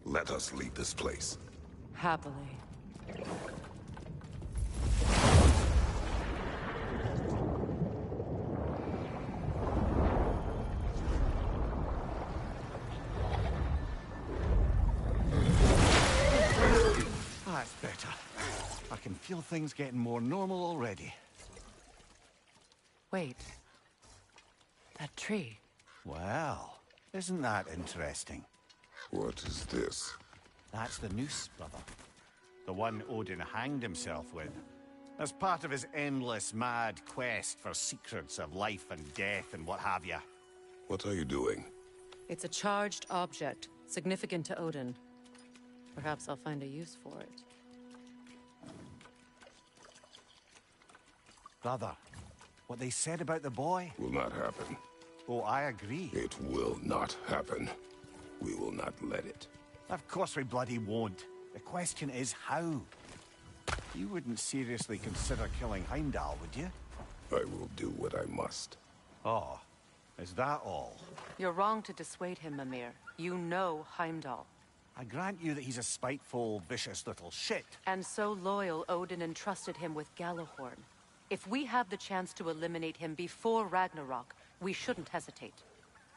Let us leave this place. Happily. feel things getting more normal already. Wait. That tree. Well, isn't that interesting? What is this? That's the noose, brother. The one Odin hanged himself with. As part of his endless, mad quest for secrets of life and death and what have you. What are you doing? It's a charged object, significant to Odin. Perhaps I'll find a use for it. Brother, what they said about the boy? Will not happen. Oh, I agree. It will not happen. We will not let it. Of course we bloody won't. The question is how. You wouldn't seriously consider killing Heimdall, would you? I will do what I must. Oh, is that all? You're wrong to dissuade him, Mimir. You know Heimdall. I grant you that he's a spiteful, vicious little shit. And so loyal, Odin entrusted him with Galahorn. If we have the chance to eliminate him before Ragnarok, we shouldn't hesitate.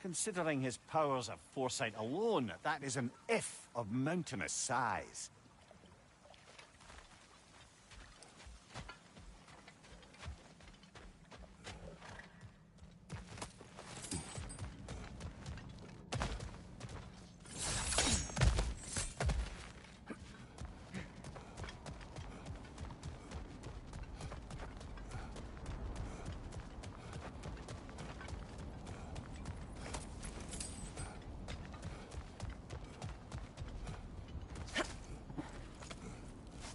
Considering his powers of foresight alone, that is an if of mountainous size.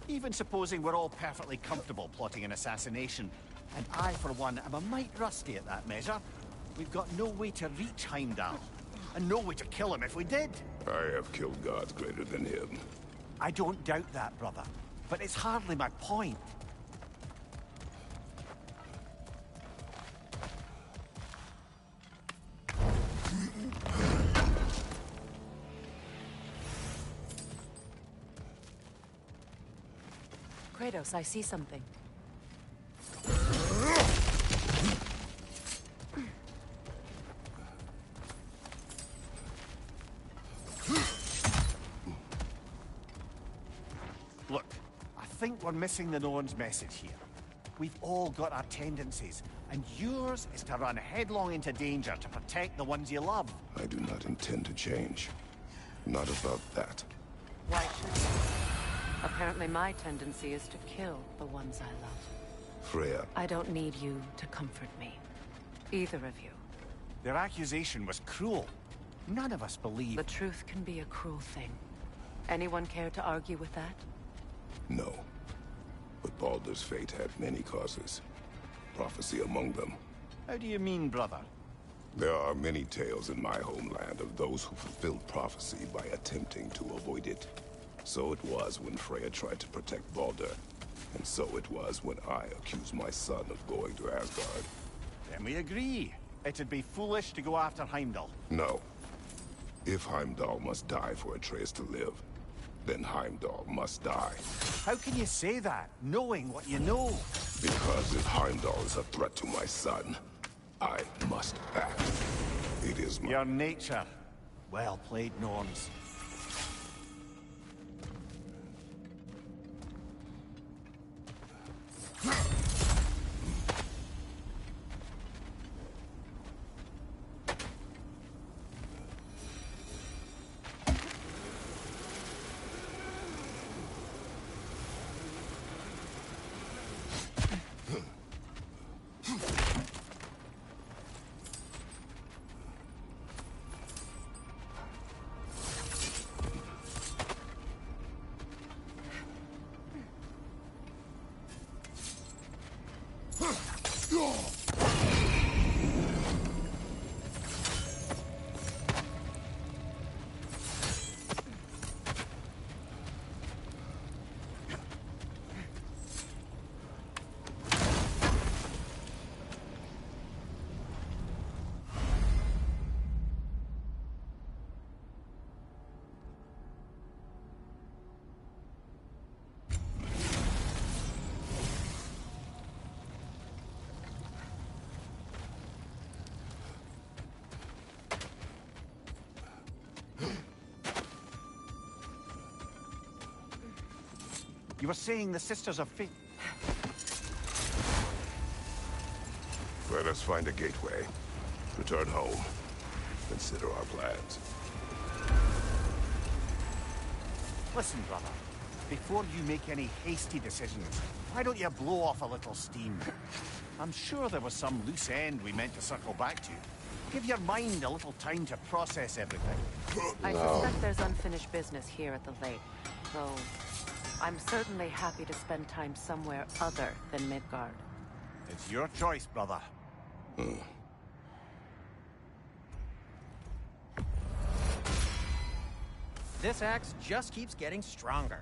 Even supposing we're all perfectly comfortable plotting an assassination, and I, for one, am a mite rusty at that measure, we've got no way to reach Heimdall, and no way to kill him if we did. I have killed gods greater than him. I don't doubt that, brother, but it's hardly my point. Kratos, I see something. Look, I think we're missing the Norn's message here. We've all got our tendencies, and yours is to run headlong into danger to protect the ones you love. I do not intend to change. Not about that. Why should you? Apparently my tendency is to kill the ones I love. Freya. I don't need you to comfort me. Either of you. Their accusation was cruel. None of us believe. The truth can be a cruel thing. Anyone care to argue with that? No. But Baldur's fate had many causes. Prophecy among them. How do you mean, brother? There are many tales in my homeland of those who fulfilled prophecy by attempting to avoid it. So it was when Freya tried to protect Baldur. And so it was when I accused my son of going to Asgard. Then we agree. It'd be foolish to go after Heimdall. No. If Heimdall must die for Atreus to live, then Heimdall must die. How can you say that, knowing what you know? Because if Heimdall is a threat to my son, I must act. It is my... Your nature. Well played, Norns. You were saying the Sisters of Fate... Let us find a gateway. Return home. Consider our plans. Listen, brother. Before you make any hasty decisions, why don't you blow off a little steam? I'm sure there was some loose end we meant to circle back to. Give your mind a little time to process everything. I suspect there's unfinished business here at the lake, though I'm certainly happy to spend time somewhere other than Midgard. It's your choice, brother. This axe just keeps getting stronger.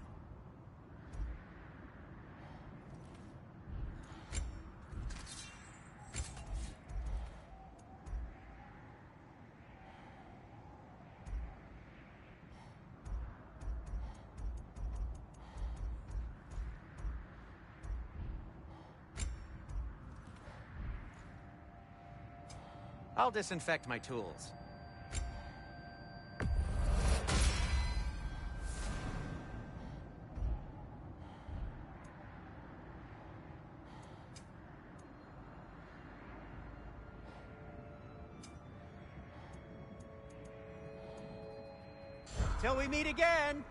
I'll disinfect my tools. Till we meet again!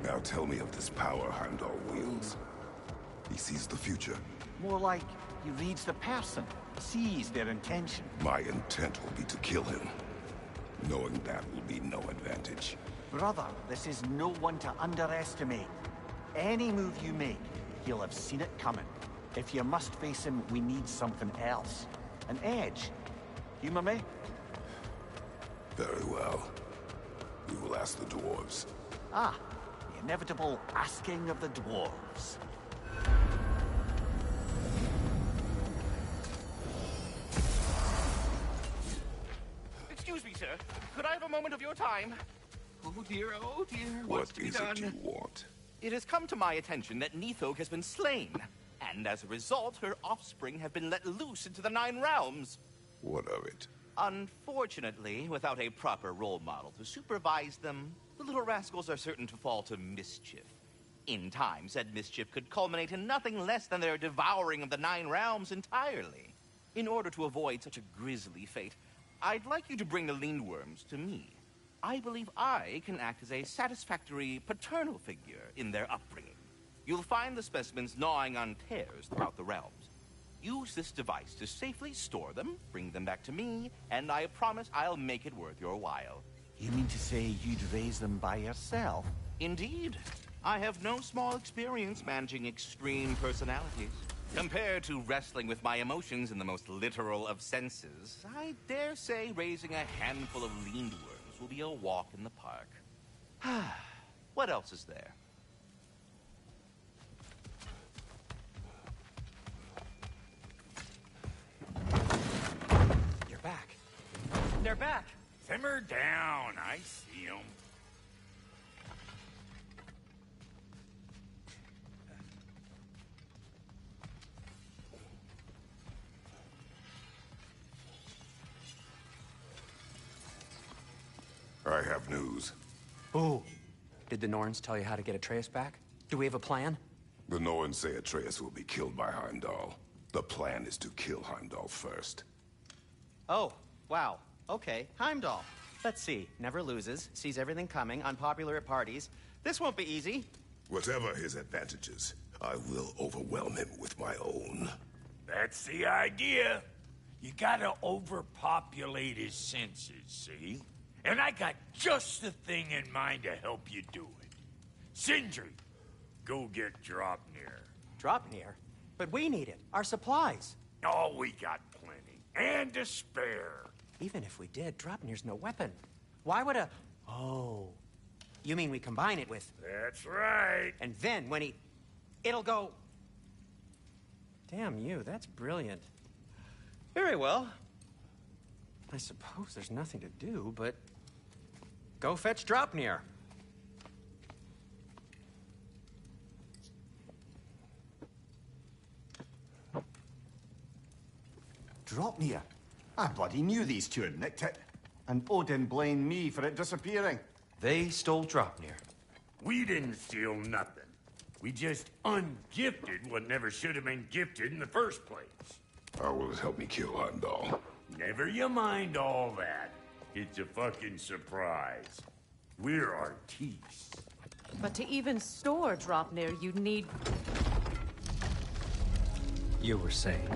Now tell me of this power Heimdall wields. He sees the future. More like he reads the person, sees their intention. My intent will be to kill him. Knowing that will be no advantage. Brother, this is no one to underestimate. Any move you make, he'll have seen it coming. If you must face him, we need something else. An edge. Humor me? Very well. We will ask the dwarves. Ah, the inevitable asking of the dwarves. Excuse me, sir. Could I have a moment of your time? Oh dear, What what's to be is done? it you want? It has come to my attention that Nithog has been slain, And as a result, her offspring have been let loose into the Nine Realms. What of it? Unfortunately, without a proper role model to supervise them, the little rascals are certain to fall to mischief. In time, said mischief could culminate in nothing less than their devouring of the Nine Realms entirely. In order to avoid such a grisly fate, I'd like you to bring the Lindworms to me. I believe I can act as a satisfactory paternal figure in their upbringing. You'll find the specimens gnawing on tears throughout the realms. Use this device to safely store them, bring them back to me, and I promise I'll make it worth your while. You mean to say you'd raise them by yourself? Indeed. I have no small experience managing extreme personalities. Compared to wrestling with my emotions in the most literal of senses, I dare say raising a handful of Lindworms will be a walk in the park. What else is there? You're back. They're back. Simmer down. I see them. I have news. Ooh. Did the Norns tell you how to get Atreus back? Do we have a plan? The Norns say Atreus will be killed by Heimdall. The plan is to kill Heimdall first. Oh, wow. Okay, Heimdall. Let's see. Never loses, sees everything coming, unpopular at parties. This won't be easy. Whatever his advantages, I will overwhelm him with my own. That's the idea. You gotta overpopulate his senses, see? And I got just the thing in mind to help you do it. Sindri, go get Dropnir. Dropnir? But we need it. Our supplies. Oh, we got plenty. And to spare. Even if we did, Dropnir's no weapon. Why would a... Oh. You mean we combine it with... That's right. And then when he... It'll go... Damn you, that's brilliant. Very well. I suppose there's nothing to do, but... Go fetch Dropnir. Dropnir? I bloody knew these two had nicked it. And Odin blamed me for it disappearing. They stole Dropnir. We didn't steal nothing. We just ungifted what never should have been gifted in the first place. How will it help me kill Heimdall? Never you mind all that. It's a fucking surprise. We're artistes. But to even store Dropnir, you'd need... You were saying...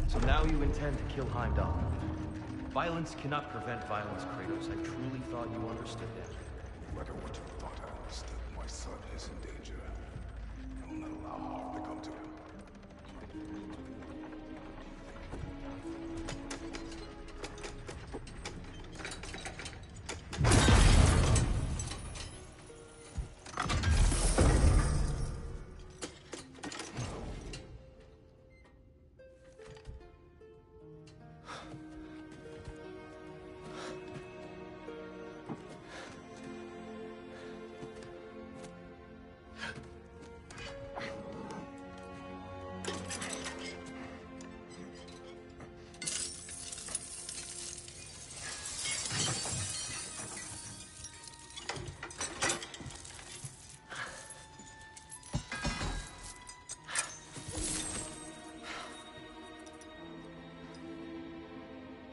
So now you intend to kill Heimdall. Violence cannot prevent violence, Kratos. I truly thought you understood that. No matter what you thought I understood, my son is in danger. I will not allow harm to come to him.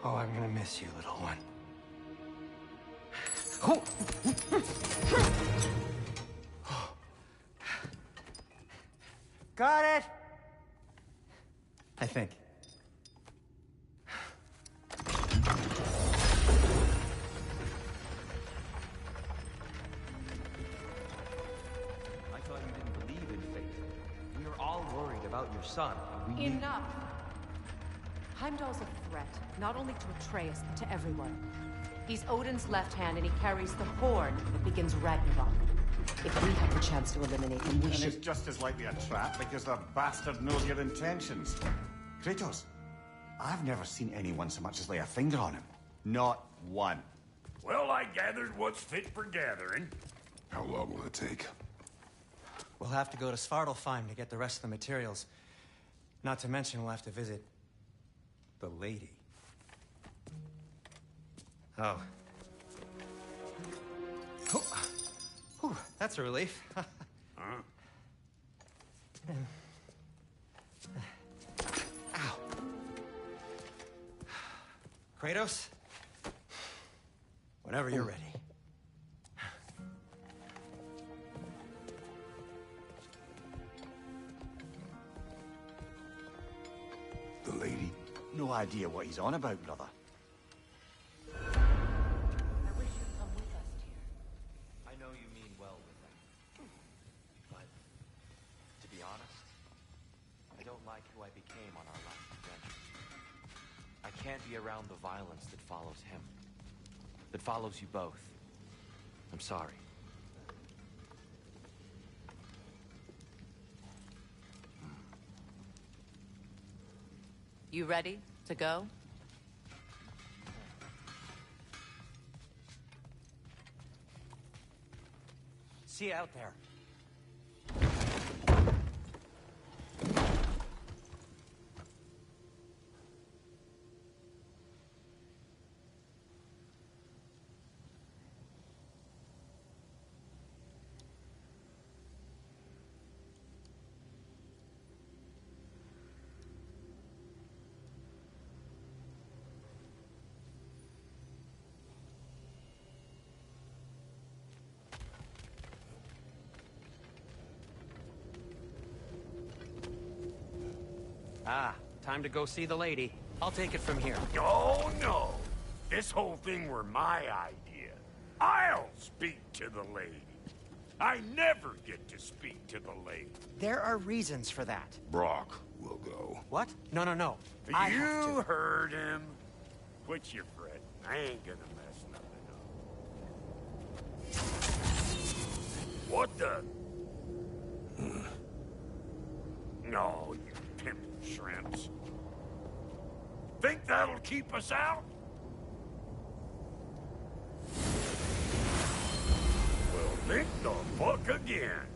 Oh, I'm gonna miss you, little one. Oh. Got it! I think. I thought you didn't believe in fate. We are all worried about your son. We need... Enough! Heimdall's a threat, not only to Atreus, but to everyone. He's Odin's left hand, and he carries the horde that begins Ragnarok. If we have the chance to eliminate him, we and should... it's just as likely a trap because the bastard knows your intentions. Kratos, I've never seen anyone so much as lay a finger on him. Not one. Well, I gathered what's fit for gathering. How long will it take? We'll have to go to Svartalfheim to get the rest of the materials. Not to mention we'll have to visit the lady. Oh. Whew, that's a relief. Huh? Ow. Kratos? Whenever you're ready. The lady? No idea what he's on about, brother. I know you mean well with them. But, to be honest, I don't like who I became on our last adventure. I can't be around the violence that follows him. That follows you both. I'm sorry. You ready to go? See you out there. Ah, time to go see the lady. I'll take it from here. Oh, no. This whole thing were my idea. I'll speak to the lady. I never get to speak to the lady. There are reasons for that. Brock will go. What? No, no, no. I have You to. heard him. Quit your fretting. I ain't gonna mess nothing up. What the? No, you pimp shrimps. Think that'll keep us out? Well, think the fuck again.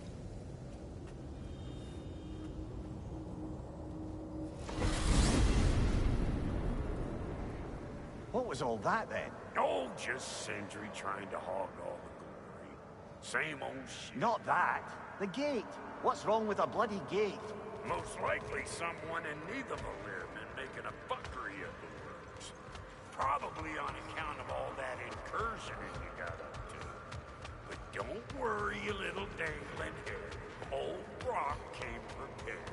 What was all that, then? Oh, just Sentry trying to hog all the glory. Same old shit. Not that. The gate. What's wrong with a bloody gate? Most likely someone in Neitherville been making a fuckery of the works. Probably on account of all that incursioning you got up to. But don't worry, you little dangling head. Old Brock came prepared.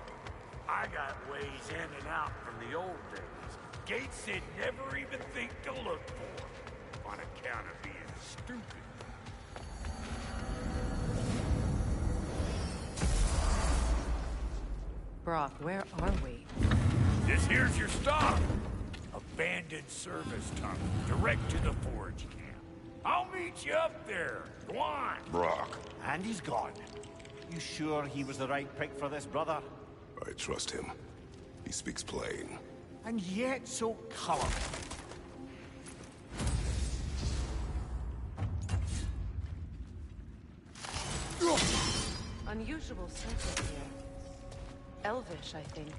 I got ways in and out from the old days. Gates they'd never even think to look for. On account of being stupid. Brock, where are we? This here's your stop. Abandoned service tunnel, direct to the forge camp. I'll meet you up there. Go on. Brock. And he's gone. You sure he was the right pick for this, brother? I trust him. He speaks plain. And yet so colorful. Unusual surface here. Elvish, I think.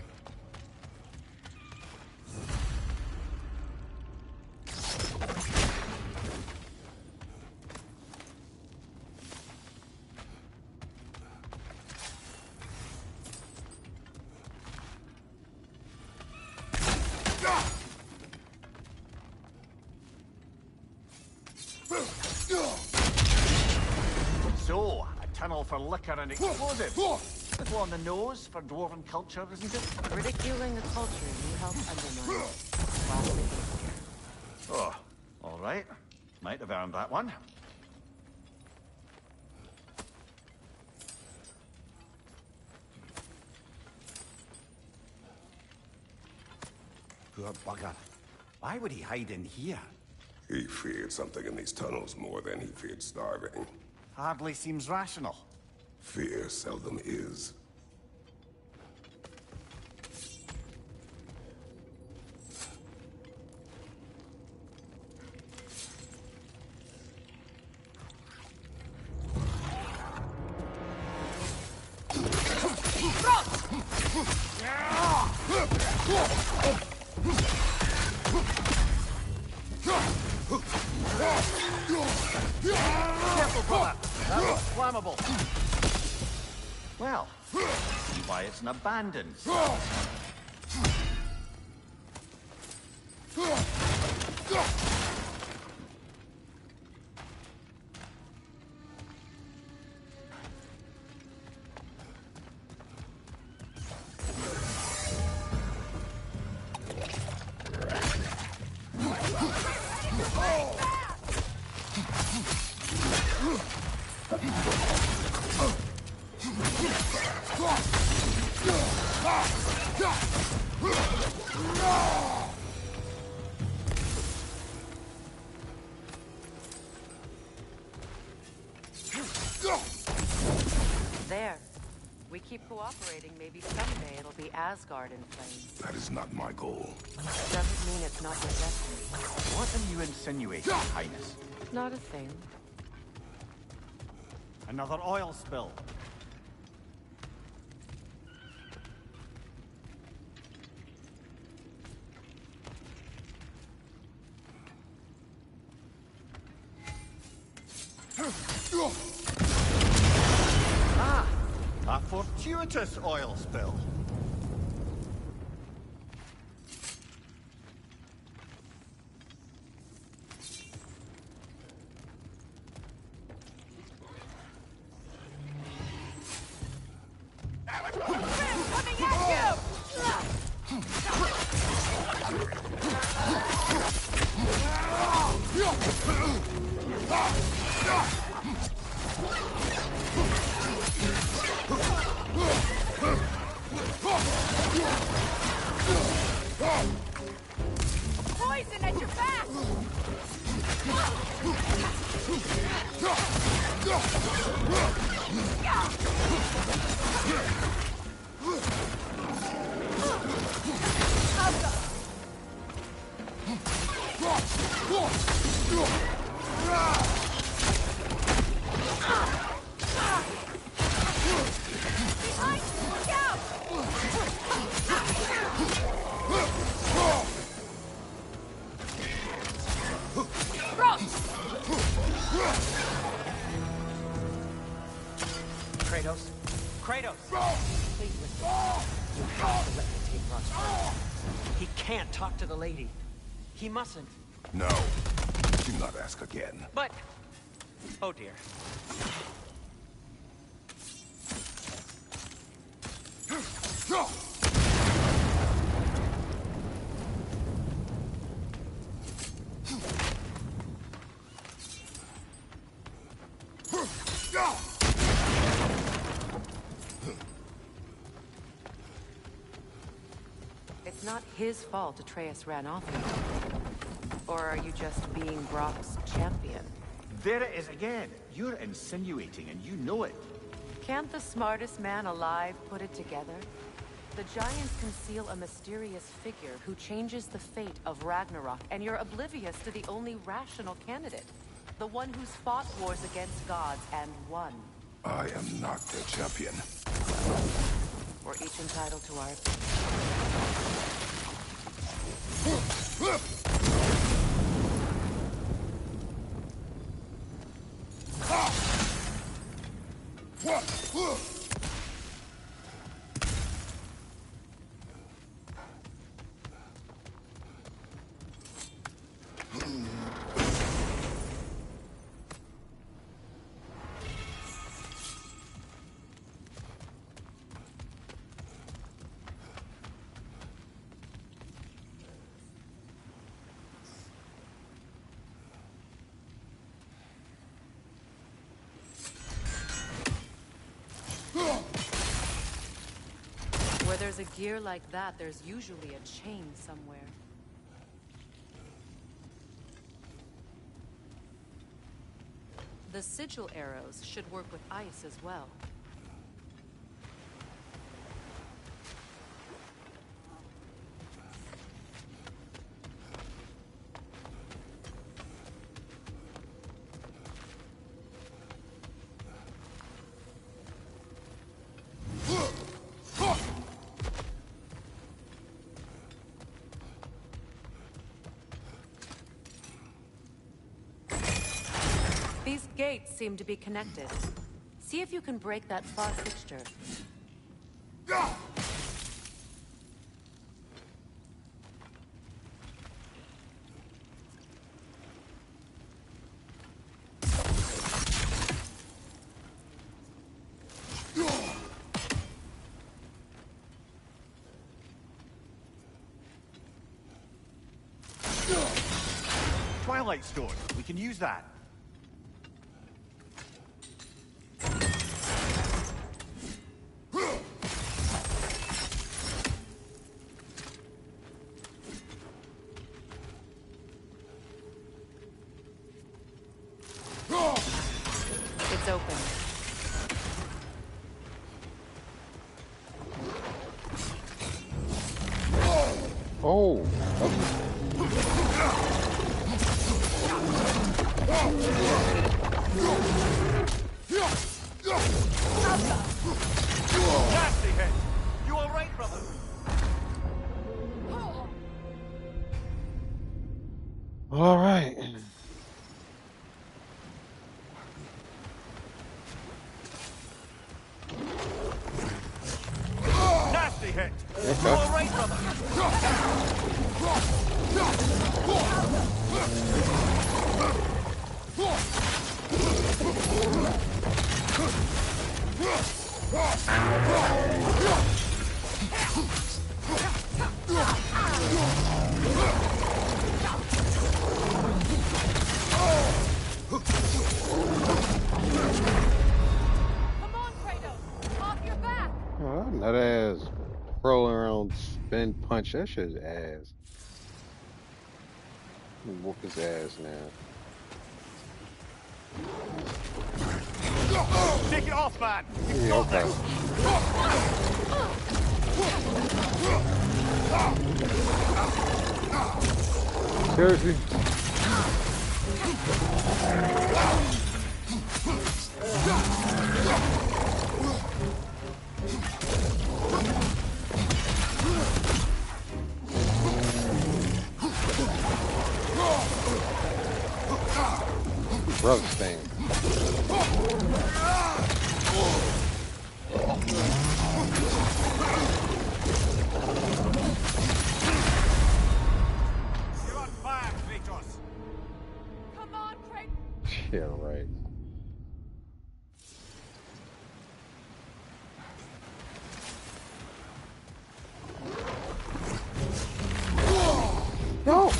So, a tunnel for liquor and explosives. Little on the nose for dwarven culture, isn't it? Ridiculing a culture you help undermine. Classic behavior. Oh, all right. Might have earned that one. Poor bugger. Why would he hide in here? He feared something in these tunnels more than he feared starving. Hardly seems rational. Fear seldom is. Careful, brother! That was flammable. Well, see why it's an abandoned. There. We keep cooperating, maybe someday it'll be Asgard in flames. That is not my goal. Doesn't mean it's not your destiny. What are you insinuating, Highness? Not a thing. Another oil spill. Ah! A fortuitous oil spill. Poison at your back! Behind you! Look out! Kratos? Kratos! Please listen. You have to let me take Rock's place. He can't talk to the lady. He mustn't. No. Do not ask again. But... Oh dear. It's not his fault Atreus ran off with you. Or are you just being Brock's champion? There it is again. You're insinuating, and you know it. Can't the smartest man alive put it together? The Giants conceal a mysterious figure who changes the fate of Ragnarok, and you're oblivious to the only rational candidate. The one who's fought wars against gods and won. I am not their champion. We're each entitled to our Where there's a gear like that, there's usually a chain somewhere. The sigil arrows should work with ice as well. These gates seem to be connected. See if you can break that far fixture. Twilight Stone. We can use that. It's open. Oh. Nasty hit! You alright, brother? All right. Nasty hit! Okay. You alright, brother? Come on, Kratos! Off your back! Oh, that ass rolling around, spin punch. That shit's ass. Whoop his ass now. Take it off, man! You've Yeah, got okay. this! Seriously? Brother stand. You're on fire, Kratos! Come on, Kratos! Yeah, right. No!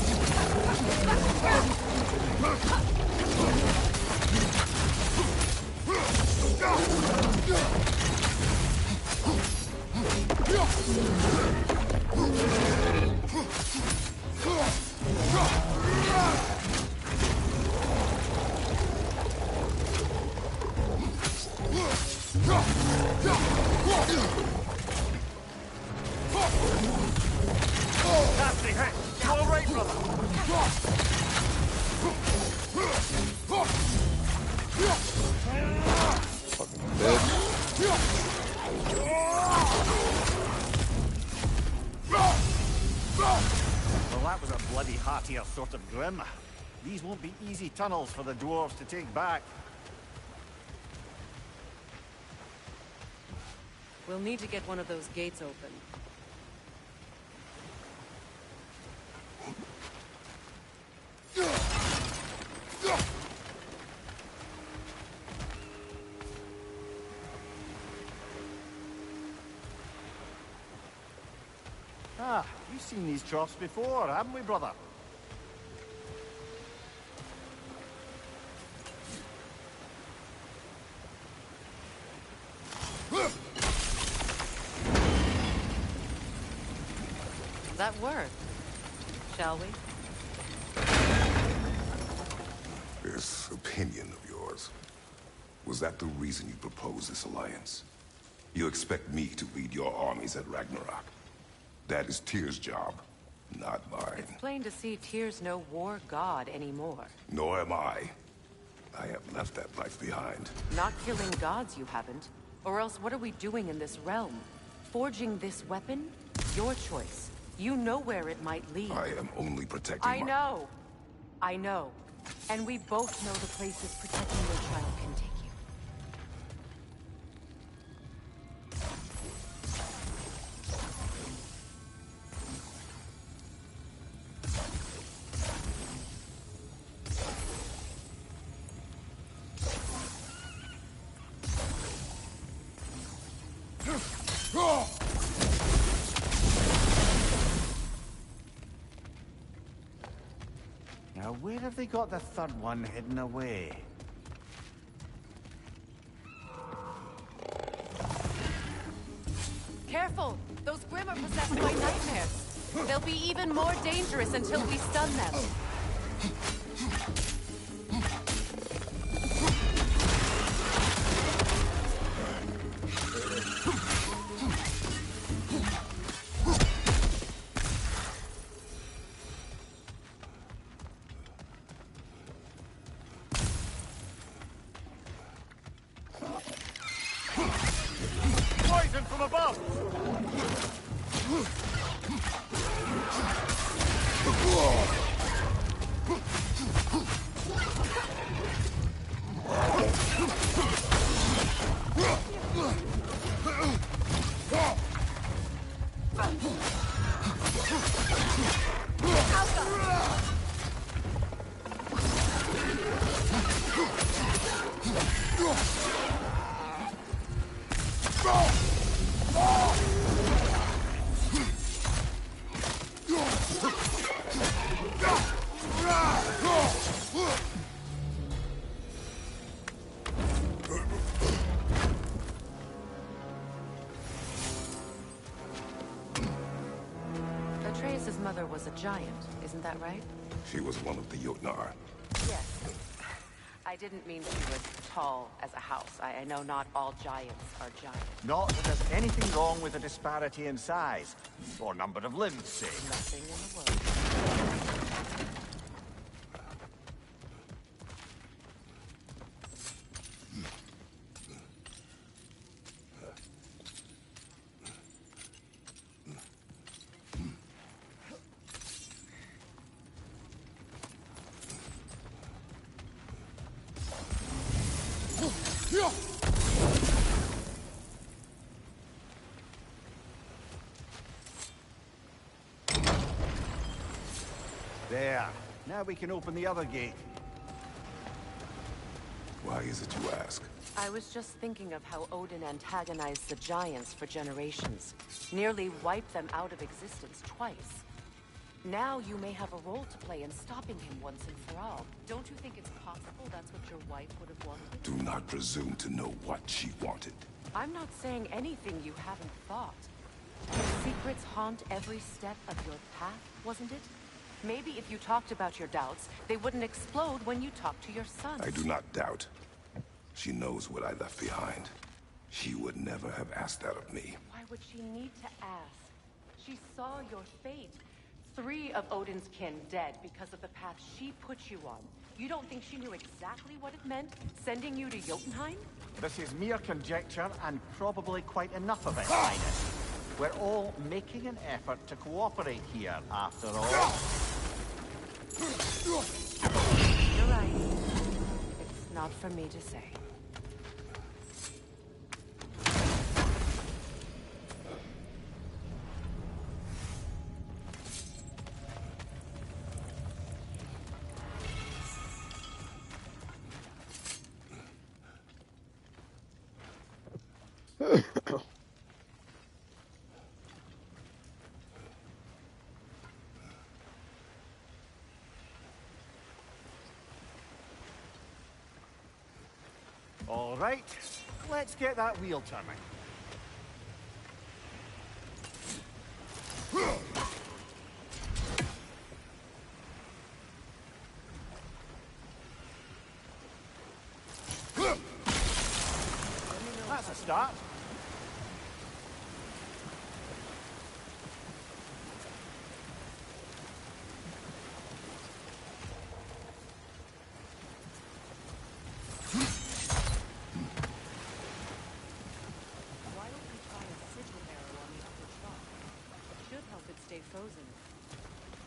Nasty hit! You alright, brother? Fucking bitch. Well, that was a bloody heartier sort of grim. These won't be easy tunnels for the dwarves to take back. We'll need to get one of those gates open. Ah, we've seen these troughs before, haven't we, brother? That work. Shall we? This opinion of yours, was that the reason you proposed this alliance? You expect me to lead your armies at Ragnarok? That is Tyr's job, not mine. It's plain to see Tyr's no war god anymore. Nor am I. I have left that life behind. Not killing gods, you haven't. Or else what are we doing in this realm? Forging this weapon? Your choice. You know where it might lead. I am only protecting I know. And we both know the places protecting your child can take you. Now, where have they got the third one hidden away? Careful! Those Grimm are possessed by nightmares. They'll be even more dangerous until we stun them. Poison from above! Atreus' mother was a giant, isn't that right? She was one of the Jotnar. Yes. I didn't mean she was tall as a house. I know not all giants are giants. Not that there's anything wrong with a disparity in size, or number of limbs, say. Nothing in the world. There. Now we can open the other gate. Why is it you ask? I was just thinking of how Odin antagonized the giants for generations. Nearly wiped them out of existence twice. Now you may have a role to play in stopping him once and for all. Don't you think it's possible that's what your wife would have wanted? Do not presume to know what she wanted. I'm not saying anything you haven't thought. Secrets haunt every step of your path, wasn't it? Maybe if you talked about your doubts, they wouldn't explode when you talked to your son. I do not doubt. She knows what I left behind. She would never have asked that of me. Why would she need to ask? She saw your fate. 3 of Odin's kin dead because of the path she put you on. You don't think she knew exactly what it meant, sending you to Jotunheim? This is mere conjecture, and probably quite enough of it, Highness. We're all making an effort to cooperate here, after all. You're right. It's not for me to say. All right, let's get that wheel turning. That's a start.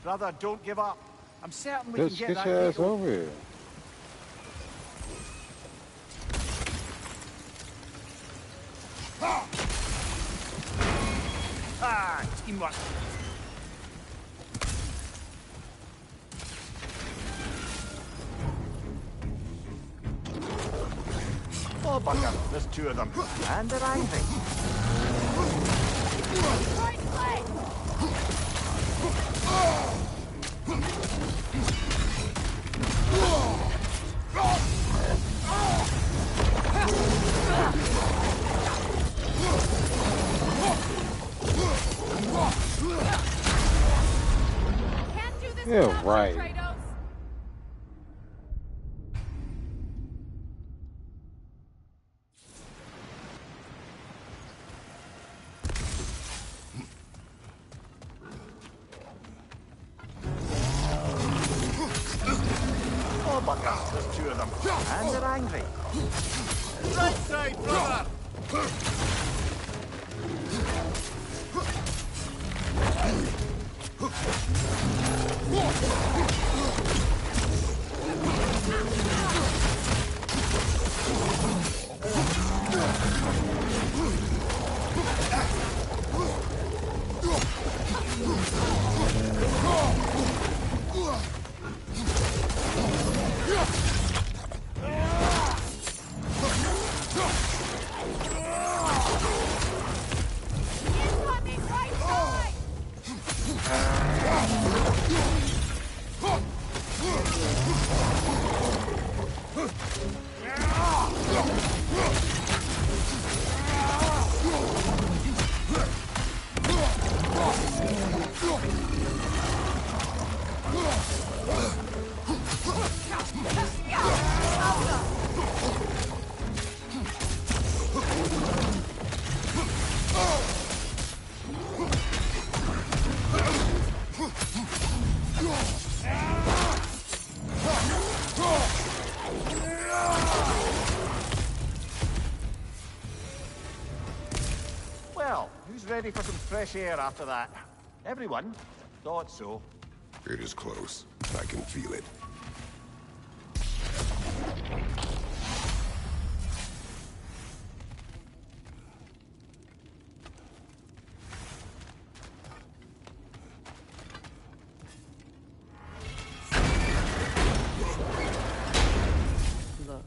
Brother, don't give up. I'm certain we Let's can get get your that ass gate over here. fucking one. Oh, bugger. There's two of them. And they're angry. Right leg! Can't do this Yeah, without you, right. Kratos. Oh, bugger. There's two of them. And they're angry. Right side, brother! Incoming right side! Well, who's ready for some fresh air after that? Everyone? Thought so. It is close. I can feel it. Look,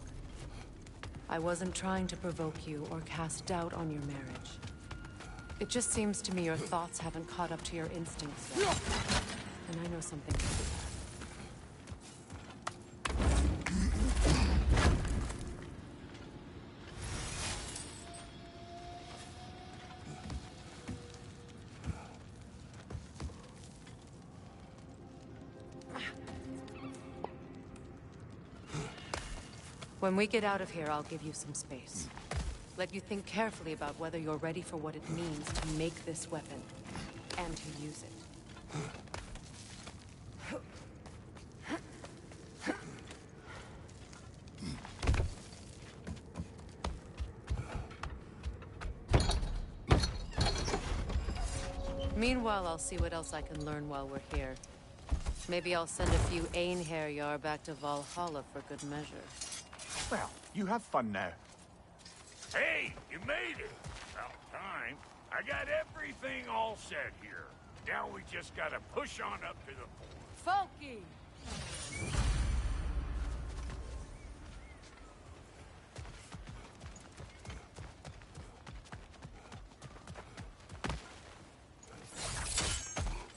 I wasn't trying to provoke you or cast doubt on your marriage. It just seems to me your thoughts haven't caught up to your instincts yet. And I know something to do. When we get out of here, I'll give you some space. Let you think carefully about whether you're ready for what it means to make this weapon, and to use it. Meanwhile, I'll see what else I can learn while we're here. Maybe I'll send a few Einherjar back to Valhalla for good measure. Well, you have fun now. Hey, you made it. About time. I got everything all set here. Now we just gotta push on up to the fort. Funky!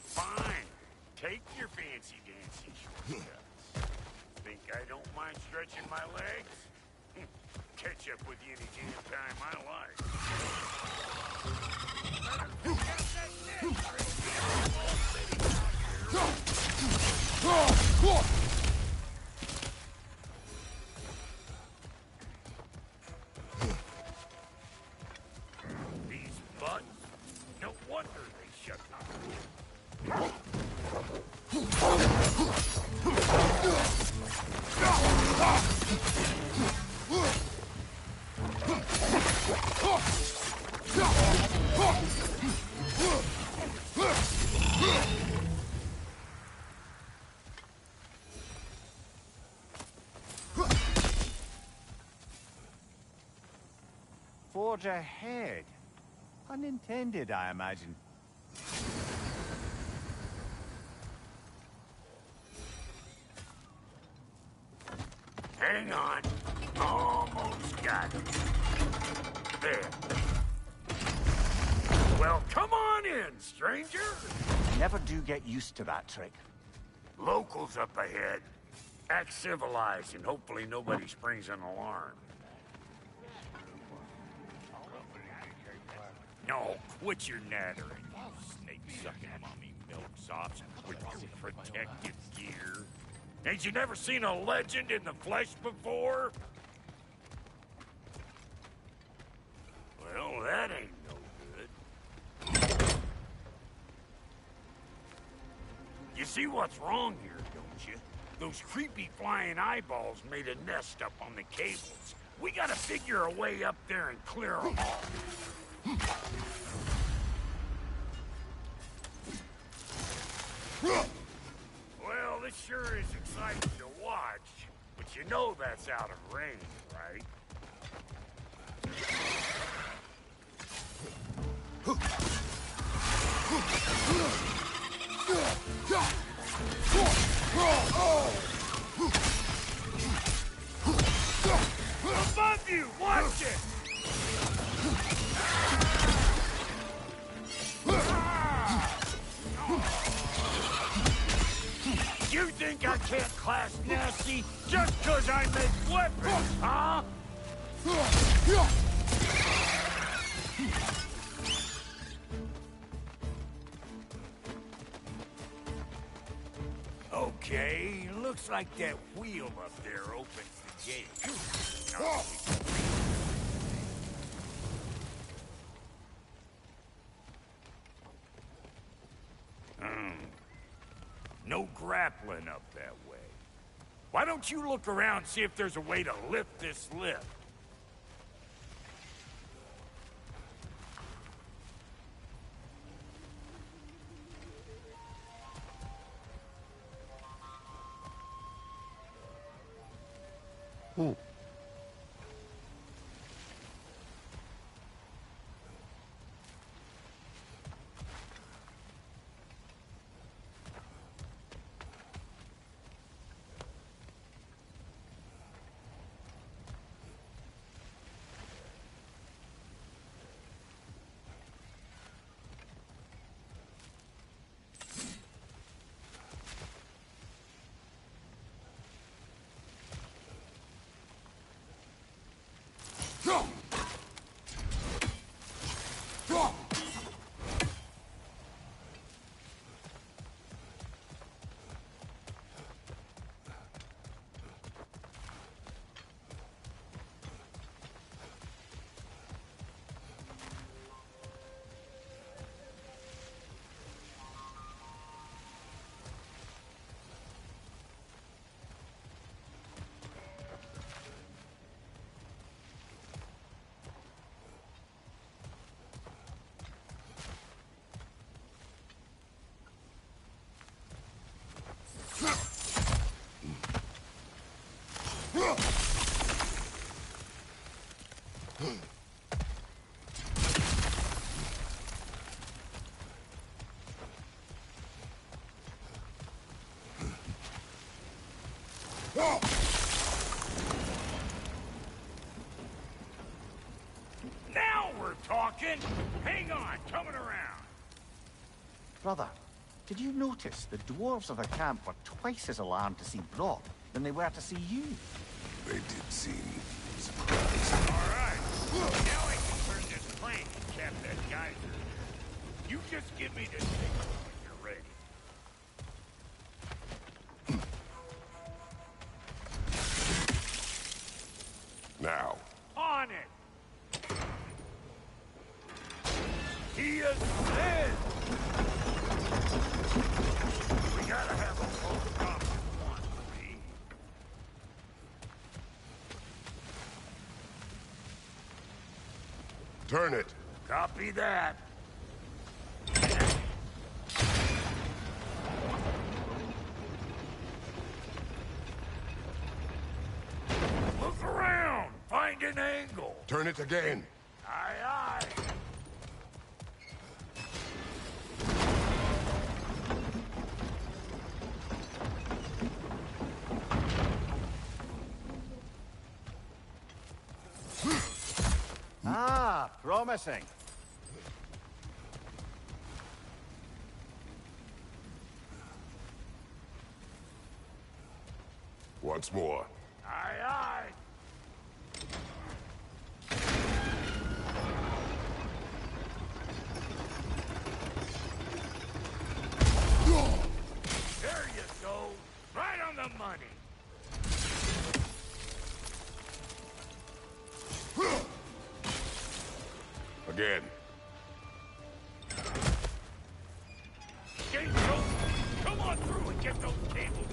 Fine. Take your fancy dancy shortcuts. Think I don't mind stretching my legs? Catch up with you any damn time I like. These butts, no wonder they shut up. Forge ahead. Unintended, I imagine. Hang on. Almost got it. There. Well, come on in, stranger. Never do get used to that trick. Locals up ahead. Act civilized, and hopefully nobody springs an alarm. No, quit your nattering, you snake-sucking mommy milksops with your protective gear. Ain't you never seen a legend in the flesh before? Well, that ain't no good. You see what's wrong here, don't you? Those creepy flying eyeballs made a nest up on the cables. We gotta figure a way up there and clear them all. Well, this sure is exciting to watch, but you know that's out of range, right? Above you! Watch it! You think I can't class nasty just 'cause I make weapons, huh? Okay, looks like that wheel up there opens the gate. No grappling up that way. Why don't you look around and see if there's a way to lift this lift? Now we're talking! Hang on, coming around. Brother, did you notice the dwarves of the camp were twice as alarmed to see Brock than they were to see you? They did seem surprised. All right, now I can turn this crank and cap that geyser. You just give me the signal when you're ready. Now. On it! He is dead! We gotta have a full drop in one for me. Turn it. Copy that. Look around! Find an angle! Turn it again. Aye, aye! missing. Once more. Aye, aye. There you go. Right on the money. Again. Gates open. Come on through and get those tables.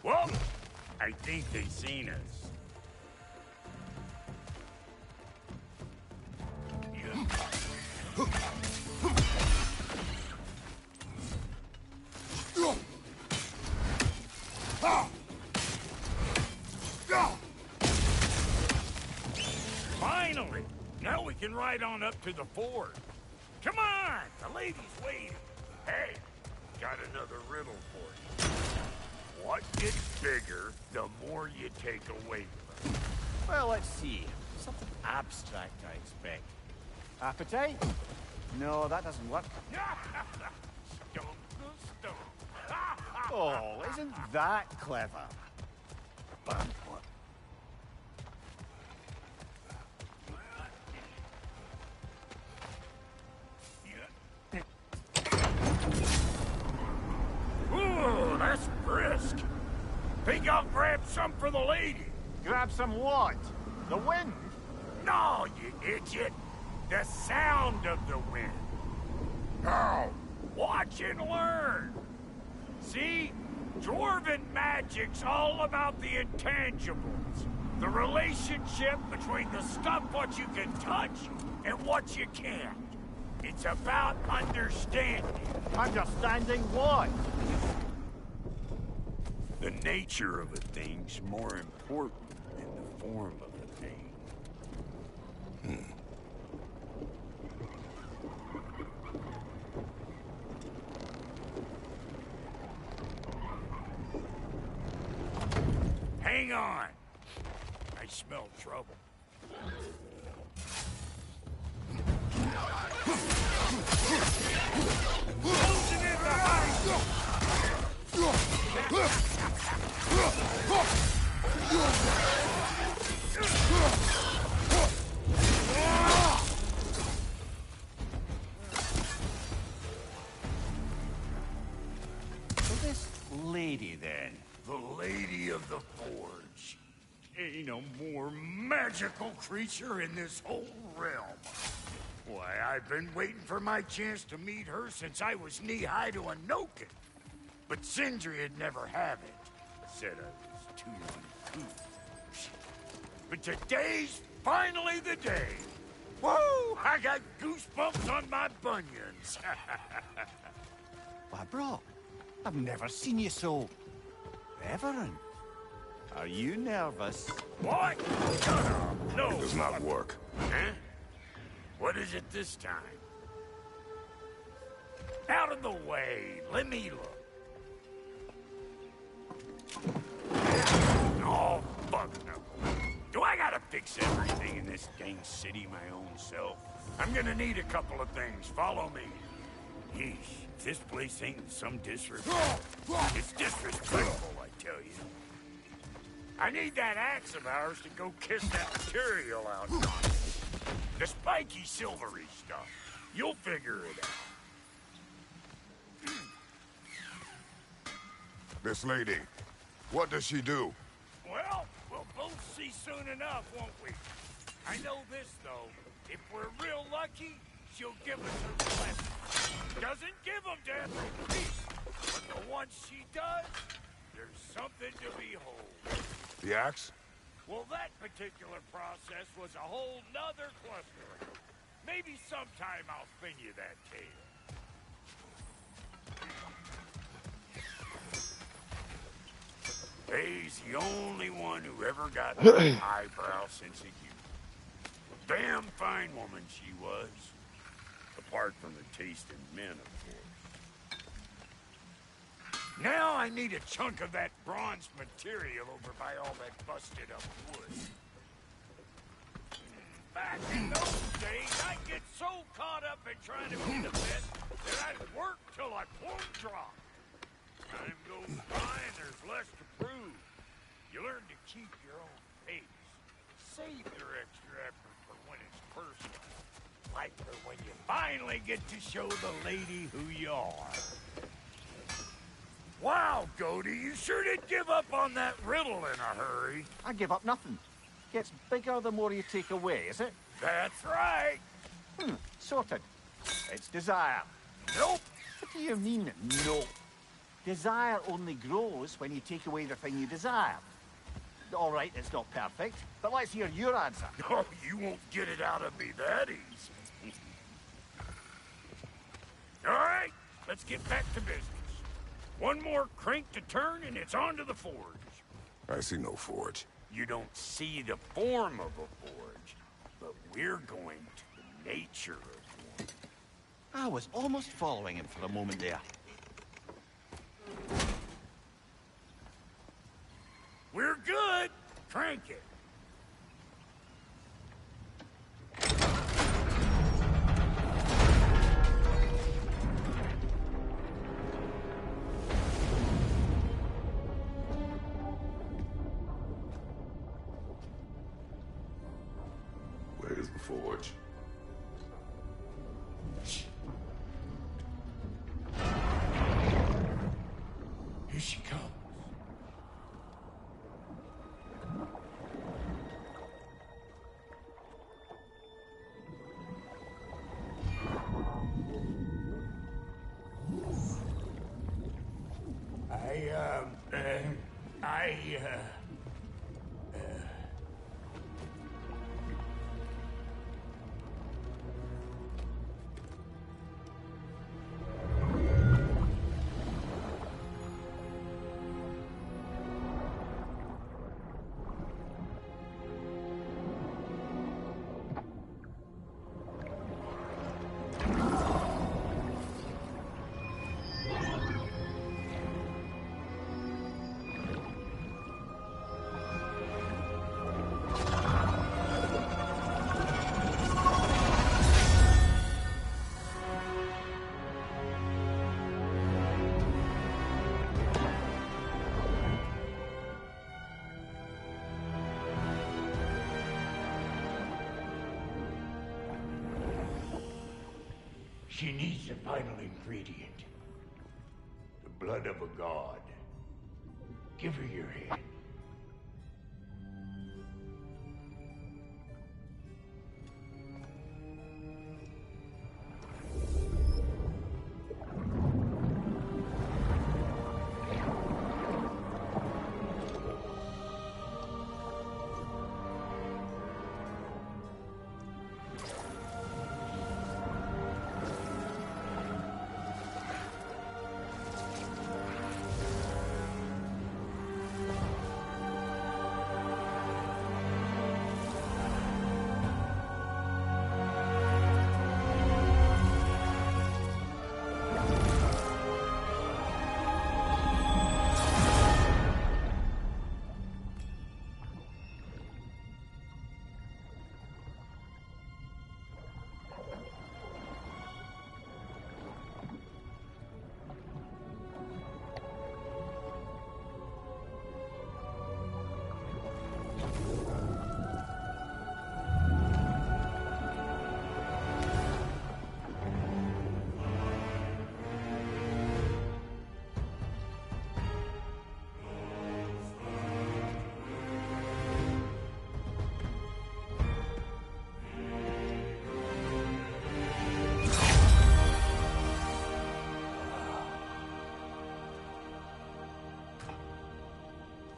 Well, I think they seen us. Finally! Now we can ride on up to the fort. Come on! The lady's waiting. Hey, got another riddle for you. What gets bigger, the more you take away from it? Well, let's see. Something abstract, I expect. Appetite? No, that doesn't work. Stump the stump. Oh, isn't that clever? Banquet. Ooh, that's brisk. Think I'll grab some for the lady. Grab some what? The wind? No, you idiot. The sound of the wind. How? Watch and learn. See? Dwarven magic's all about the intangibles. The relationship between the stuff what you can touch and what you can't. It's about understanding. Understanding what? The nature of a thing's more important than the form of a thing. Hang on. I smell trouble. Closing in behind you. So this lady, then? The Lady of the Forge. Ain't no more magical creature in this whole realm. Why, I've been waiting for my chance to meet her since I was knee-high to a Noken. But Sindri'd never have it. Said I was too young to. But today's finally the day. Woo! I got goosebumps on my bunions. Why, bro, I've never seen you so... reverent. Are you nervous? What? Shut up. No. It does not work. Huh? What is it this time? Out of the way. Let me look. Oh, fuck no. Do I gotta fix everything in this dang city my own self? I'm gonna need a couple of things. Follow me. Yeesh, if this place ain't some disrespect. It's disrespectful, I tell you. I need that axe of ours to go kiss that material out. The spiky, silvery stuff. You'll figure it out. This lady, what does she do? Well, we'll both see soon enough, won't we? I know this, though. If we're real lucky, she'll give us her blessing. Doesn't give them to every thief, but the ones she does, there's something to behold. The axe? Well, that particular process was a whole nother cluster. Maybe sometime I'll spin you that tale. He's the only one who ever got an eyebrow sense of humor. Damn fine woman she was. Apart from the taste in men, of course. Now I need a chunk of that bronze material over by all that busted up wood. Back in those days, I'd get so caught up in trying to be the best that I'd work till I plumb dropped. Time goes by and there's less to prove. You learn to keep your own pace. Save your extra effort for when it's personal. Like for when you finally get to show the lady who you are. Wow, Goldie, you sure did give up on that riddle in a hurry. I give up nothing. Gets bigger the more you take away, is it? That's right. Sorted. It's desire. Nope. What do you mean, no? Desire only grows when you take away the thing you desire. All right, it's not perfect, but let's hear your answer. Oh, you won't get it out of me that easy. All right, let's get back to business. One more crank to turn and it's on to the forge. I see no forge. You don't see the form of a forge, but we're going to the nature of one. I was almost following him for a moment there. We're good. Crank it. Where's the forge? Here she comes. She needs the final ingredient. The blood of a god. Give her your hand.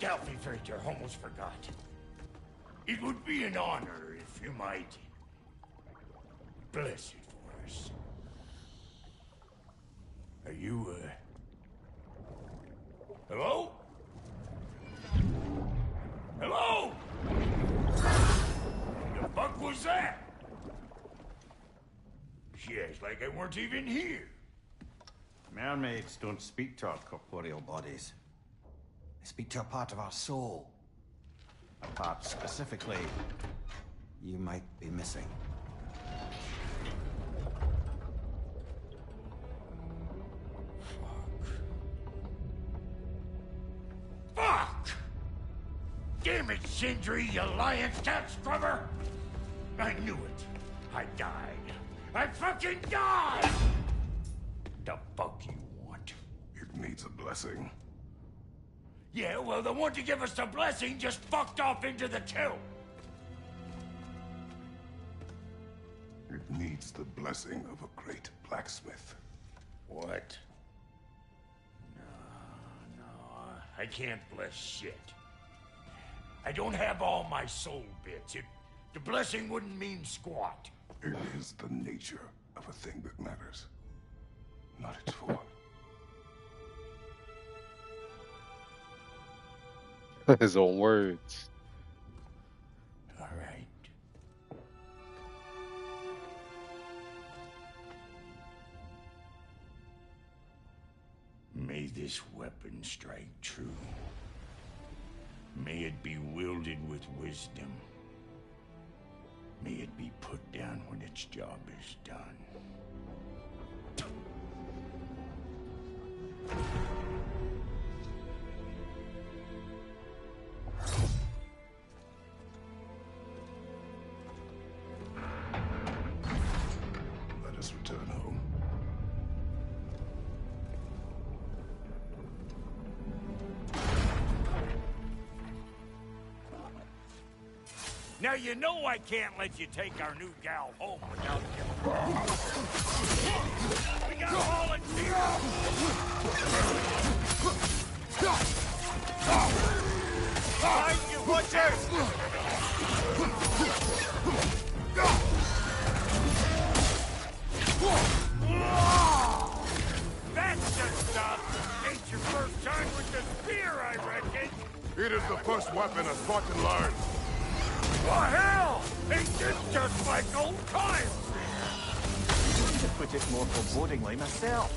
Galvifrater almost forgot. It would be an honor if you might bless it for us. Are you, hello? Yes, like I weren't even here. Mermaids don't speak to our corporeal bodies. They speak to a part of our soul. A part specifically you might be missing. Fuck! Damn it, Sindri, you lion cat scrubber! I knew it. I died. I fucking died! The fuck you want? It needs a blessing. Yeah, well, the one to give us the blessing just fucked off into the tomb. It needs the blessing of a great blacksmith. What? No, I can't bless shit. I don't have all my soul bits. The blessing wouldn't mean squat. It is the nature of a thing that matters, not its form. His own words. All right. May this weapon strike true. May it be wielded with wisdom. May it be put down when its job is done. Let us return home. Now you know I can't let you take our new gal home without you. We got volunteers! Find you, butchers! That's the stuff! Ain't your first time with the spear, I reckon! It is the first weapon a Spartan learned. What hell? Ain't this just like old times? To put it more forebodingly myself.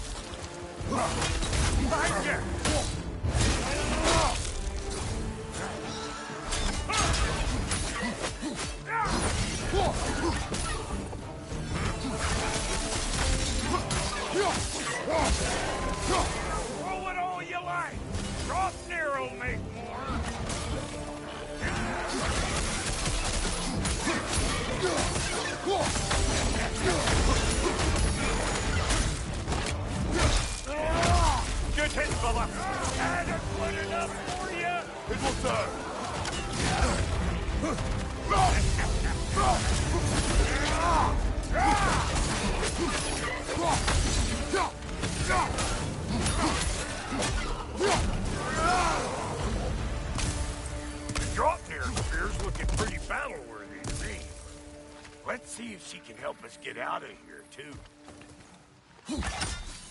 Behind you! Throw it all you like! Drop near'll make more! Good hit, fella! Had it put enough for you! It will serve! The drop near spear's looking pretty battle-worthy to me. Let's see if she can help us get out of here, too.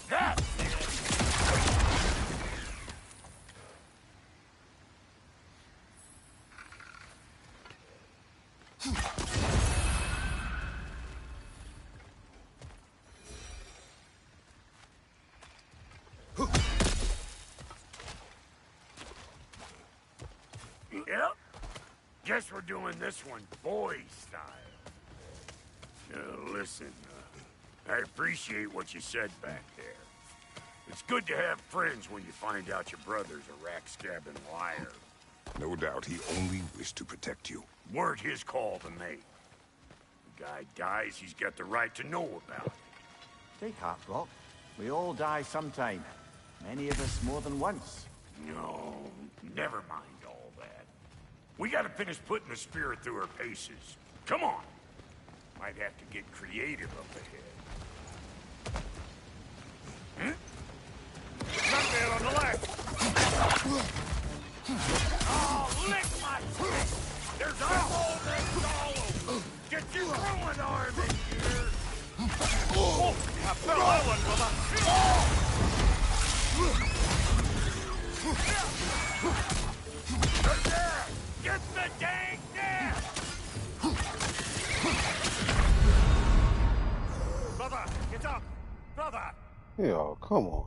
That's it! Yep. Guess we're doing this one boy style. Listen, I appreciate what you said back there. It's good to have friends when you find out your brother's a rack-scabbing liar. No doubt he only wished to protect you. Weren't his call to make. The guy dies, he's got the right to know about it. Take heart, Brock. We all die sometime. Many of us more than once. No, never mind all that. We gotta finish putting the spirit through her paces. Come on! Might have to get creative up ahead. Hmm? Not there on the left! Oh, lick my stick! There's eyeballs and all over! Get your throwing arm in here! Oh, I felt that one, brother! Right there! Get the dang net! Brother, Yo, come on.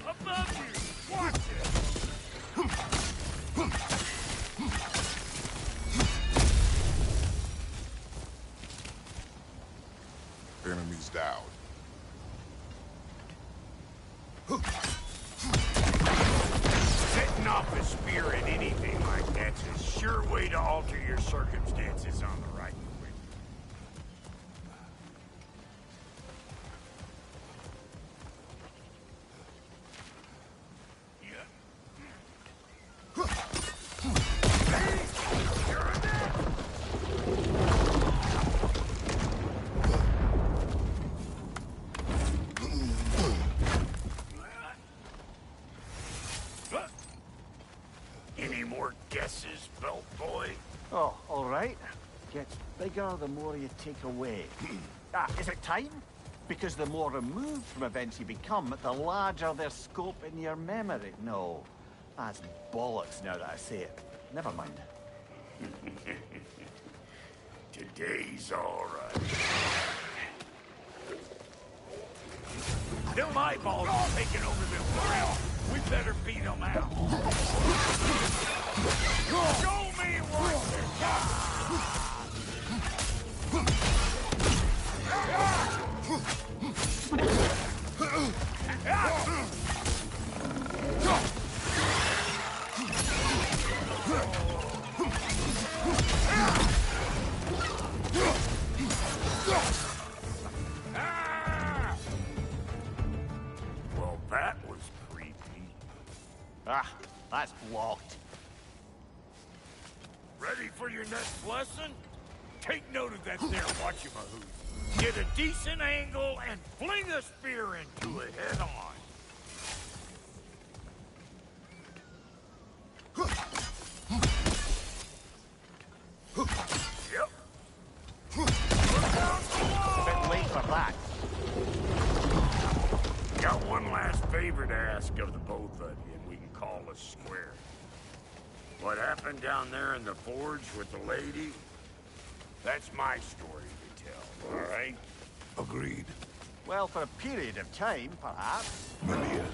Above you! Watch it! Enemies down. Setting off a spear at anything like that's a sure way to alter your circumstances on the right quick. Any more guesses, belt boy? Oh, all right. Gets bigger the more you take away. Is it time? Because the more removed from events you become, the larger their scope in your memory. No, that's bollocks now that I say it. Never mind. Today's all right. Them eyeballs are taking over the ground. We better beat them out. Show me what you got! Well, that was creepy. Ah, that's locked. Ready for your next lesson? Take note of that there whatchamahoot. Get a decent angle and fling a spear into it head on. Yep. A bit late for that. Got one last favor to ask of the both of you, and we can call us square. What happened down there in the forge with the lady? That's my story to tell, all right? Agreed. Well, for a period of time, perhaps. Brilliant.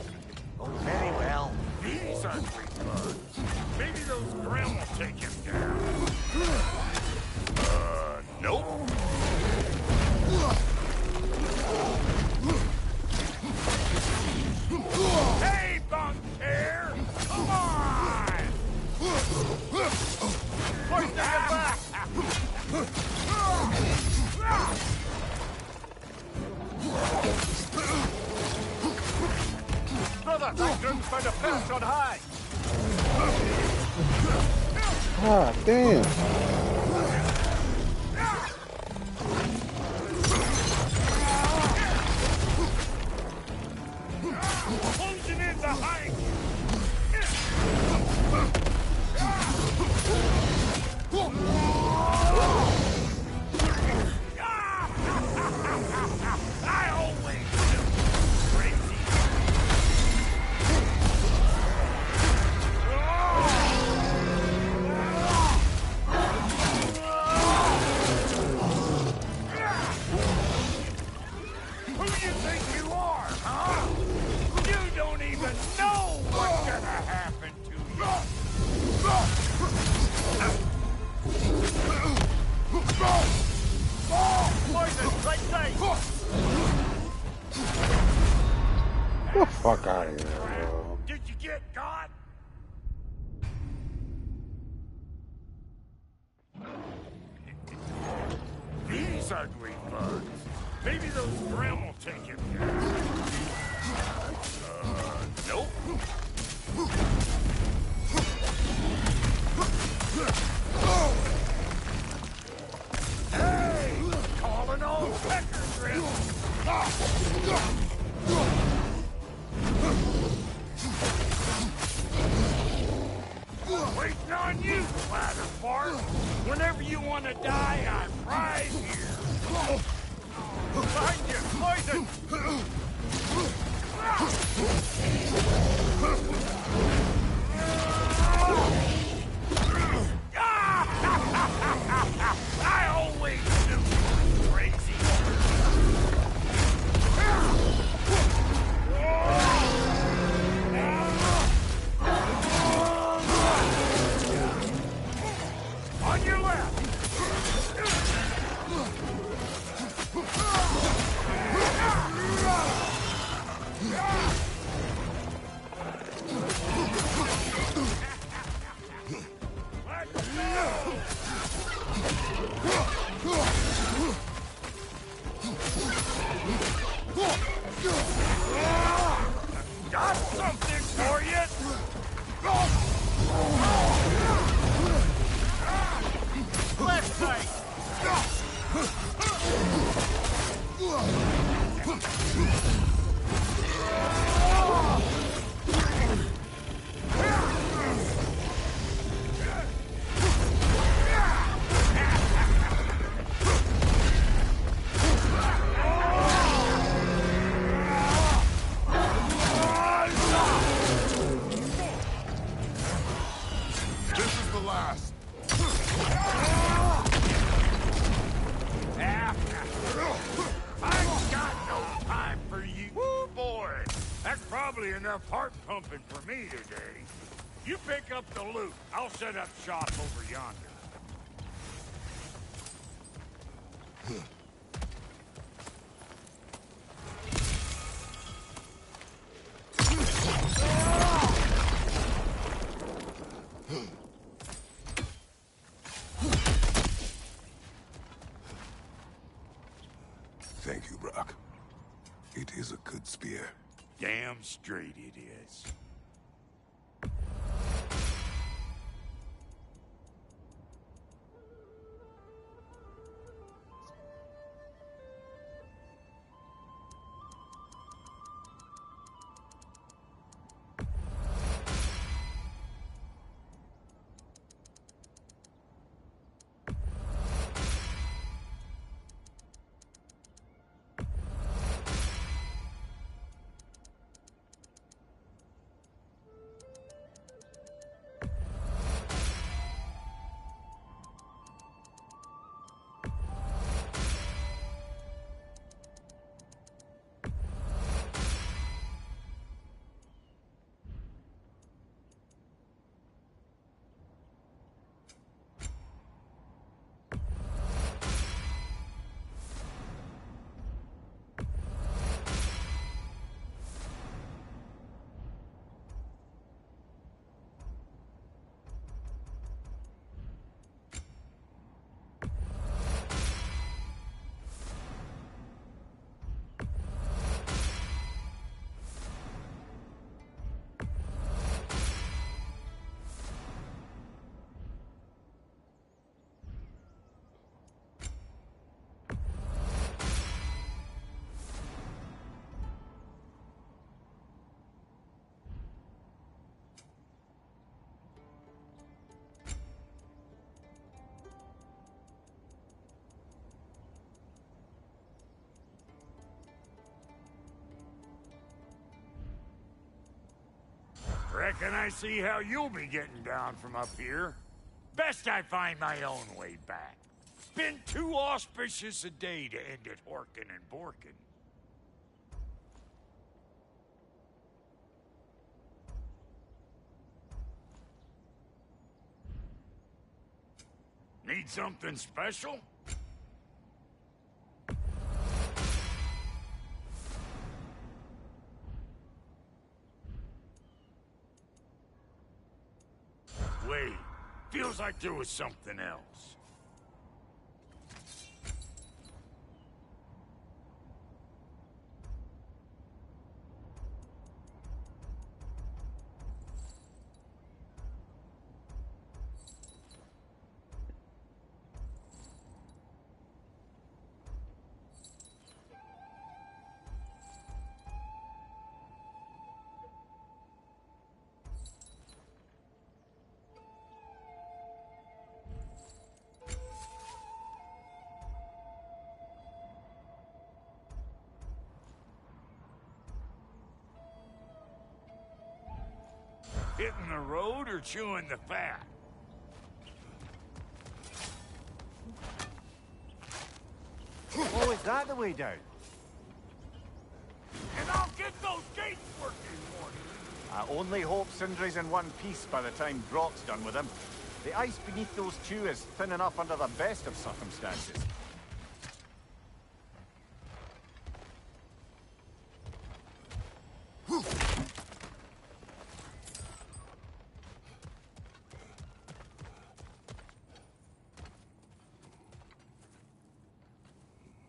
Oh, very well. These ugly bugs. Maybe those grill will take him down. Nope. Hey, bunk hair! Come on! Push that back! Brother, that groom's found a perch on high. Ah, damn. Closing in behind you! I always knew crazy. Who do you think you are, huh? You don't even know what's gonna happen to you. Poison, right side. Get the fuck out of here, bro. Did you get caught? These ugly bugs. Maybe those Grim will take him down. Nope. Hey! Calling all pecker drills! Waiting on you, Splatterfart. Whenever you want to die, I'm right here. Behind you! Poison! I always knew you were crazy. On your left! Got something for you! Left side! This is the last. I've got no time for you. Woo, boy! That's probably enough heart pumping for me today. You pick up the loot. I'll set up shop over yonder. Thank you, Brock. It is a good spear. Damn straight it is. Reckon I see how you'll be getting down from up here. Best I find my own way back. Been too auspicious a day to end it horkin' and borkin'. Need something special? Wait, feels like there was something else. Hitting the road or chewing the fat? Oh, is that the way down? And I'll get those gates working for you. I only hope Sindri's in one piece by the time Brock's done with him. The ice beneath those two is thin enough under the best of circumstances.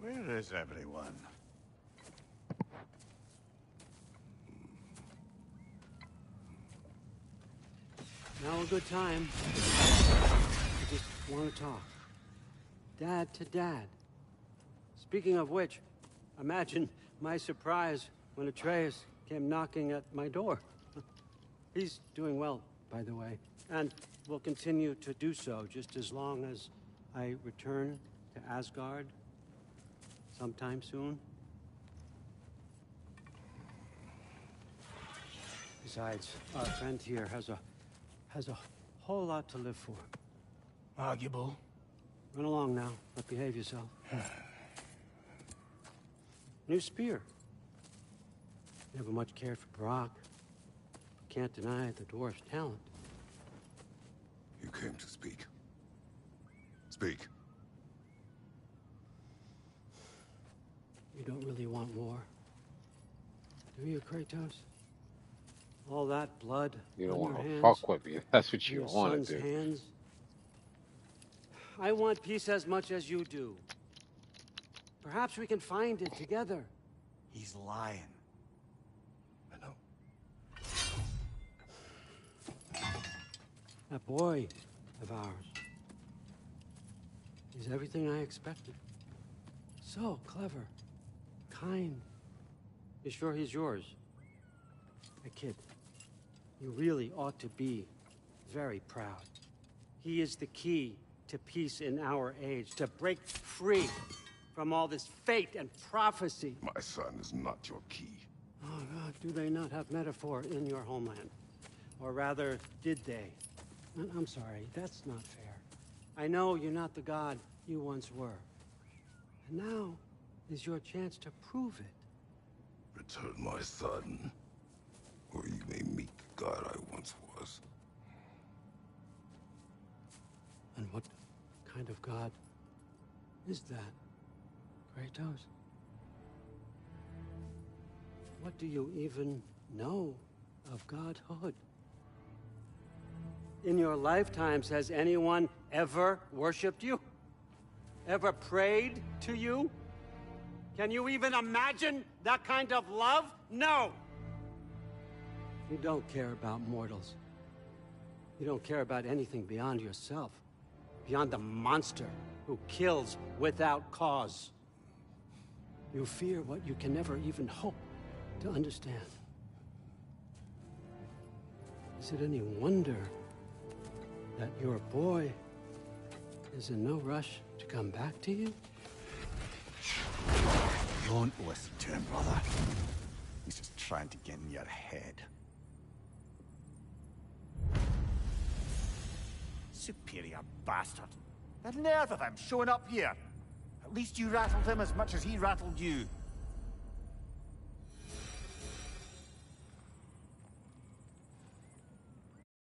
Where is everyone? Now a good time. I just want to talk. Dad to Dad. Speaking of which, imagine my surprise when Atreus came knocking at my door. He's doing well, by the way, and will continue to do so just as long as I return to Asgard sometime soon. Besides, our friend here has a whole lot to live for. Arguable. Run along now, but behave yourself. New spear. Never much cared for Brock. Can't deny the dwarf's talent. You came to speak. Speak. You don't really want war, do you, Kratos? All that blood You don't on want your to hands, fuck with me. That's what in you your want son's to do. hands. I want peace as much as you do. Perhaps we can find it together. He's lying. I know. That boy of ours. He's everything I expected. So clever. Kind. You sure he's yours? Hey, kid. You really ought to be very proud. He is the key to peace in our age, to break free from all this fate and prophecy. My son is not your key. Oh, God, do they not have metaphor in your homeland? Or rather, did they? I'm sorry, that's not fair. I know you're not the god you once were. And now is your chance to prove it. Return my son, or you may meet the god I once was. And what kind of god is that, Kratos? What do you even know of godhood? In your lifetimes, has anyone ever worshipped you? Ever prayed to you? Can you even imagine that kind of love? No! You don't care about mortals. You don't care about anything beyond yourself. Beyond the monster who kills without cause. You fear what you can never even hope to understand. Is it any wonder that your boy is in no rush to come back to you? Don't listen to him, brother. He's just trying to get in your head. Superior bastard. The nerve of him showing up here. At least you rattled him as much as he rattled you.